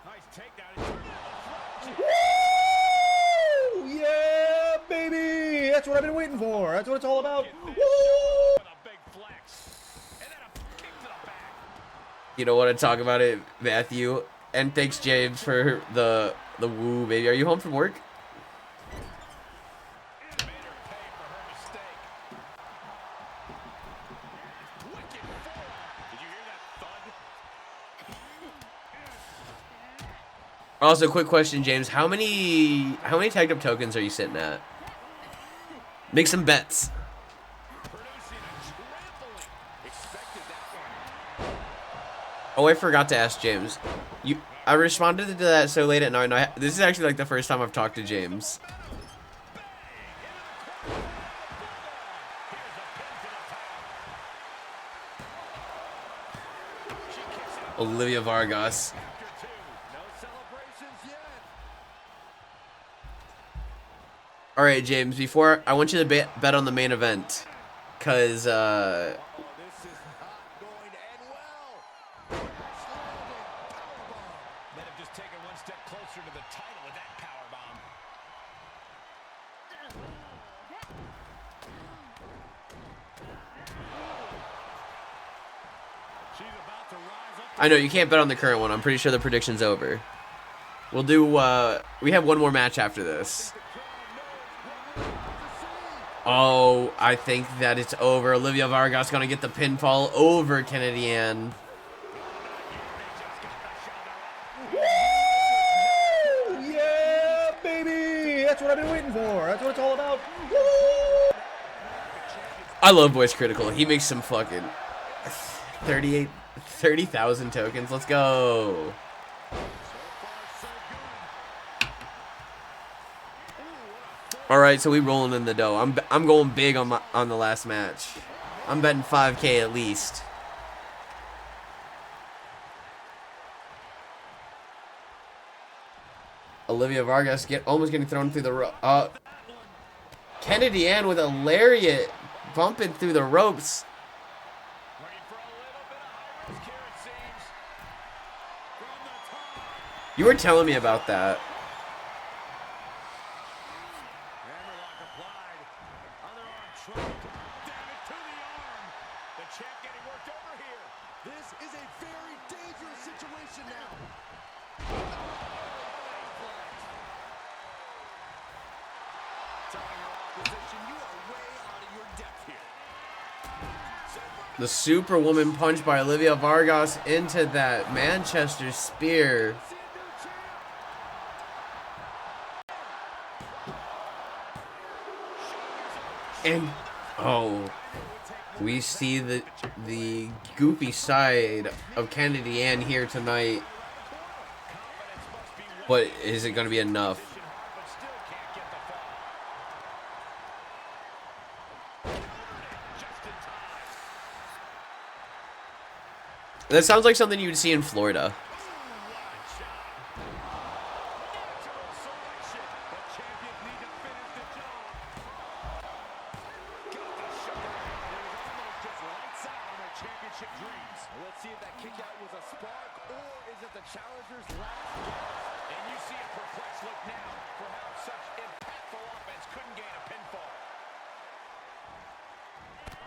Nice takedown. Woo! Yeah, baby! That's what I've been waiting for. That's what it's all about. Woo! With a big flex. And then a kick to the back. You don't want to talk about it, Matthew. And thanks, James, for the woo, baby. Are you home from work? Made her pay for her mistake. Wicked forearm. Did you hear that thud? Also, quick question, James. How many tagged up tokens are you sitting at? Make some bets. Producing a trampling. Expected that one. Oh, I forgot to ask James. I responded to that so late at night. And this is actually like the first time I've talked to James. Olivia Vargas. After two. No celebrations yet. All right, James. Before I want you to bet on the main event, cause Oh, this is not going to end well. Crash-landing powerbomb. Might have just taken one step closer to the title with that powerbomb. She's about to rise up. I know you can't bet on the current one. I'm pretty sure the prediction's over. We'll do. We have one more match after this. Oh, I think that it's over. Olivia Vargas gonna get the pinfall over Kennedy Ann. Woo! Yeah, baby! That's what I've been waiting for. That's what it's all about. Woo! I love Voice Critical. He makes some fucking 30,000 tokens. Let's go. All right, so we rolling in the dough. I'm going big on the last match. I'm betting 5K at least. Olivia Vargas almost getting thrown through the Kennedy Ann with a lariat bumping through the ropes. Ready for a little bit of high risk here, it seems. From the top. You were telling me about that. Hammerlock applied. Other arm trapped. Damage to the arm. The champ getting worked over here. This is a very dangerous situation now. Telling your opposition you are way out of your depth here. The Superwoman punch by Olivia Vargas into that Manchester spear. And oh, we see the goofy side of Kennedy Ann here tonight. But is it going to be enough? But still can't get the fall. Just in time. That sounds like something you'd see in Florida. Natural selection. The champions need to finish the job. Got the shot. It was almost just lights out on their championship dreams. Let's see if that kick out was a spark or is it the challenger's last gasp. And you see a perplexed look now for how such impactful offense couldn't gain a pinfall.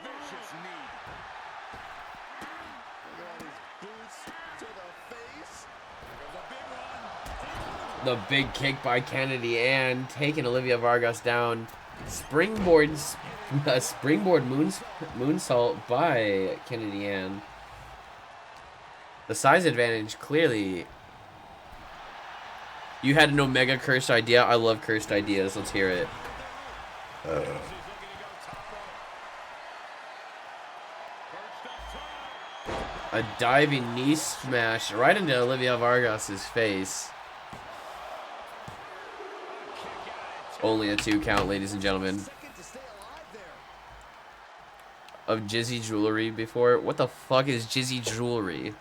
Vicious knee. Look at all these boots to the face. There goes a big one. The big kick by Kennedy and taking Olivia Vargas down. Springboard moonsault by Kennedy Ann. The size advantage, clearly. You had an Omega cursed idea. I love cursed ideas. Let's hear it. A diving knee smash right into Olivia Vargas's face. Only a 2 count, ladies and gentlemen. Of Jizzy Jewelry before. What the fuck is Jizzy Jewelry?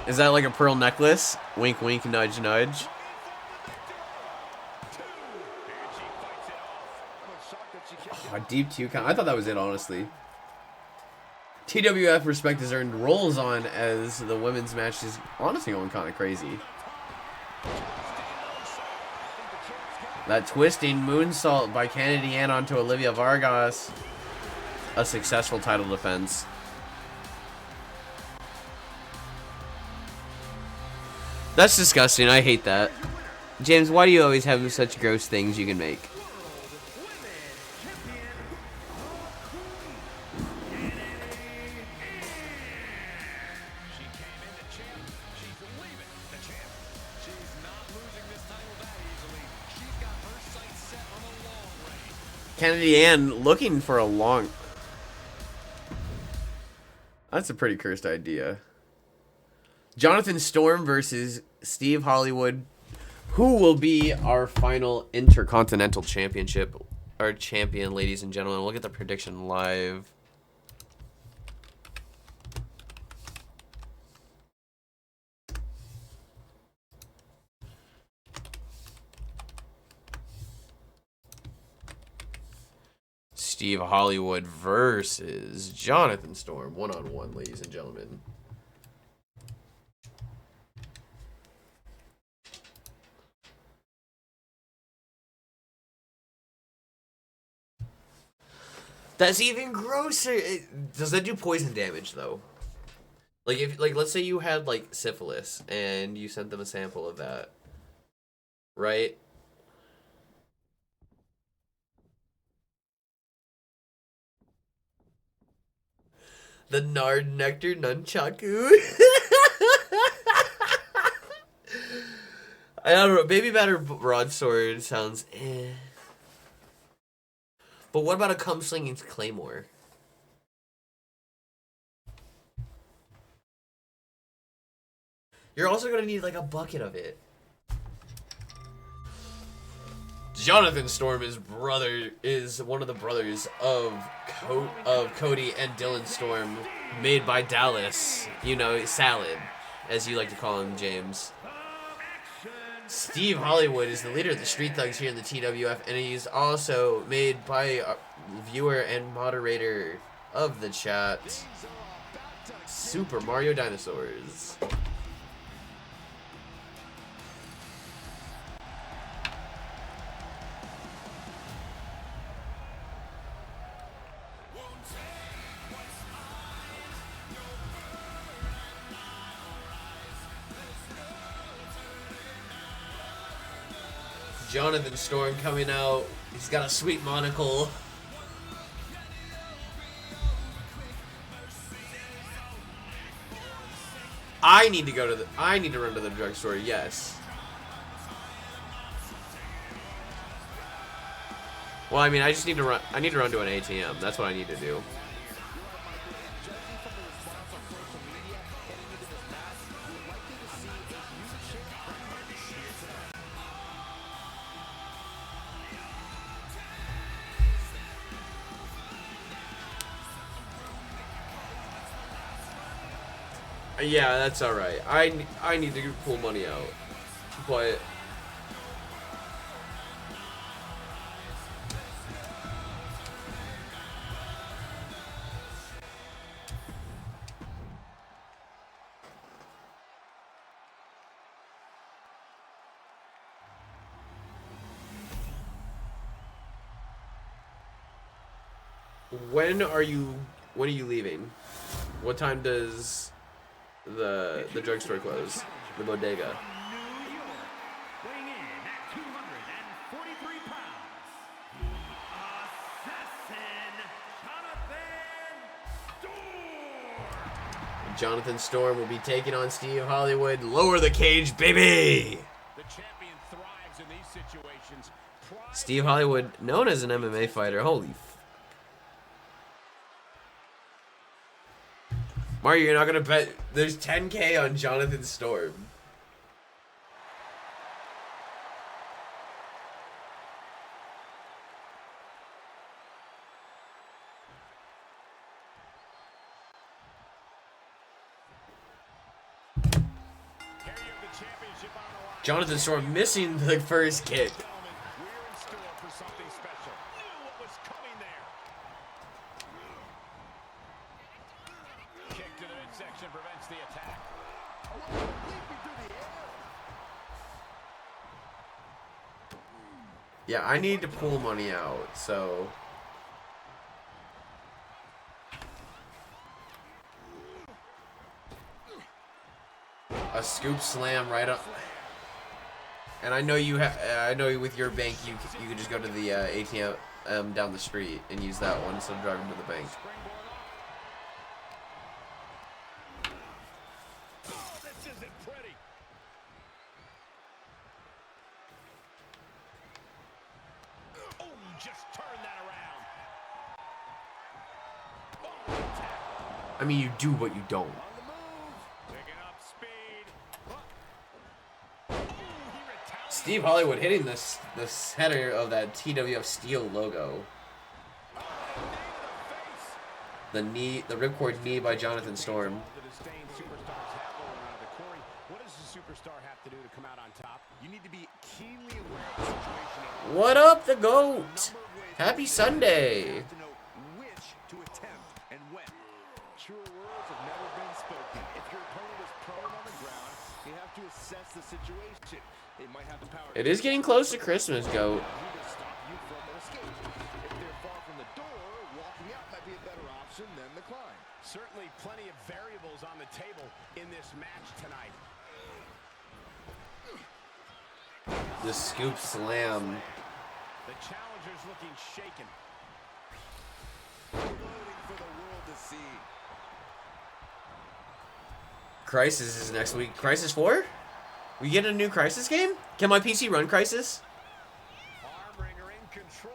Is that like a pearl necklace? Wink, wink, nudge, nudge. Oh, a deep 2 count. I thought that was it, honestly. TWF respect is earned rolls on as the women's match is honestly going kind of crazy. That twisting moonsault by Kennedy Ann onto Olivia Vargas. A successful title defense. That's disgusting. I hate that. James, why do you always have such gross things you can make? Kennedy Ann looking for a long... That's a pretty cursed idea. Jonathan Storm versus Steve Hollywood. Who will be our final Intercontinental Championship? Our champion, ladies and gentlemen. We'll get the prediction live. Steve Hollywood versus Jonathan Storm. 1-on-1, ladies and gentlemen. That's even grosser. Does that do poison damage though? Like if let's say you had like syphilis and you sent them a sample of that. Right? The Nard Nectar Nunchaku. I don't know. Baby Batter Broadsword sounds eh. But what about a cum slinging claymore? You're also gonna need like a bucket of it. Jonathan Storm is one of the brothers of Cody and Dylan Storm, made by Dallas. You know, Salad, as you like to call him, James. Steve Hollywood is the leader of the Street Thugs here in the TWF, and he's also made by a viewer and moderator of the chat, Super Mario Dinosaurs. Jonathan Storm coming out. He's got a sweet monocle. I need to run to the drugstore, yes. Well, I mean, I just need to run to an ATM. That's what I need to do. Yeah, that's alright. I need to pull money out. But When are you leaving? What time does the drugstore close? The bodega. New York, weighing in at 243 pounds, the Assassin, Jonathan Storm. Jonathan Storm will be taking on Steve Hollywood. Lower the cage, baby! The champion thrives in these situations. Steve Hollywood, known as an MMA fighter. Holy Mario, you're not gonna bet. There's 10K on Jonathan Storm. Jonathan Storm missing the first kick. We're in store for something special. Knew what was coming there. Kick to the midsection prevents the attack. Yeah, I need to pull money out, so. A scoop slam right up. And I know you I know with your bank you could just go to the ATM down the street and use that one instead of driving to the bank. Oh, this isn't pretty. Oh, just turn that around. I mean, you do, but you don't. On the move. Picking up speed. Steve Hollywood hitting this header of that TWF Steel logo. The ripcord knee by Jonathan Storm. The disdain superstars have going around the Corey. What does the superstar have to do to come out on top? You need to be keenly aware of the situation. What up, the GOAT? Happy Sunday. To know which to attempt and when. True words have never been spoken. If your opponent is prone on the ground, you have to assess the situation. They might have the power. It is getting close to Christmas, GOAT. To stop you from an escape. If they're far from the door, walking out might be a better option than the climb. Certainly plenty of variables on the table in this match tonight. The scoop slam. The challenger's looking shaken. Loading for the world to see. Crisis is next week. Crisis 4? We get a new Crisis game? Can my PC run Crisis? Armringer in control.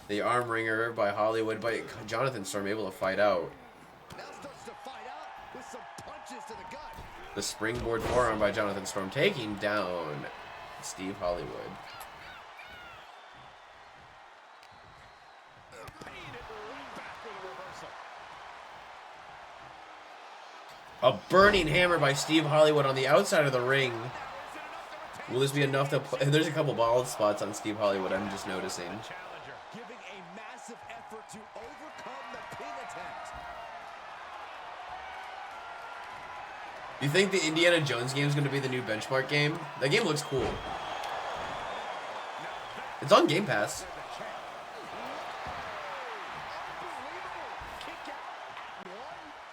The arm wringer by Hollywood by Jonathan Storm able to fight out. Now starts to fight out with some punches to the gut. The springboard forearm by Jonathan Storm taking down Steve Hollywood. Paying it right back with a reversal. A burning hammer by Steve Hollywood on the outside of the ring. Will this be enough to... There's a couple bald spots on Steve Hollywood, I'm just noticing. Challenger giving a massive effort to overcome the pin attempt. Do you think the Indiana Jones game is going to be the new benchmark game? That game looks cool. It's on Game Pass.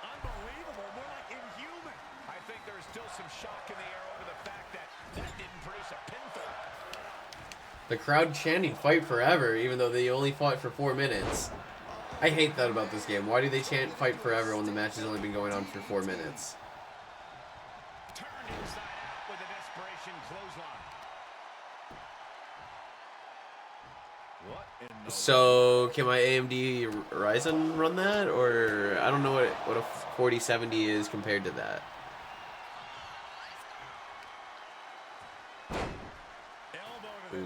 Unbelievable, more like inhuman. I think there's still some shock in the air over the fact that didn't produce a pinfall. The crowd chanting "Fight Forever," even though they only fought for 4 minutes. I hate that about this game. Why do they chant "Fight Forever" when the match has only been going on for 4 minutes? Turned inside out with a desperation clothesline. What in the So, can my AMD Ryzen run that? Or, I don't know what a 4070 is compared to that.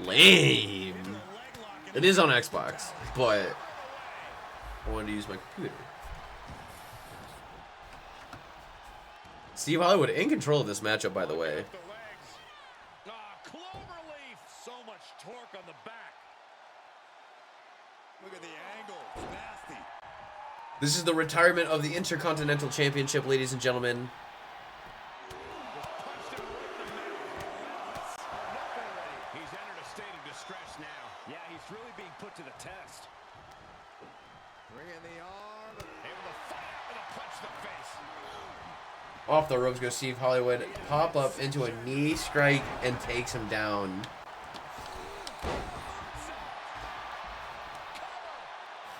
Lame. It is on Xbox, but I wanted to use my computer. Steve Hollywood in control of this matchup, by the way. the legs? Cloverleaf. So much torque on the back. Look at the angle. It's nasty. This is the retirement of the Intercontinental Championship, ladies and gentlemen. Punched him right in the middle. Nothing ready. He's entered a state of distress now. Yeah, he's really being put to the test. Off the ropes goes Steve Hollywood. Pop up into a knee strike and takes him down.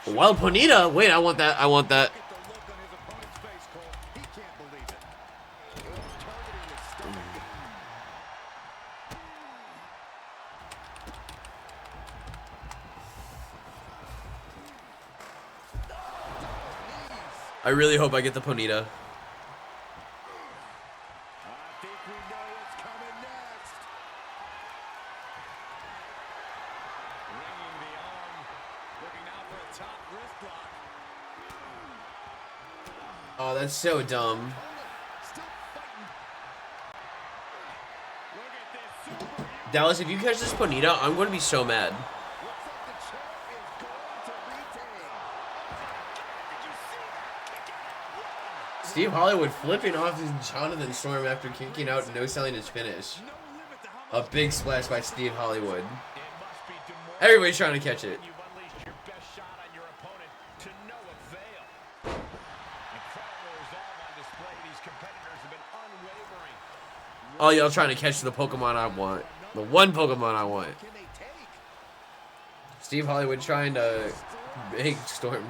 Wild Bonita. Wait, I want that. I want that. I really hope I get the Bonita. I think we know what's coming next. Ringing the arm, looking out for a top wrist block. Oh, that's so dumb. Still fighting. Look at this super. Dallas, if you catch this Bonita, I'm going to be so mad. Looks like the champ is going to retain. Did you see that? Kick out. Steve Hollywood flipping off Jonathan Storm after kicking out and no selling his finish. No limit to how A big splash by Steve Hollywood. it must be demoralizing. Everybody's trying to catch it. You've unleashed your best shot on your opponent to no avail. Incredible resolve on display. These competitors have been unwavering. All y'all trying to catch the Pokemon I want. The one Pokemon I want. Can they take? Steve Hollywood trying to make Storm.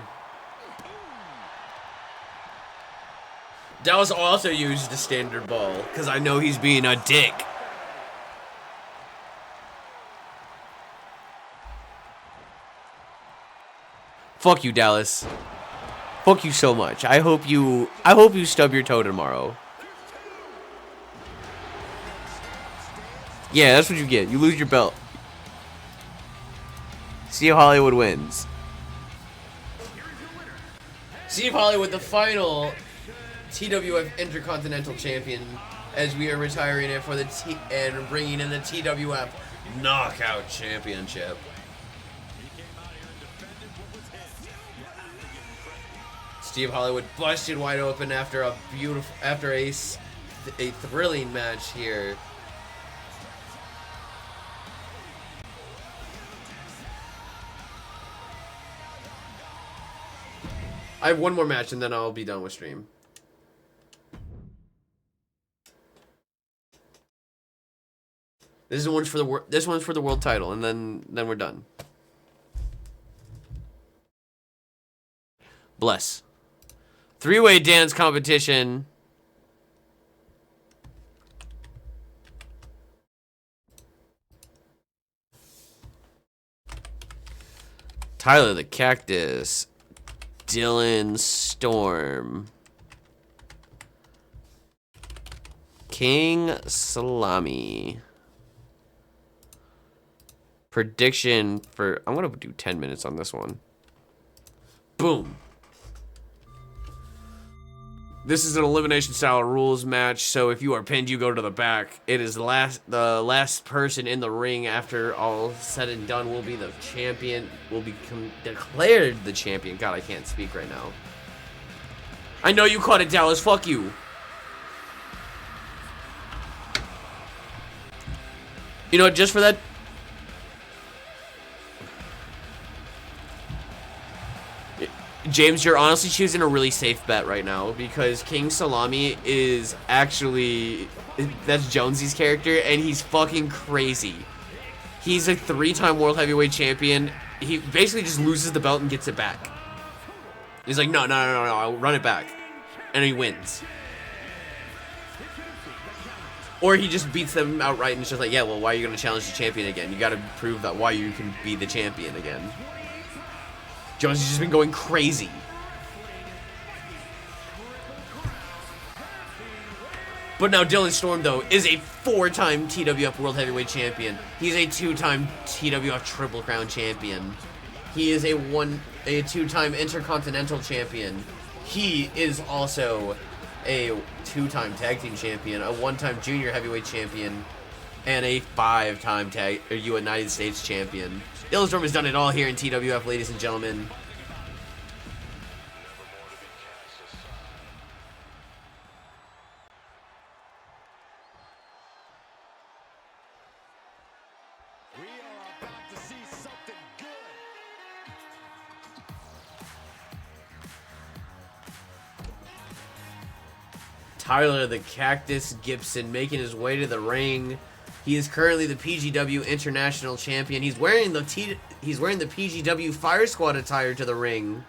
Dallas also used the standard ball because I know he's being a dick. Fuck you, Dallas. Fuck you so much. I hope you stub your toe tomorrow. Yeah, that's what you get. You lose your belt. Steve Hollywood wins. Steve Hollywood, the final TWF Intercontinental Champion, as we are retiring it for the and bringing in the TWF Knockout Championship. Steve Hollywood busted wide open after a thrilling match here. I have one more match and then I'll be done with stream. This one's for the world title, and then we're done. Bless. Three-way dance competition. Tyler the Cactus. Dylan Storm. King Salami. Prediction for... I'm going to do 10 minutes on this one. Boom. This is an elimination style rules match, so if you are pinned, you go to the back. It is the last person in the ring after all said and done will be the champion, will become declared the champion. God, I can't speak right now. I know you caught it, Dallas. Fuck you. You know, just for that... James, you're honestly choosing a really safe bet right now because King Salami is actually... That's Jonesy's character, and he's fucking crazy. He's a 3-time World Heavyweight Champion. He basically just loses the belt and gets it back. He's like, no, I'll run it back. And he wins. Or he just beats them outright and it's just like, yeah, well, why are you going to challenge the champion again? You got to prove that why you can be the champion again. Jonesy's just been going crazy. But now Dylan Storm, though, is a 4-time TWF World Heavyweight Champion. He's a 2-time TWF Triple Crown Champion. He is a 2-time Intercontinental Champion. He is also a 2-time Tag Team Champion, a 1-time Junior Heavyweight Champion, and a 5-time United States Champion. Dylan Storm has done it all here in TWF, ladies and gentlemen. We are about to see something good. Tyler the Cactus Gibson making his way to the ring. He is currently the PGW International Champion. He's wearing the PGW Fire Squad attire to the ring.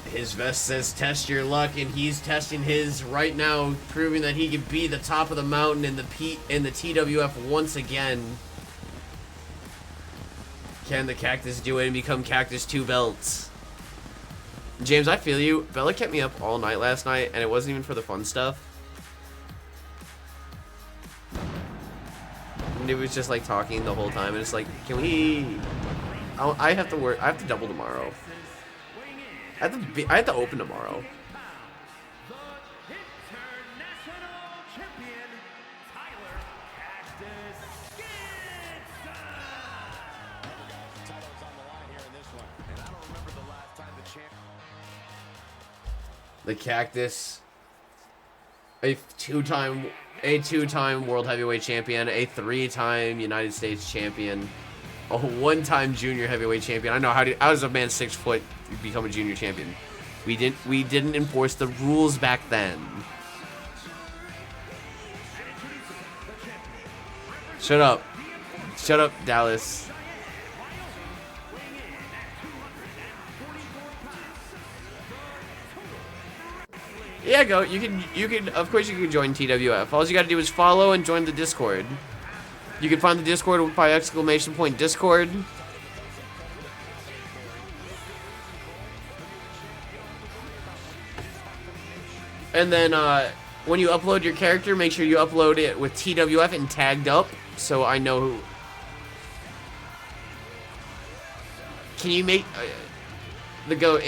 His vest says test your luck, and he's testing his right now, proving that he can be the top of the mountain in the TWF once again. Can the Cactus do it and become Cactus 2 belts? James, I feel you. Bella kept me up all night last night, and it wasn't even for the fun stuff. And it was just like talking the whole time, and it's like, can we... I have to work. I have to double tomorrow. I have to open tomorrow. The Cactus, a two-time World Heavyweight Champion, a 3-time United States Champion, a 1-time Junior Heavyweight Champion. I know how does a man 6 foot become a Junior Champion? We didn't enforce the rules back then. Shut up, Dallas. Yeah, go. You can. Of course, you can join TWF. All you got to do is follow and join the Discord. You can find the Discord by !Discord. And then when you upload your character, make sure you upload it with TWF and tagged up, so I know who. Can you make the go?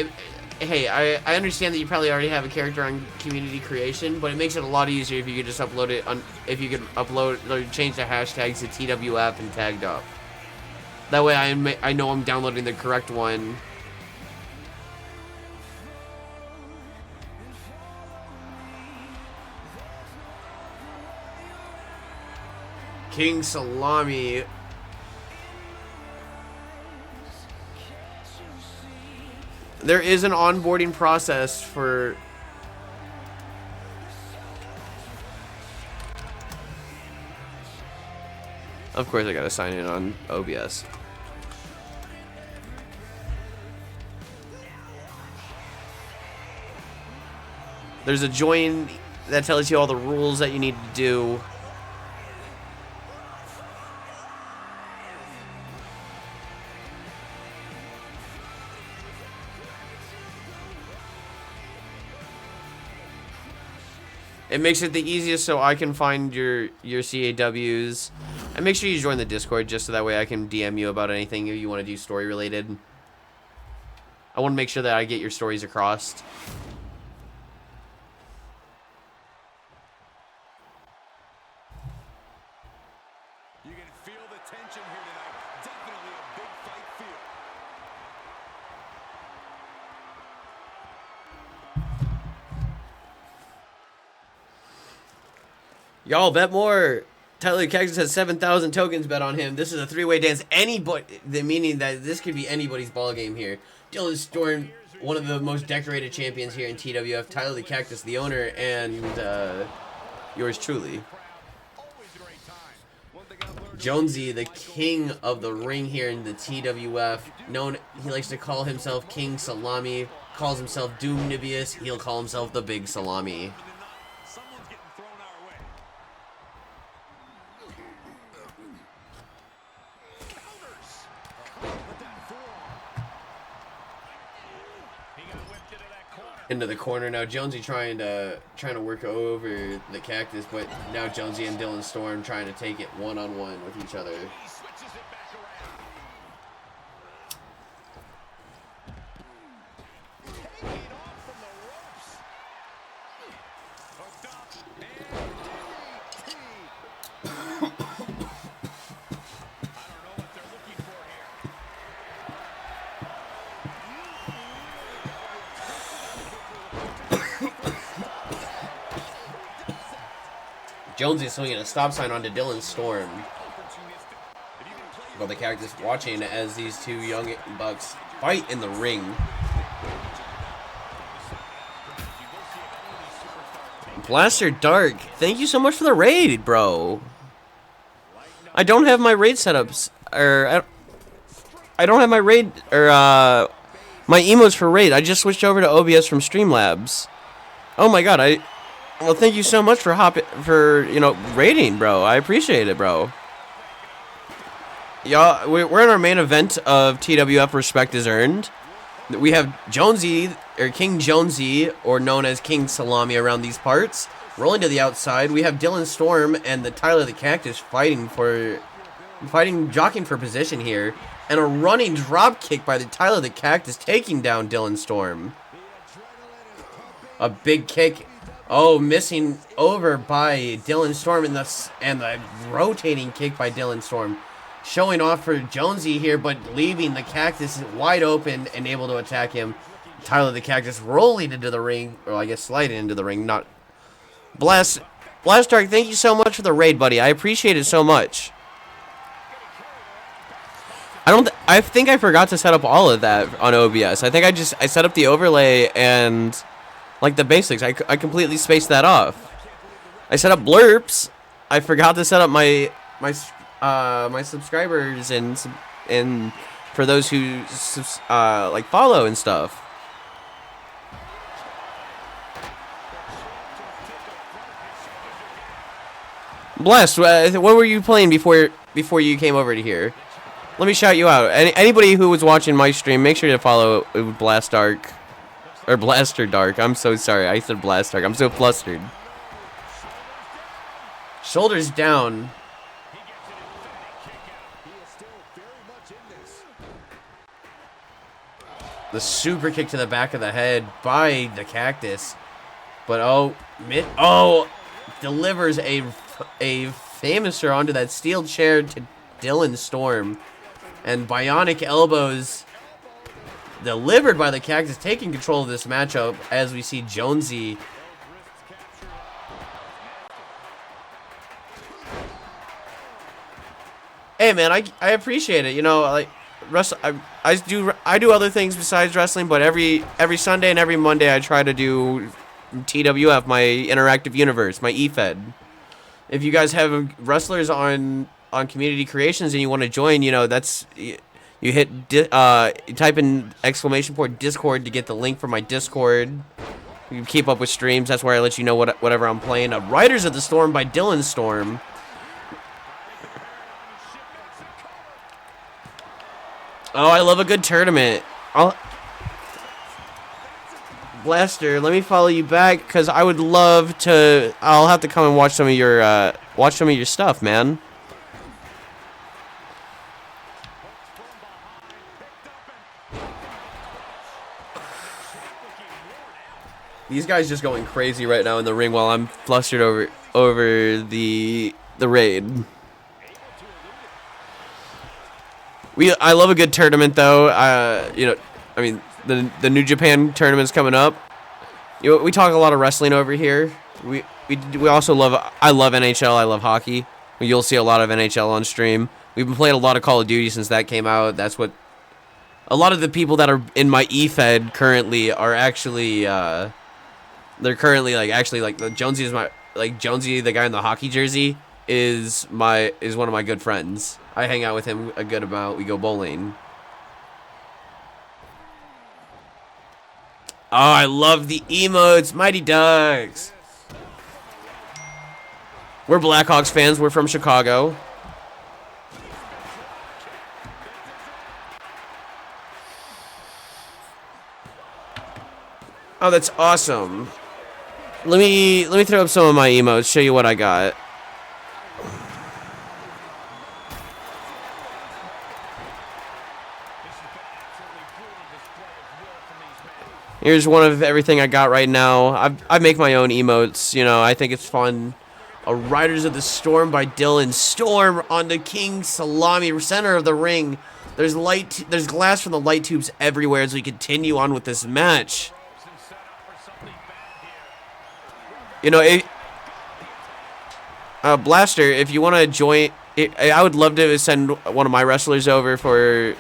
Hey, I understand that you probably already have a character on community creation, but it makes it a lot easier if you could just upload it on, if you could upload or change the hashtags to TWF and tagged up. That way I know I'm downloading the correct one. King Salami. There is an onboarding process for... Of course I gotta sign in on OBS. There's a join that tells you all the rules that you need to do. It makes it the easiest so I can find your CAWs. And make sure you join the Discord just so that way I can DM you about anything if you want to do story related. I want to make sure that I get your stories across. You can feel the tension here tonight. Definitely a big fight feel. Y'all bet more. Tyler the Cactus has 7,000 tokens bet on him. This is a 3-way dance. Meaning that this could be anybody's ball game here. Dylan Storm, one of the most decorated champions here in TWF. Tyler the Cactus, the owner, and yours truly. Jonesy, the king of the ring here in the TWF. He likes to call himself King Salami. Calls himself Doom Nibius. He'll call himself the Big Salami. Someone's getting thrown our way. Counters. With that forearm. He got whipped into that corner. Into the corner now. Jonesy trying to work over the Cactus, but now Jonesy and Dylan Storm trying to take it one-on-one with each other. He switches it back around. Taking off from the ropes. Hooked up and DDT. I don't know what they're looking for here. Jonesy swinging a stop sign onto Dylan Storm. Opportunistic Well, the Cactus watching as these two young bucks fight in the ring. Blaster Dark, thank you so much for the raid, bro. I don't have my raid setups, or I don't have my raid, or my emotes for raid. I just switched over to OBS from Streamlabs. Oh my god, well, thank you so much for raiding, bro. I appreciate it, bro. Y'all, we're in our main event of TWF Respect is Earned. We have Jonesy, or King Jonesy, or known as King Salami around these parts, rolling to the outside. We have Dylan Storm and the Tyler the Cactus jockeying for position here. And a running drop kick by the Tyler the Cactus taking down Dylan Storm. A big kick. Oh, missing over by Dylan Storm, and the rotating kick by Dylan Storm. Showing off for Jonesy here, but leaving the Cactus wide open and able to attack him. Tyler the Cactus rolling into the ring, or I guess sliding into the ring. Not Blast Dark, thank you so much for the raid, buddy. I appreciate it so much. I think I forgot to set up all of that on OBS. I think I set up the overlay and like the basics. I completely spaced that off. I set up blurps. I forgot to set up my subscribers and for those who like follow and stuff. Blessed, what were you playing before you came over to here? Let me shout you out. Anybody who was watching my stream, make sure to follow Blast Dark or Blaster Dark. I'm so sorry, I said Blast Dark. I'm so flustered. Shoulders down. The super kick to the back of the head by the Cactus. But delivers a famouser onto that steel chair to Dylan Storm. And bionic elbows delivered by the Cactus, taking control of this matchup as we see Jonesy. Hey man, I appreciate it. You know, like I do other things besides wrestling, but every Sunday and every Monday I try to do TWF, my interactive universe, my Efed. If you guys have wrestlers on Community Creations and you want to join, you know, you type in !Discord to get the link for my Discord. You keep up with streams. That's where I let you know whatever I'm playing. Riders of the Storm by Dylan Storm. Oh, I love a good tournament. Blaster, let me follow you back because I would love to. I'll have to come and watch some of your stuff, man. These guys just going crazy right now in the ring while I'm flustered over the raid. I love a good tournament though. You know, I mean the New Japan tournament's coming up. You know, we talk a lot of wrestling over here. We also I love NHL. I love hockey. You'll see a lot of NHL on stream. We've been playing a lot of Call of Duty since that came out. That's what a lot of the people that are in my Efed currently are actually. They're currently like Jonesy is Jonesy, the guy in the hockey jersey, is one of my good friends. I hang out with him a good amount. We go bowling. Oh, I love the emotes, Mighty Ducks. We're Blackhawks fans. We're from Chicago. Oh, that's awesome. Let me throw up some of my emotes, show you what I got. Here's one of everything I got right now. I make my own emotes, you know, I think it's fun. A Riders of the Storm by Dylan Storm on the King Salami, center of the ring. There's glass from the light tubes everywhere as we continue on with this match. You know, Blaster, if you want to join, I would love to send one of my wrestlers over for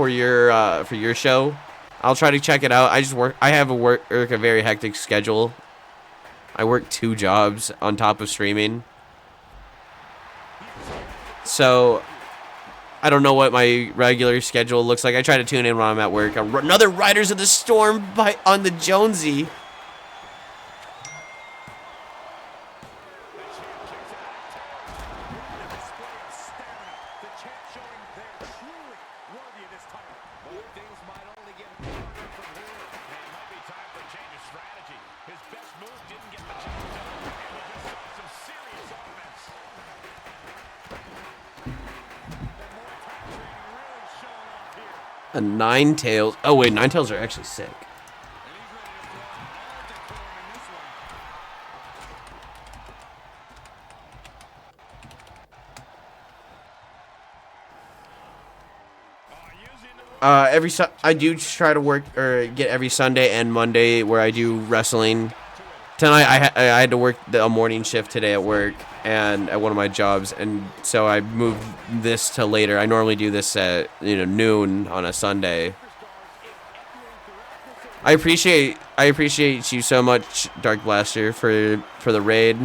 your show. I'll try to check it out. I have a very hectic schedule. I work 2 jobs on top of streaming. So I don't know what my regular schedule looks like. I try to tune in when I'm at work. Another Riders of the Storm on the Jonesy. A 9 tails. Oh wait, 9 tails are actually sick. I do try to work or get every Sunday and Monday where I do wrestling. Tonight I had to work a morning shift today at work and at one of my jobs, and so I moved this to later. I normally do this at noon on a Sunday. I appreciate you so much, Dark Blaster, for the raid.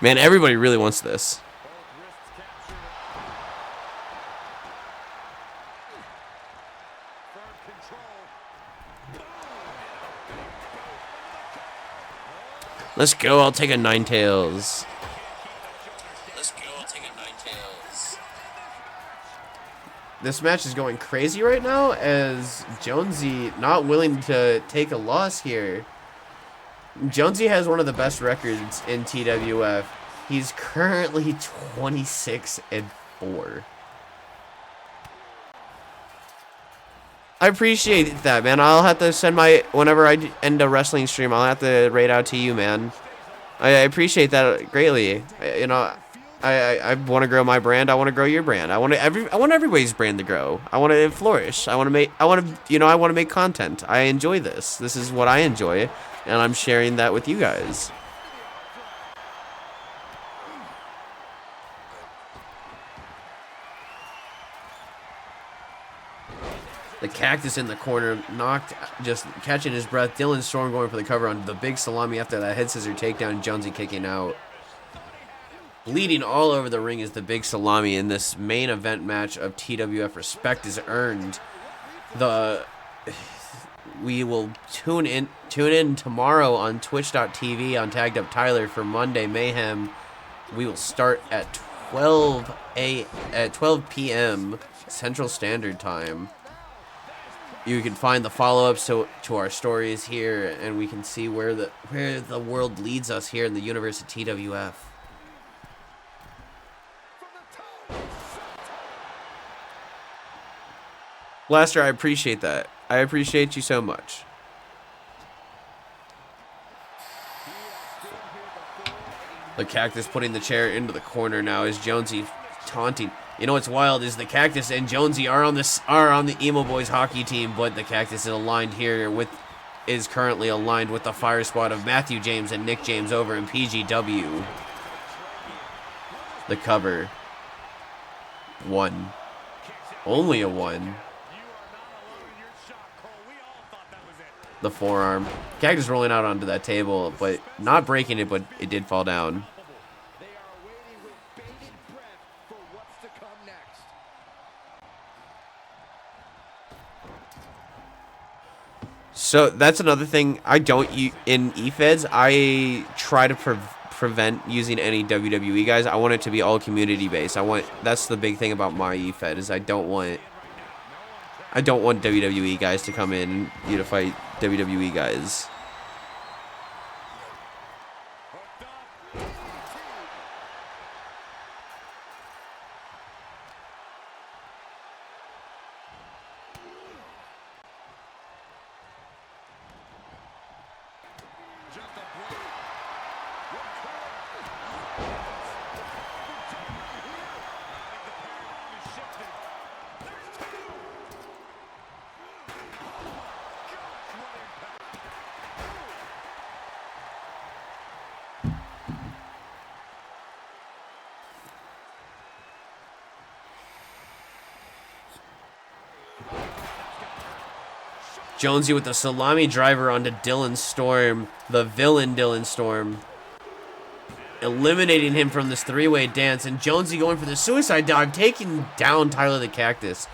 Man, everybody really wants this. Let's go, I'll take a 9 tails. This match is going crazy right now as Jonesy not willing to take a loss here. Jonesy has one of the best records in TWF. He's currently 26-4. I appreciate that, man. I'll have to send whenever I end a wrestling stream, I'll have to raid out to you, man. I appreciate that greatly. I want to grow my brand. I want to grow your brand. I want everybody's brand to grow. I want to flourish. I want to make content. I enjoy this. This is what I enjoy, and I'm sharing that with you guys. The Cactus in the corner, just catching his breath. Dylan Storm going for the cover on the big salami after that head scissor takedown. Jonesy kicking out. Bleeding all over the ring is the big salami in this main event match of TWF. Respect is earned. We will tune in tomorrow on Twitch.tv on Tagged Up Tyler for Monday Mayhem. We will start at 12 p.m. Central Standard Time. You can find the follow-ups to our stories here, and we can see where the world leads us here in the universe of TWF. Blaster, I appreciate that. I appreciate you so much. The Cactus putting the chair into the corner now as Jonesy taunting. You know what's wild is the Cactus and Jonesy are on the Emo Boys hockey team, but the Cactus is currently aligned with the fire squad of Matthew James and Nick James over in PGW. The cover. 1. Only a 1. The forearm. Cactus rolling out onto that table, but not breaking it, but it did fall down. So that's another thing I don't in Efeds. I try to prevent using any WWE guys. I want it to be all community based. That's the big thing about my Efed is I don't want WWE guys to come in to fight WWE guys. Jonesy with the salami driver onto Dylan Storm, the villain Dylan Storm. Eliminating him from this three-way dance. And Jonesy going for the suicide dive, taking down Tyler the Cactus.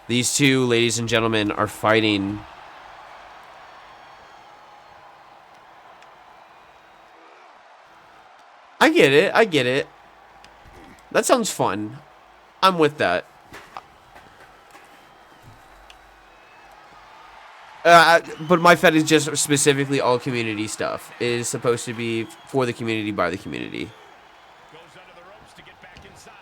These two, ladies and gentlemen, are fighting. I get it. I get it. That sounds fun. I'm with that. But my Fed is just specifically all community stuff. It is supposed to be for the community, by the community. Goes under the ropes to get back inside.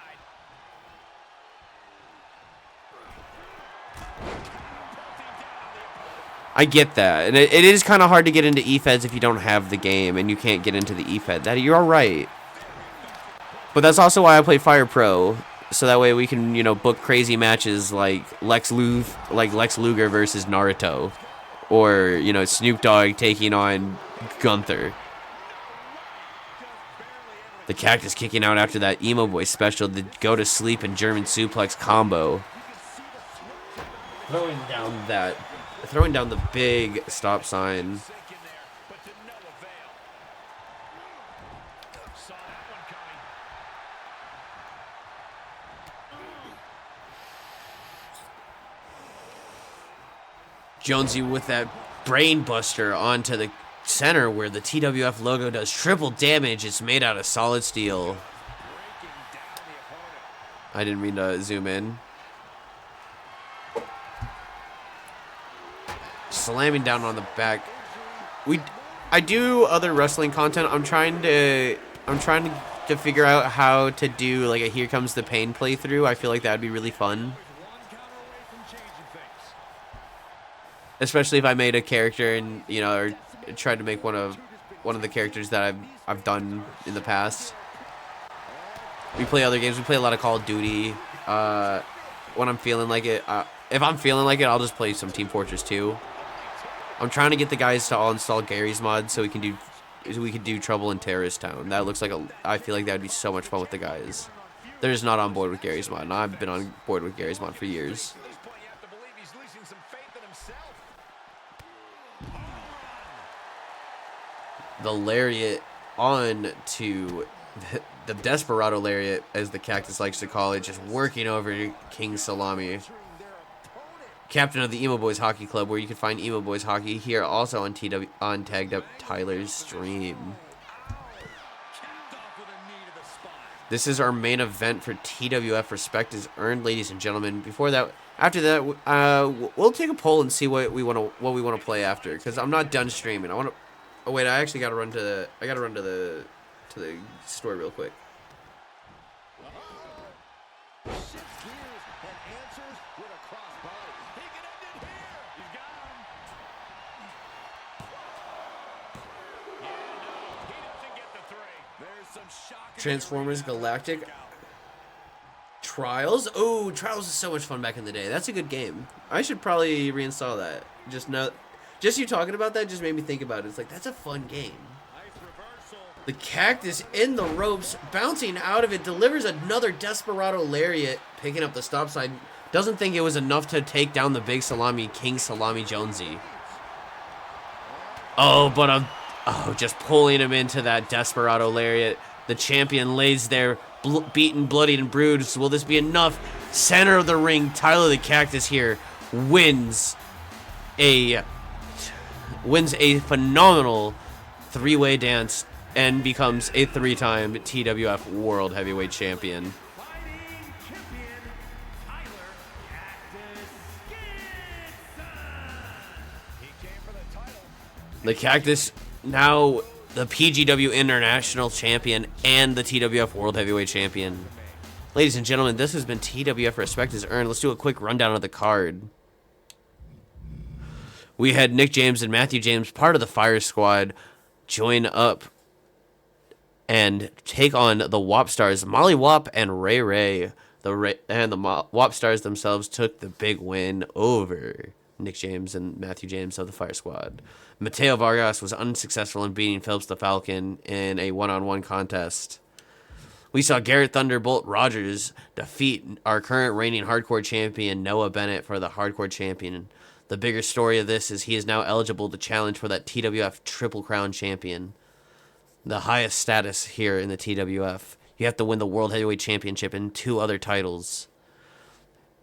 I get that. And it is kind of hard to get into Efeds if you don't have the game and you can't get into the Efed. That you're right. But that's also why I play Fire Pro. So that way we can, you know, book crazy matches like Lex Luger versus Naruto. Or, you know, Snoop Dogg taking on Gunther. The Cactus kicking out after that Emo Boy special, the go to sleep and German suplex combo. Throwing down the big stop sign. Jonesy with that brain buster onto the center where the TWF logo does triple damage. It's made out of solid steel. I didn't mean to zoom in. Slamming down on the back. I do other wrestling content. I'm trying to figure out how to do like a Here Comes the Pain playthrough. I feel like that'd be really fun. Especially if I made a character and, you know, or tried to make one of the characters that I've done in the past. We play other games. We play a lot of Call of Duty. When I'm feeling like it, if I'm feeling like it, I'll just play some Team Fortress 2. I'm trying to get the guys to all install Gary's mod so we can do Trouble in Terrorist Town. That looks like I feel like that would be so much fun with the guys. They're just not on board with Gary's mod, and I've been on board with Gary's mod for years. The lariat on to the Desperado lariat, as the Cactus likes to call it, just working over King Salami. Captain of the Emo Boys Hockey Club, where you can find Emo Boys Hockey here also on Tagged Up Tyler's stream. This is our main event for TWF. Respect is earned, ladies and gentlemen. After that, we'll take a poll and see what we want to play after, because I'm not done streaming. Oh wait, I actually gotta run to the store real quick. Transformers Galactic Trials. Oh, Trials is so much fun back in the day. That's a good game. I should probably reinstall that. Just you talking about that just made me think about it. It's like, that's a fun game. The Cactus in the ropes, bouncing out of it, delivers another Desperado lariat, picking up the stop sign. Doesn't think it was enough to take down the big Salami, King Salami Jonesy. Oh, but just pulling him into that Desperado lariat. The champion lays there, beaten, bloodied, and bruised. Will this be enough? Center of the ring, Tyler the Cactus here wins a phenomenal three-way dance and becomes a three-time TWF World Heavyweight Champion. The Cactus, now the PGW International Champion and the TWF World Heavyweight Champion. Ladies and gentlemen, this has been TWF Respect is Earned. Let's do a quick rundown of the card. We had Nick James and Matthew James, part of the Fire Squad, join up and take on the WAP Stars, Molly Wap and Ray Ray. The WAP Stars themselves took the big win over Nick James and Matthew James of the Fire Squad. Mateo Vargas was unsuccessful in beating Phillips the Falcon in a one-on-one contest. We saw Garrett Thunderbolt Rogers defeat our current reigning hardcore champion, Noah Bennett, for the hardcore champion. The bigger story of this is he is now eligible to challenge for that TWF Triple Crown champion, the highest status here in the TWF. You have to win the World Heavyweight Championship and 2 other titles.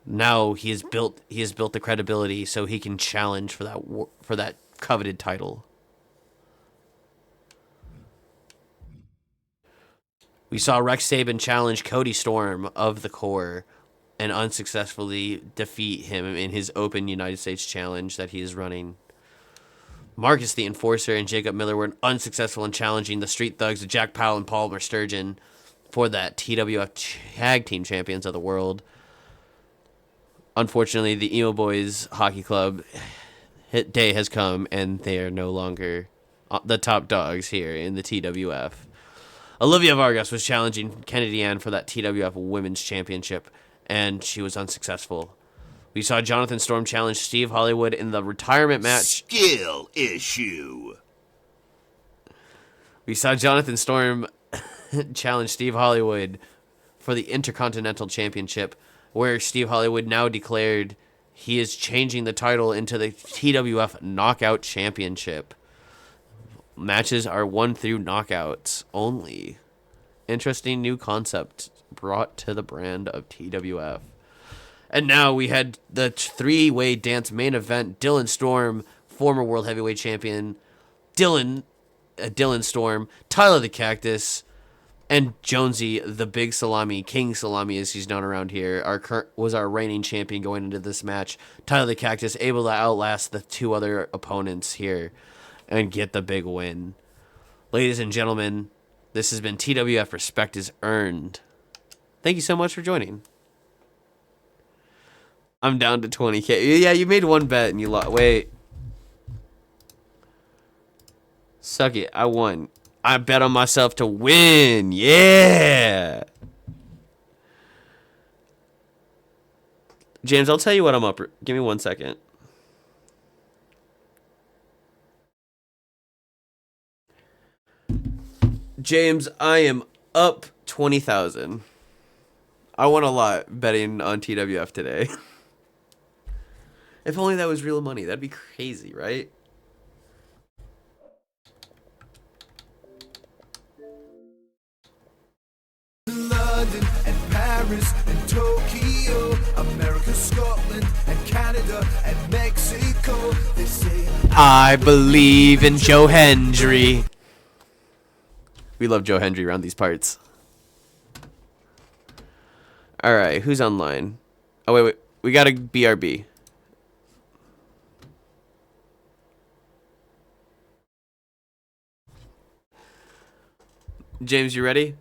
Now he has built the credibility so he can challenge for that coveted title. We saw Rex Saban challenge Cody Storm of the Core and unsuccessfully defeat him in his open United States challenge that he is running. Marcus the Enforcer and Jacob Miller were unsuccessful in challenging the Street Thugs of Jack Powell and Palmer Sturgeon for that TWF Tag Team Champions of the World. Unfortunately, the Emo Boys Hockey Club day has come, and they are no longer the top dogs here in the TWF. Olivia Vargas was challenging Kennedy Ann for that TWF Women's Championship, and she was unsuccessful. We saw Jonathan Storm challenge Steve Hollywood in the retirement match. Skill issue. We saw Jonathan Storm challenge Steve Hollywood for the Intercontinental Championship, where Steve Hollywood now declared he is changing the title into the TWF Knockout Championship. Matches are 1 through knockouts only. Interesting new concept brought to the brand of TWF. And now we had the 3-way dance main event. Dylan Storm, former World Heavyweight Champion, Dylan Storm, Tyler the Cactus, and Jonesy the Big Salami, King Salami as he's known around here, was our reigning champion going into this match. Tyler the Cactus able to outlast the 2 other opponents here and get the big win. Ladies and gentlemen, this has been TWF Respect is Earned. Thank you so much for joining. I'm down to 20K. Yeah, you made one bet and you lost. Wait. Suck it. I won. I bet on myself to win. Yeah. James, I'll tell you what I'm up. Give me 1 second. James, I am up 20,000. I won a lot betting on TWF today. If only that was real money. That'd be crazy, right? London and Paris and Tokyo, America, Scotland and Canada and Mexico. They say I believe in Joe Hendry. We love Joe Hendry around these parts. All right, who's online? Oh wait, we got a BRB. James, you ready?